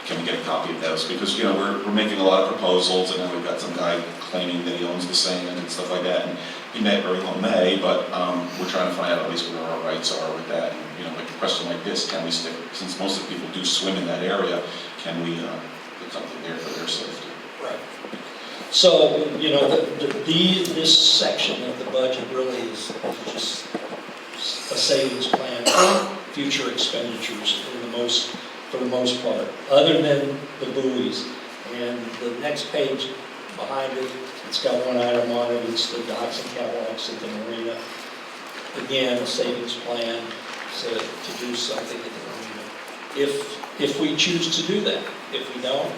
can we get a copy of those? Because, we're making a lot of proposals, and then we've got some guy claiming that he owns the sand and stuff like that, and he very well may, but we're trying to find out at least where our rights are with that. And, like a question like this, can we stick, since most of the people do swim in that area, can we put something there for their safety? Right. So, this section of the budget really is just a savings plan for future expenditures for the most part, other than the buoys. And the next page behind it, it's got one item on it, it's the docks and catwalks at the marina. Again, a savings plan to do something at the marina, if we choose to do that. If we don't,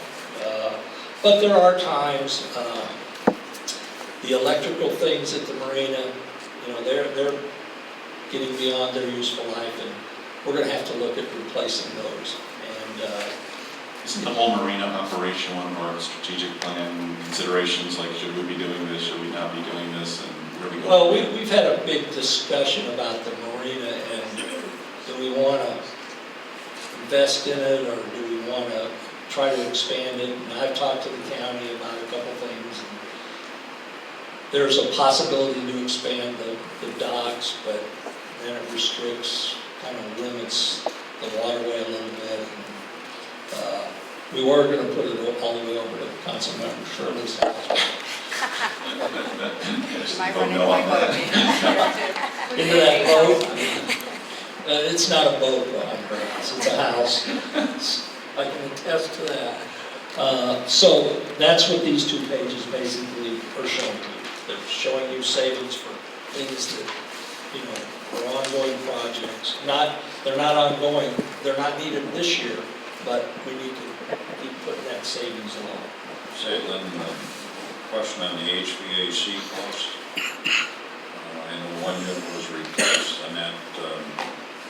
but there are times, the electrical things at the marina, they're getting beyond their useful life, and we're gonna have to look at replacing those. And isn't the whole marina operation one of our strategic plan considerations, like should we be doing this, should we not be doing this, and where we go? Well, we've had a big discussion about the marina, and do we want to invest in it, or do we want to try to expand it? And I've talked to the county about a couple things. And there's a possibility to expand the docks, but then it restricts, kind of limits the waterway a little bit. We were going to put it all the way over to Councilmember Shirley's house. You might Oh, run into no, my I'm boat. Into that boat. It's not a boat on her house, it's a house. I can attest to that. So that's what these 2 pages basically are showing you. They're showing you savings for things that, you know, are ongoing projects. They're not ongoing, they're not needed this year, but we need to keep putting that savings along. Say, Lynn, question on the HVAC cost. I know one unit was replaced, and that,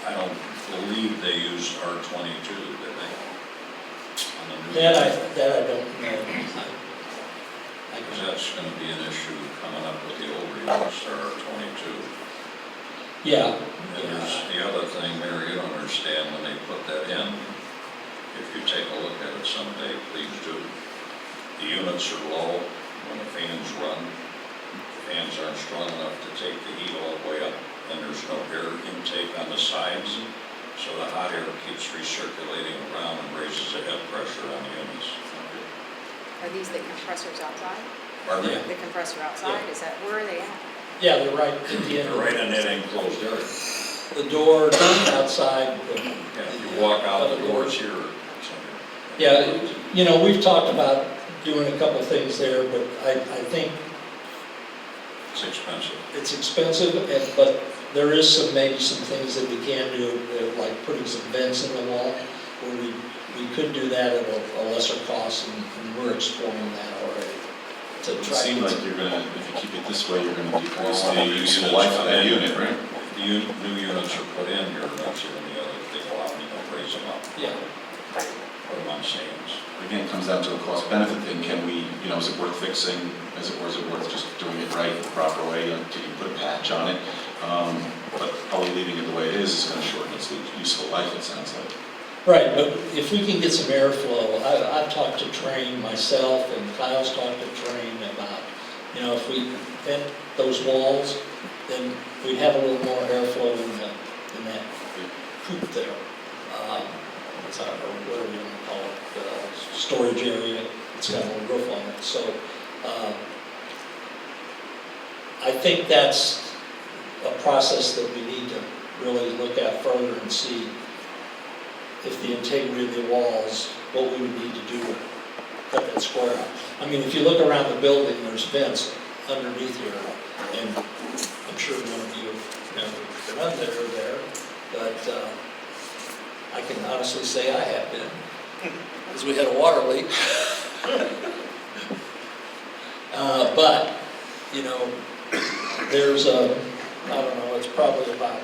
I don't believe they used R22, did they? On the new That I unit? don't know. Because that's gonna be an issue coming up with the older units, there are 22. Yeah. And there's the other thing, Mary, you don't understand when they put that in. If you take a look at it someday, please do. The units are low when the fans run. The fans aren't strong enough to take the heat all the way up, and there's no air intake on the sides. So the hot air keeps recirculating around and raises the head pressure on the units. Are these the compressors outside? Pardon me? The compressor outside, is that, where are they at? Yeah, they're right at the end. They're right in that enclosed area. The door outside. Yeah, you walk out the doors here. Yeah, you know, we've talked about doing a couple things there, but I think It's expensive. it's expensive, but there is maybe some things that we can do, like putting some vents in the wall, where we could do that at a lesser cost, and we're exploring that already. To It try seems to- like you're gonna, if you keep it this way, you're gonna decrease Well, the new useful units life of come that in. unit, right? The new units are put in, you're eventually when the other, they go out and you don't raise them up. Yeah. Put them on stands. Again, it comes down to a cost benefit thing. Can we, you know, is it worth fixing? Is it worth just doing it right, the proper way? Can you put a patch on it? But probably leaving it the way it is gonna shorten its useful life, it sounds like. Right, but if we can get some airflow, I've talked to Train myself, and Kyle's talked to Train about, you know, if we vent those walls, then we'd have a little more airflow in that coop there. Or whatever you want to call it, storage area, it's got a roof on it. So I think that's a process that we need to really look at further and see if the integrity of the walls, what we would need to do to cut that square out. I mean, if you look around the building, there's vents underneath here, and I'm sure none of you have never been under there, but I can honestly say I have been, because we had a water leak. But, you know, there's I don't know, it's probably about,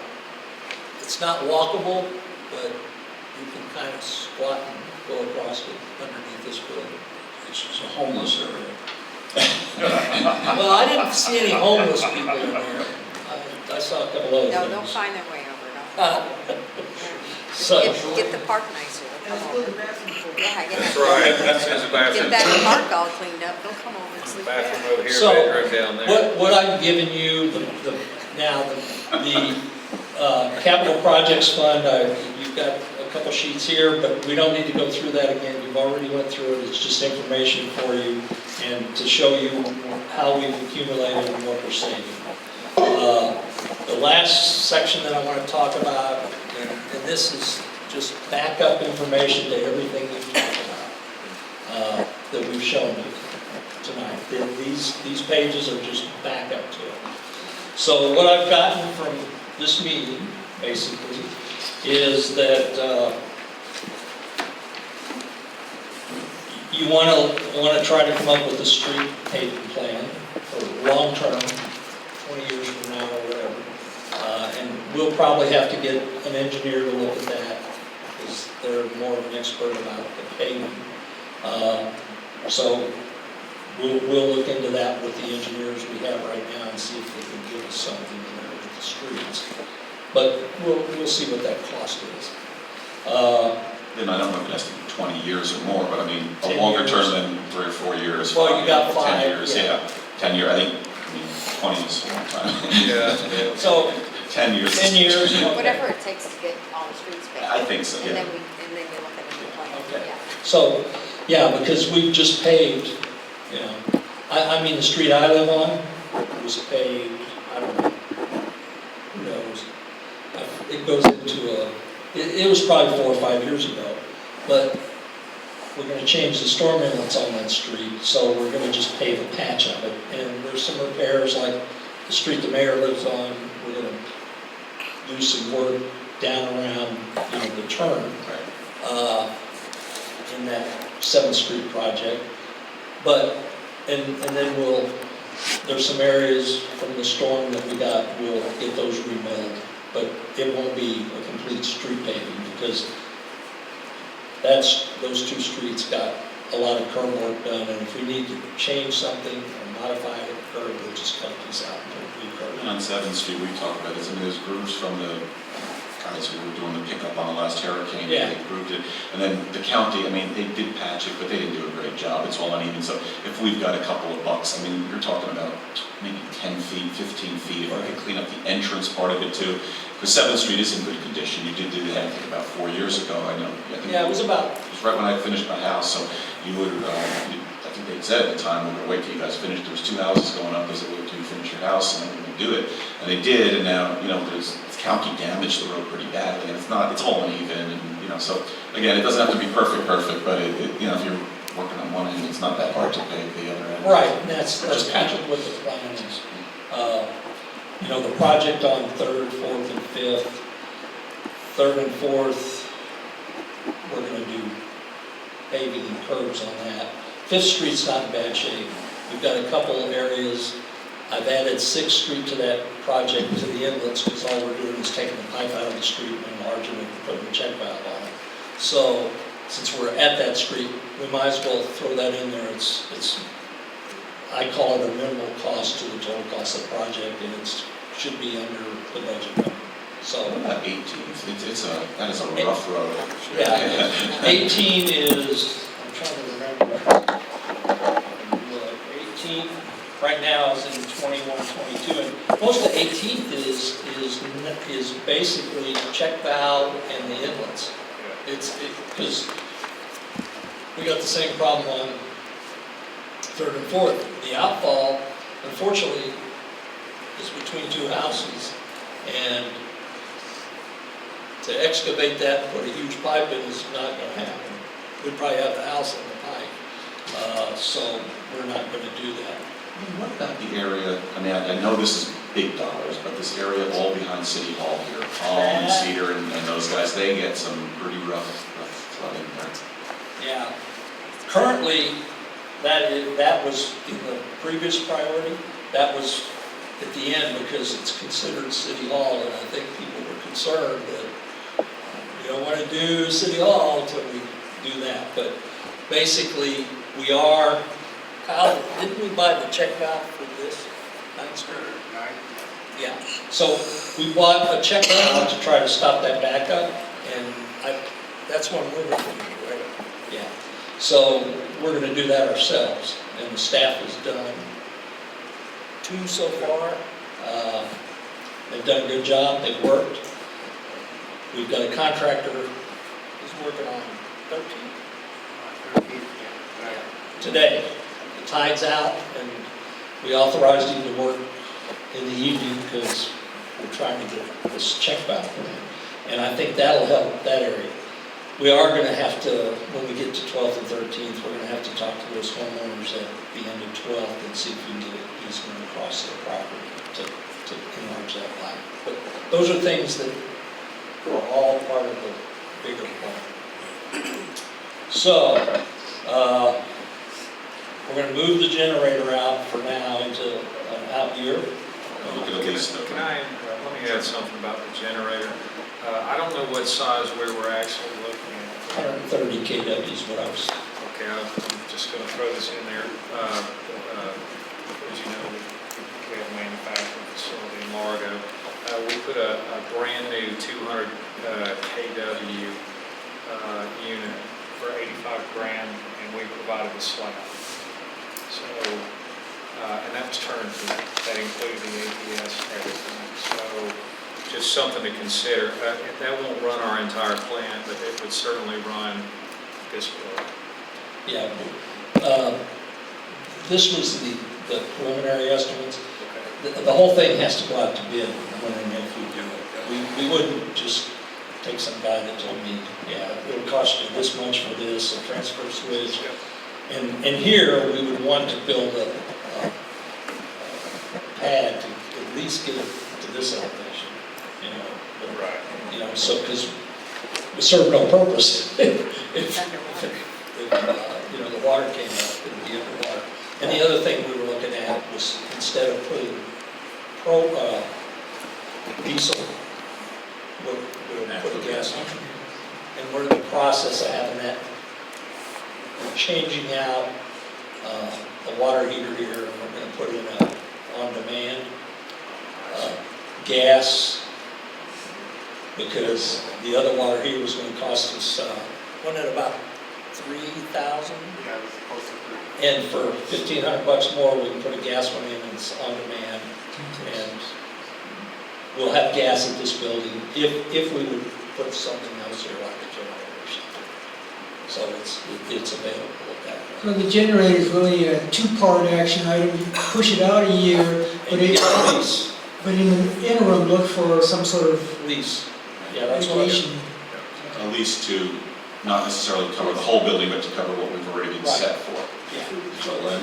it's not walkable, but you can kind of squat and go across it underneath this building. It's a homeless area. Well, I didn't see any homeless people in there. I saw a couple other No, things. they'll find their way over, don't So, Get the park nicer, they'll come over. Yeah, That's yeah. right, that's his Get bathroom. that park all cleaned up, they'll come over and sleep there. Bathroom over here, So, bedroom down there. what I've given you, the capital projects fund, you've got a couple sheets here, but we don't need to go through that again. You've already went through it. It's just information for you and to show you how we've accumulated and what we're saving. The last section that I want to talk about, and this is just backup information to everything we've talked about, that we've shown you tonight. These pages are just backup to it. So what I've gotten from this meeting, basically, is that you want to try to come up with a street paving plan for long-term, 20 years from now or whatever. And we'll probably have to get an engineer to look at that, because they're more of an expert about the paving. So we'll look into that with the engineers we have right now and see if they can give us something in there with the streets. But we'll see what that cost is. Then I don't know if it has to be 20 years or more, but I mean, a 10 longer years. term than 3 or 4 years. Well, you got 10 5, years, yeah. yeah. 10 year, I think, 20 is a long time. Yeah. So, 10 years. 10 years, you know. Whatever it takes to get all the streets paved. I think so, And yeah. then you look at a new plan, Okay. yeah. So, yeah, because we've just paved, you know, I mean, the street I live on was paved, I don't know, who knows? It goes into it was probably 4 or 5 years ago, but we're gonna change the storm inlets on that street, so we're gonna just pave a patch of it. And there's some repairs, like the street the mayor lives on, we're gonna do some work down around, you know, the turn. In that 7th Street project. But, and then there's some areas from the storm that we got, we'll get those remilled. But it won't be a complete street paving because those 2 streets got a lot of curb work done. And if we need to change something or modify a curb, we'll just cut these out and put a new curb. And on 7th Street, we talked about this, I mean, there's grooves from the guys who were doing the pickup on the last hurricane. Yeah. They grooved it. And then the county, I mean, they did patch it, but they didn't do a great job. It's all uneven. So if we've got a couple of bucks, I mean, you're talking about maybe 10 feet, 15 feet, if we could clean up the entrance part of it too. Because 7th Street is in good condition. You did do that, I think, about 4 years ago. I know. I think Yeah, it was about. It was right when I finished my house, so you would, I think they said at the time, we're gonna wait till you guys finish. There was 2 houses going up. They said, wait till you finish your house, and then we're gonna do it. And they did, and now, you know, the county damaged the road pretty badly, and it's all uneven, and, you know, so, again, it doesn't have to be perfect, but you know, if you're working on one end, it's not that hard to pave the other end. Right, and that's Just kind of what the plan is. You know, the project on 3rd, 4th, and 5th, 3rd and 4th, we're gonna do paving and curbs on that. 5th Street's not in bad shape. We've got a couple areas. I've added 6th Street to that project to the inlets because all we're doing is taking the pipe out of the street and enlarging it and putting a check valve on it. So, since we're at that street, we might as well throw that in there. I call it a minimal cost to the total cost of the project, and it should be under the budget number. So, What about 18th? That is a rough road. yeah, 18 is, I'm trying to remember. 18 right now is in 21, 22, and most of 18th is basically check valve and the inlets. Because we got the same problem on 3rd and 4th. The outfall, unfortunately, is between 2 houses, and to excavate that and put a huge pipe in is not going to happen. We'd probably have the house in the pipe, so we're not going to do that. What about the area, I mean, I know this is big dollars, but this area all behind City Hall here, Palm and Cedar and those guys, they get some pretty rough flooding there. Yeah. Currently, that was in the previous priority. That was at the end because it's considered City Hall, and I think people were concerned that we don't want to do City Hall until we do that. But basically, we are, Kyle, didn't we buy the check valve for this? 9th Street? Yeah. So we bought a check valve to try to stop that backup, and that's one we're going to do, right? Yeah. So we're going to do that ourselves, and the staff has done 2 so far. They've done a good job, they've worked. We've got a contractor who's working on 13? Today. The tide's out, and we authorized him to work in the evening because we're trying to get this check valve in. And I think that'll help that area. We are going to have to, when we get to 12th and 13th, we're going to have to talk to those homeowners at the end of 12th and see if we can get an easement across their property to enlarge that line. But those are things that are all part of the bigger plan. So, we're going to move the generator out for now into an out year. Look at least, Let me add something about the generator. I don't know what size we were actually looking at. 130 kW is what I was Okay, I'm just going to throw this in there. As you know, we have a manufacturing facility in Largo. We put a brand-new 200 kW unit for 85 grand, and we provided the slab. So, and that was turnkey. That included the APS and everything. So, just something to consider. That won't run our entire plant, but it would certainly run this building. Yeah. This was the preliminary estimates. The whole thing has to go out to bid when and if we do it. We wouldn't just take some guy that told me, yeah, it'll cost you this much for this, a transfer switch. And here, we would want to build a pad to at least get it to this elevation, you know. But, Right. you know, so, because it served no purpose. If you know, the water came up, it would be underwater. And the other thing we were looking at was, instead of putting diesel, we'll put a gas engine. And we're in the process of having that, we're changing out the water heater here, and we're gonna put in a on-demand gas, because the other water heater was gonna cost us, wasn't it about 3,000? Yeah, it was close to 3. And for $1,500 more, we can put a gas one in and it's on demand. And we'll have gas at this building if we would put something else here like a generator or something. So it's available at that So point. the generator is really a two-part action item. You push it out a year, but And get a lease. but in the interim, look for some sort of Lease. Yeah, that's what I mitigation. At least to not necessarily cover the whole building, but to cover what we've already been set for. Yeah. So then.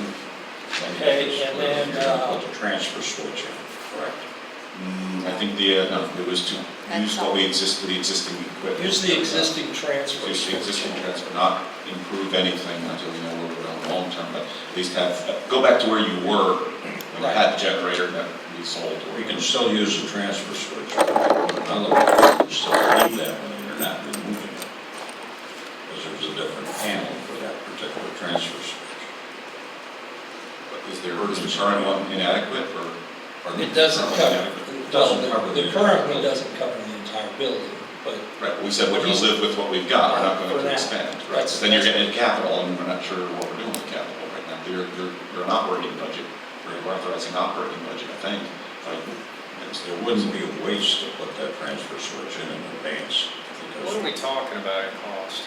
Okay, and then, Put the transfer switch in, correct? I think no, it was to use what the existing equipment. Use the existing transfer. Use the existing transfer, not improve anything until we know where we're going long term, but at least go back to where you were when you had the generator that we sold. We can still use the transfer switch. Another, you still leave that when you're not removing it. Because there's a different panel for that particular transfer switch. Is the current one inadequate, or? It doesn't cover, Doesn't cover the current one doesn't cover the entire building, but Right, we said we're gonna live with what we've got, we're not For going to now. expand, right? That's- So then you're getting into capital, and we're not sure what we're doing with capital right now. You're an operating budget, we're authorizing operating budget, I think. There wouldn't be a waste to put that transfer switch in advance. Because What are we talking about in cost?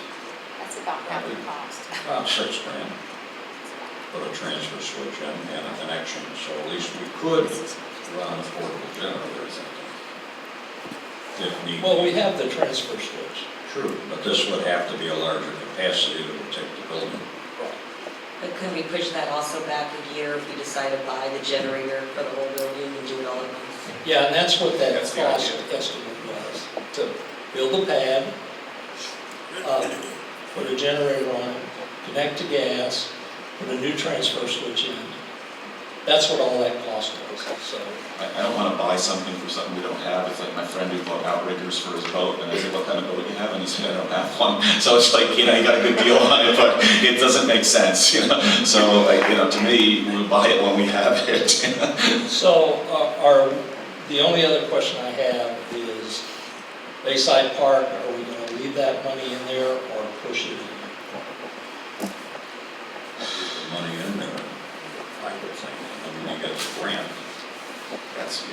That's about half the cost. about $6 grand. Put a transfer switch in and a connection, so at least we could run a portable generator. If need. well, we have the transfer switch. True, but this would have to be a larger capacity that would take the building. But could we push that also back a year if we decide to buy the generator for the whole building and do it all at once? Yeah, and that's what that That's the cost idea. estimate was, to build a pad, put a generator on it, connect to gas, put a new transfer switch in. That's what all that cost was, so. I don't wanna buy something for something we don't have. It's like my friend who bought outriggers for his boat, and I said, what kind of boat do you have? And he said, I don't have one. So it's like, you got a good deal on it, but it doesn't make sense, So, to me, we'll buy it when we have it. So, the only other question I have is, Bayside Park, are we gonna leave that money in there or push it in? The money in there, I would think, and then you get the grant. That's,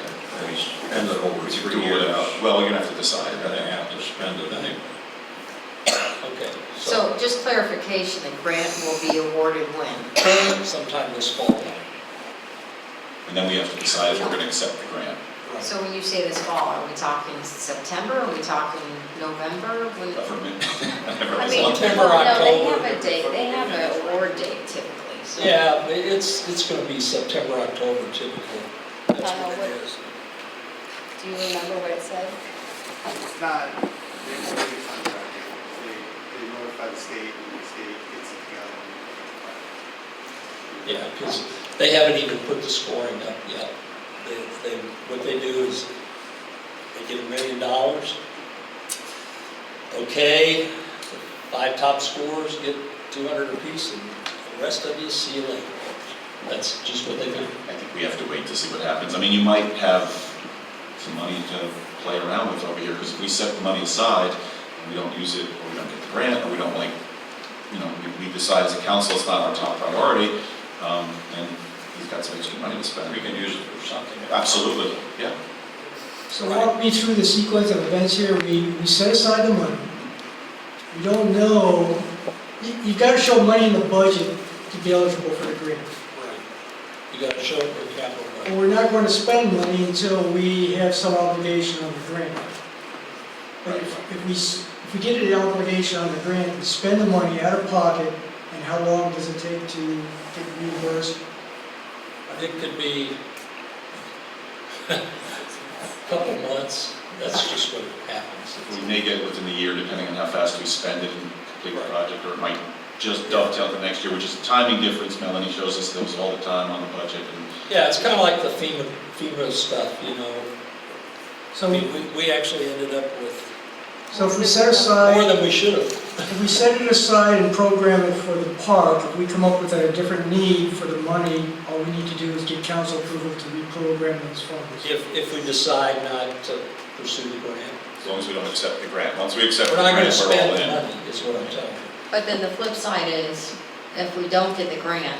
We spend it over 3 years. Well, we're gonna have to decide. You're gonna have to spend it anyway. Okay, So just clarification, the grant will be awarded when? sometime this fall. And then we have to decide if we're gonna accept the grant. So when you say this fall, are we talking September, are we talking November? Government. I mean, September, well, no, they October. have a date, they have an award date typically, so. Yeah, it's gonna be September, October typically. That's what what- it is. Do you remember what it said? It's not, they don't really contract it. They notify the state, and the state gets it together. Yeah, because they haven't even put the scoring up yet. What they do is, they get $1 million. Okay, the 5 top scorers get $200 apiece, and the rest of you, see you later. That's just what they do. I think we have to wait to see what happens. I mean, you might have some money to play around with over here, because if we set the money aside and we don't use it, or we don't get the grant, or we don't we decide as a council it's not our top priority, and he's got some extra money to spend. We can use it for something. Absolutely, yeah. So walk me through the sequence of events here. We set aside the money. We don't know, you've got to show money in the budget to be eligible for the grant. Right. You gotta show it for capital budget. And we're not going to spend money until we have some obligation on the grant. But if we get an obligation on the grant, we spend the money out of pocket, and how long does it take to get reimbursed? It could be a couple months, that's just what happens. We may get it within the year, depending on how fast we spend it and complete the project, or it might just dovetail to next year, which is a timing difference. Melanie shows us those all the time on the budget. And Yeah, it's kind of like the FEMA stuff, you know. So, I mean, we actually ended up with so if we set aside, more than we should have. if we set it aside and program it for the park, if we come up with a different need for the money, all we need to do is get council approval to reprogram those funds. If we decide not to pursue the grant. as long as we don't accept the grant. Once we accept the We're not grant, gonna we're spend all the in. money, is what I'm telling you. But then the flip side is, if we don't get the grant,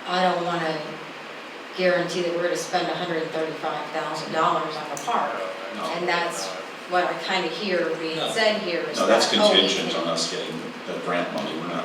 I don't want to guarantee that we're going to spend $135,000 on the park. No. And that's what I kind of hear being No. said here is No, that's that, oh, we contingent can- on us getting the grant money. We're not,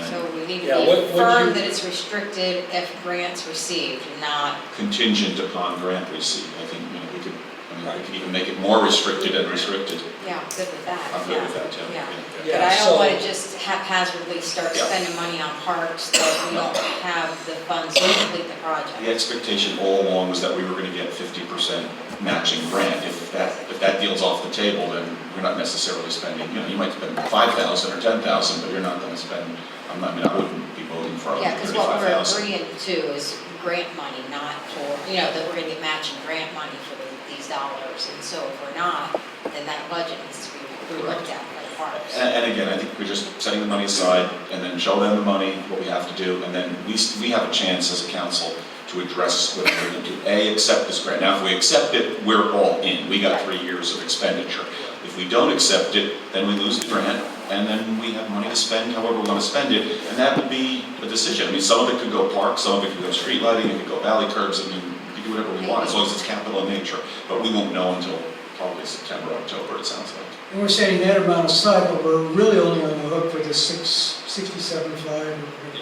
So we need Yeah, to what be you- firm that it's restricted if grants received, not, contingent upon grant receipt. I think, we could, we could even make it more restricted and restricted. yeah, I'm good with that. I'm good yeah. with that, too. Yeah. Yeah, But I so- don't want to just haphazardly start Yeah. spending money on parks that we don't have the funds to complete the project. The expectation all along was that we were going to get 50% matching grant. If that deal's off the table, then we're not necessarily spending, you might spend 5,000 or 10,000, but you're not going to spend, I wouldn't be voting for Yeah, because what we're 135,000. agreeing to is grant money, not for, that we're going to get matching grant money for these dollars. And so if we're not, then that budget needs to be re-looked at by the parks. And again, I think we're just setting the money aside and then show them the money, what we have to do, and then we have a chance as a council to address whether we're going to, accept this grant. Now, if we accept it, we're all in. We got 3 years of expenditure. If we don't accept it, then we lose the grant, and then we have money to spend however we want to spend it, and that would be a decision. I mean, some of it could go parks, some of it could go street lighting, it could go valley curbs, we could do whatever we want, as long as it's capital in nature. But we won't know until probably September, October, it sounds like. And we're setting that amount aside, but we're really only on the hook for the 67.5.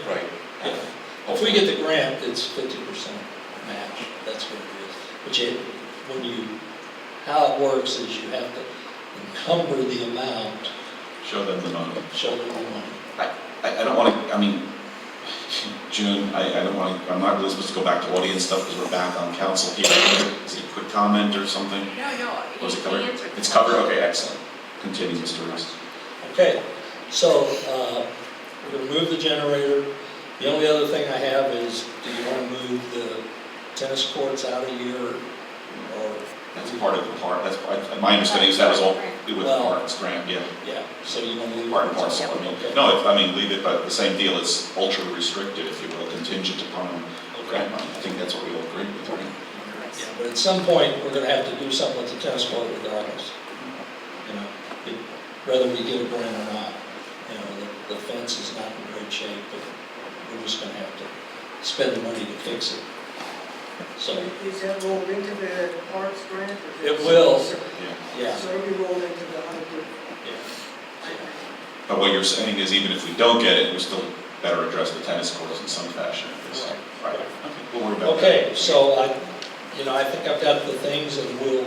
Right. Yeah. If we get the grant, it's 50% match, that's what it is. But how it works is you have to encumber the amount, Show them the money. show them the money. I don't want to, June, I don't want to, I'm not really supposed to go back to audience stuff because we're back on council here. Is it a quick comment or something? No, Was it covered? he answered. It's covered, okay, excellent. Continue, Mr. Reese. Okay, so we're going to move the generator. The only other thing I have is, do you want to move the tennis courts out of here, or? That's part of the park, my understanding is that was all to do with the Well- parks grant, yeah. Yeah, so you want to leave? Part and parcel, Okay. no, leave it, but the same deal, it's ultra restricted, if you will, contingent upon grant money. I think that's what we all agree with, right? Yeah, but at some point, we're going to have to do something with the tennis court regardless. Whether we get a grant or not. The fence is not in great shape, but we're just going to have to spend the money to fix it. So, Is that rolled into the parks grant? It will. yeah, So it'll be rolled into the 100. yeah. But what you're saying is even if we don't get it, we still better address the tennis courts in some fashion. Right. Okay, we'll worry about that. Okay, so I think I've got the things and we'll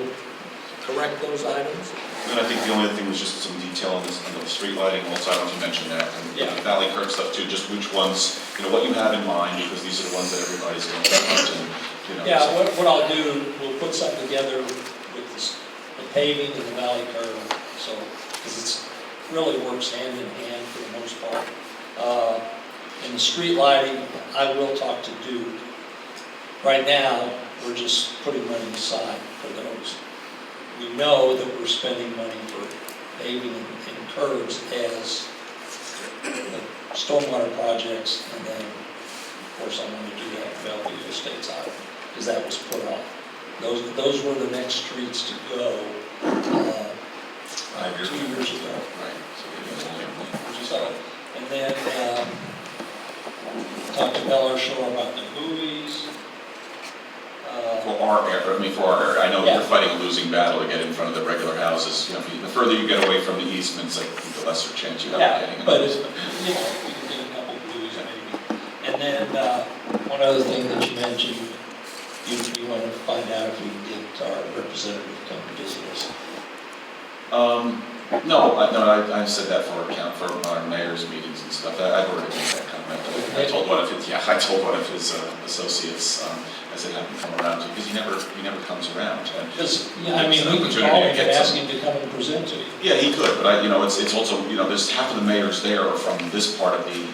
correct those items. And I think the only other thing was just some detail on this, the street lighting, also, I don't know if you mentioned that, and Yeah. the valley curb stuff too, just which ones, what you have in mind, because these are the ones that everybody's going to want and, Yeah, so- what I'll do, we'll put something together with the paving and the valley curve, so, because it really works hand in hand for the most part. And the street lighting, I will talk to Duke. Right now, we're just putting money aside for those. We know that we're spending money for paving and curbs as the stormwater projects, and then, of course, I want to do that Bellevue Estates Island, because that was put off. Those were the next streets to go 2 years ago. Right. So, and then talked to Bel Air Shore about the buoys. For our area, I mean, for our area, I know Yeah. you're fighting a losing battle to get in front of the regular houses. You know, the further you get away from the easements, I think the lesser chance you have of Yeah, getting an but it's, easement. you know, we can get a couple buoys maybe. And then, one other thing that you mentioned, you want to find out if we can get our representative to come to visit us. No, I said that for our mayor's meetings and stuff. I've already made that comment. I told one of his associates, I said, have him come around to, because he never comes around. And Because, yeah, I mean, it's an we can opportunity call to him get and ask some- him to come and present to you. Yeah, he could, but it's also, there's half of the mayors there are from this part of the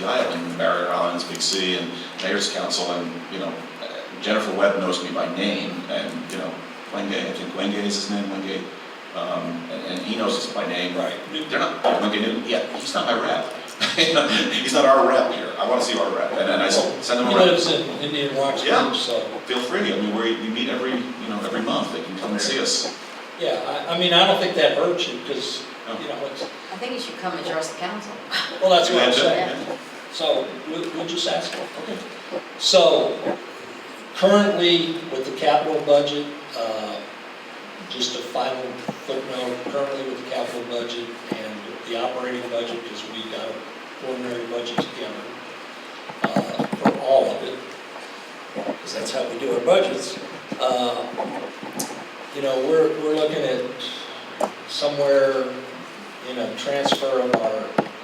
island, Barrier Islands, Big C, and Mayor's Council, and, Jennifer Webb knows me by name, and, Wenge, I think Wenge is his name, Wenge, and he knows us by name. Right. They're not, Wenge Newton, yeah, he's not my rep. He's not our rep here, I want to see our rep, and I said, send him He around. lives in Indian Rocks Yeah. Beach, so, Feel free, I mean, we meet every month, they can come and see us. yeah, I mean, I don't think that hurts you, because, it's, I think you should come address the council. well, that's what I'm Yeah, saying. yeah. So, we'll just ask him. Okay. So, currently, with the capital budget, just a final footnote, currently with the capital budget and the operating budget, because we got a preliminary budget together for all of it, because that's how we do our budgets. We're looking at somewhere in a transfer of our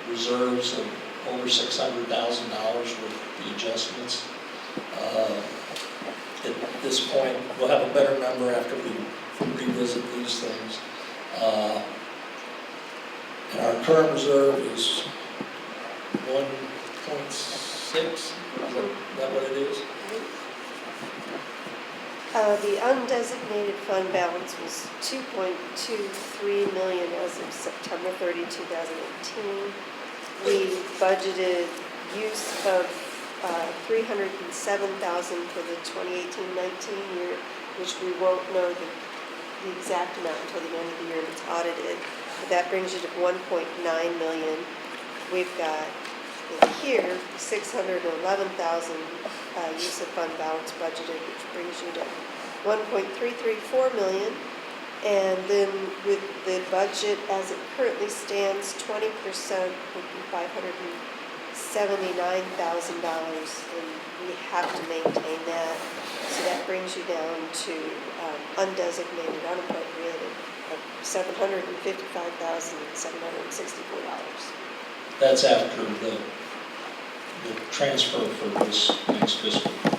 reserves of over $600,000 with the adjustments. At this point, we'll have a better number after we revisit these things. And our current reserve is 1.6, is that what it is? The undesignated fund balance was 2.23 million as of September 30, 2018. We budgeted use of $307,000 for the 2018-19 year, which we won't know the exact amount until the end of the year and it's audited. But that brings you to 1.9 million. We've got in here $611,000 use of fund balance budgeted, which brings you to 1.334 million. And then with the budget as it currently stands, 20% would be $579,000, and we have to maintain that. So that brings you down to undesignated, unappropriated of $755,764. That's after the transfer for this next fiscal year.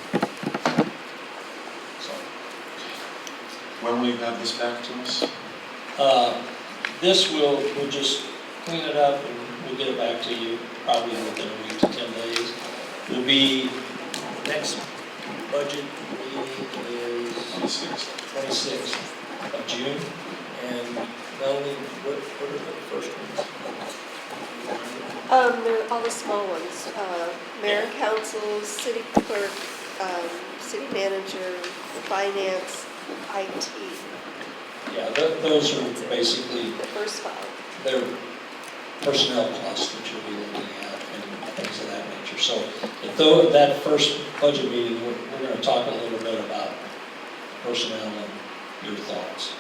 So, When will you have this back to us? this we'll just clean it up and we'll get it back to you probably within a week to 10 days. Will be, next budget meeting is 26th of June. And Melanie, what are the first ones? They're all the small ones, mayor and council, city clerk, city manager, finance, IT, Yeah, those are basically, the first five. they're personnel costs that you'll be looking at and things of that nature. So at that first budget meeting, we're going to talk a little bit about personnel and your thoughts.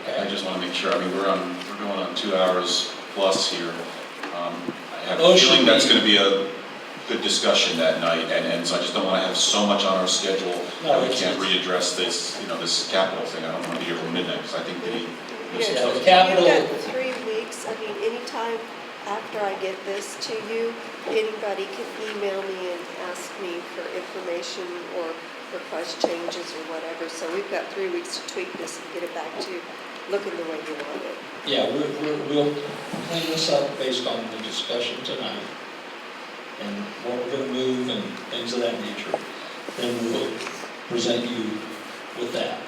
I Okay? just want to make sure, I mean, we're going on 2 hours plus here. I have a Those should feeling that's be- going to be a good discussion that night, and so I just don't want to have so much on our schedule No, that we it's- can't readdress this, this capital thing. I don't want to be here till midnight, because I think there's Yeah, Yeah, the some- capital- You've got 3 weeks, I mean, anytime after I get this to you, anybody can email me and ask me for information or request changes or whatever. So we've got 3 weeks to tweak this and get it back to you, looking the way you want it. Yeah, we'll clean this up based on the discussion tonight and what we're going to move and things of that nature. Then we'll present you with that.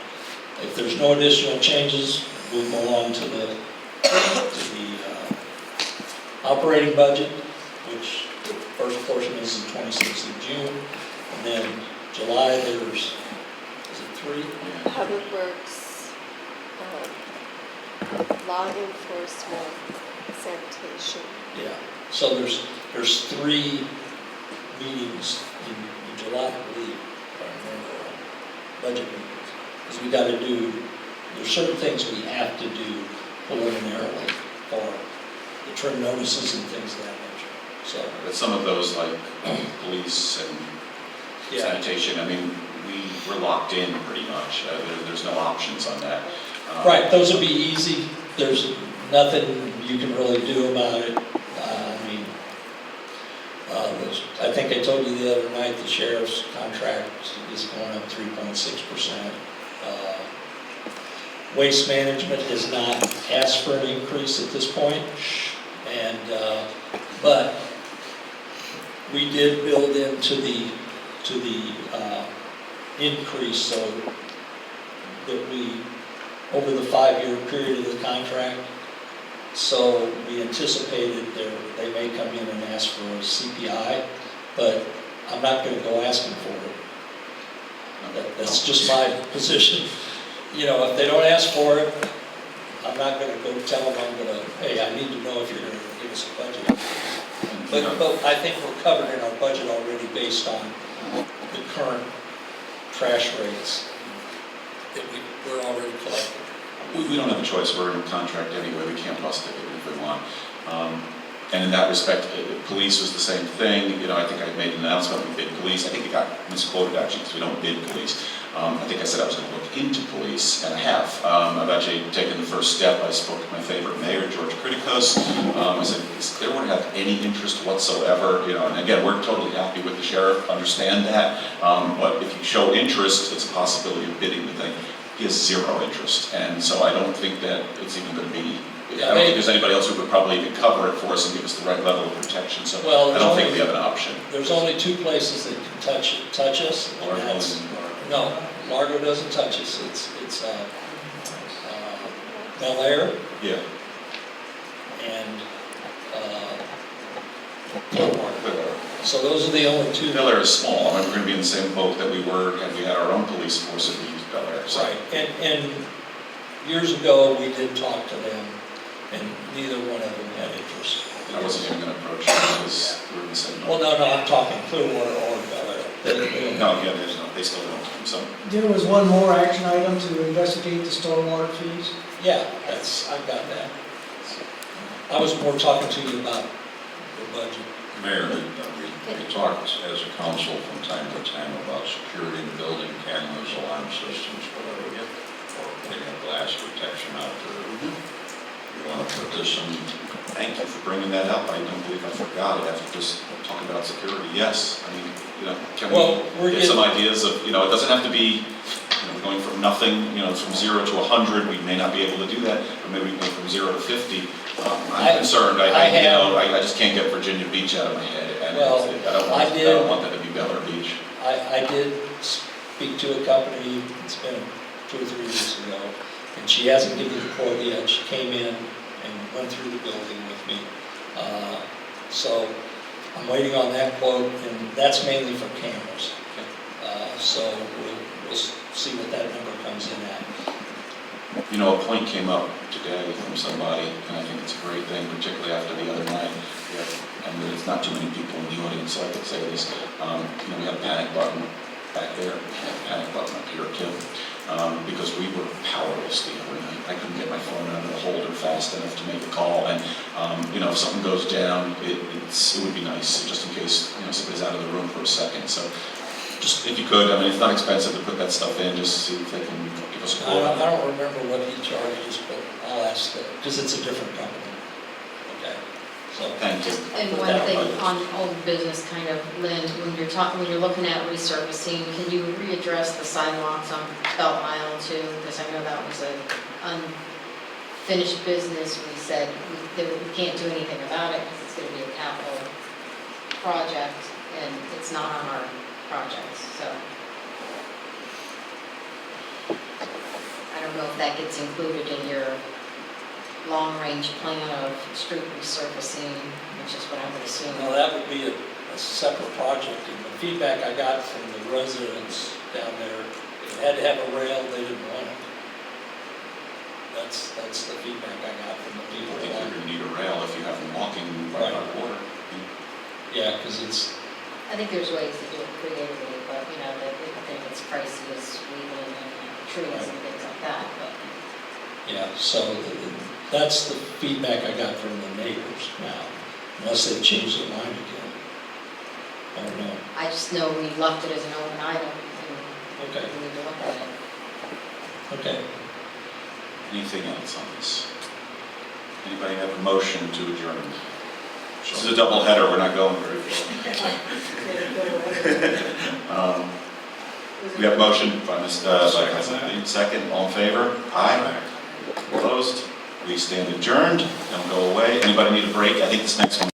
If there's no additional changes, we'll go on to the operating budget, which the first portion is the 26th of June. And then July, there's, is it 3? Public Works, law enforcement, sanitation. Yeah, so there's 3 meetings in July, I believe, if I remember, budget meetings. Because we got to do, there's certain things we have to do preliminarily for the trim notices and things of that nature. So, But some of those, like police and yeah, sanitation, I mean, we're locked in pretty much. There's no options on that. right, those would be easy. There's nothing you can really do about it. I mean, I think I told you the other night, the sheriff's contract is going up 3.6%. Waste management has not asked for an increase at this point, and, but we did build into the increase so that we, over the 5-year period of the contract, so we anticipated they may come in and ask for a CPI, but I'm not going to go asking for it. That's just my position. You know, if they don't ask for it, I'm not going to go tell them hey, I need to know if you're going to give us a budget. But I think we're covered in our budget already based on the current trash rates that we're already collecting. We don't have a choice, we're in a contract anyway, we can't bust it if we want. And in that respect, police was the same thing. You know, I think I made an announcement, we bid police. I think it got misquoted actually, because we don't bid police. I think I said I was going to look into police, and I have. I've actually taken the first step. I spoke to my favorite mayor, George Kritikos. I said, does Clearwater have any interest whatsoever? You know, and again, we're totally happy with the sheriff, understand that. But if you show interest, it's a possibility of bidding the thing. He has zero interest, and so I don't think that it's even going to be. I don't think there's anybody else who would probably even cover it for us and give us the right level of protection. So I don't think we have an option. There's only 2 places that can touch us, and that's no, Largo doesn't touch us. It's Bel Air. Yeah. And Clearwater. So those are the only 2. Bel Air is small. I mean, we're going to be in the same boat that we were had we had our own police force if we used Bel Air. So. Right. And years ago we did talk to them, and neither one of them had interest. I wasn't even going to approach them because we were in the same boat. Well, no, I'm talking Clearwater or Bel Air. No, yeah, they still don't. So. There was one more action item to investigate the stormwater fees. Yeah, I've got that. I was more talking to you about the budget. Mayor, we talked as a council from time to time about security in the building, cameras, alarm systems, whatever, or putting a glass protection out there. You want to put this in? Thank you for bringing that up. I don't believe I forgot it after just talking about security. Yes, I mean, you know, can we get some ideas of, you know, it doesn't have to be, you know, going from nothing, you know, from 0 to 100. We may not be able to do that, but maybe we can go from 0 to 50. I'm concerned. I just can't get Virginia Beach out of my head, and I don't want that to be Bel Air Beach. I did speak to a company. It's been 2 or 3 weeks ago, and she hasn't given me the quote yet. She came in and went through the building with me. So I'm waiting on that quote, and that's mainly for cameras. So we'll see what that number comes in at. You know, a point came up today from somebody, and I think it's a great thing, particularly after the other night. And there's not too many people in the audience, so I could say this. You know, we had a panic button back there, we had a panic button up here too, because we were powerless the other night. I couldn't get my phone out of the holder fast enough to make a call, and you know, if something goes down, it would be nice, just in case, you know, somebody's out of the room for a second. So just if you could, I mean, it's not expensive to put that stuff in, just see if they can give us a call. I don't remember what he charges, but I'll ask, because it's a different company. Okay, so. Thank you. And one thing on old business, kind of, Lynn, when you're looking at resurfacing, can you readdress the sidewalks on Belt Isle too? Because I know that was an unfinished business. We said we can't do anything about it because it's going to be a capital project, and it's not on our projects, so. I don't know if that gets included in your long-range plan of street resurfacing, which is what I would assume. Well, that would be a separate project, and the feedback I got from the residents down there, it had to have a rail, they didn't want it. That's the feedback I got from the I people. think you're gonna need a rail if you have them walking right on water. Yeah, because it's, I think there's ways to do it creatively, but, you know, I think it's pricey as weeding and trees and things like that, but. yeah, so that's the feedback I got from the neighbors now, unless they've changed their mind again. I don't know. I just know we left it as an open item, and Okay, we need to look at it. okay. Anything else on this? Anybody have a motion to adjourn? This is a double header, we're not going very far. We have a motion by Ms. Second, all in favor? Aye. Closed. We stand adjourned, don't go away. Anybody need a break? I think this next one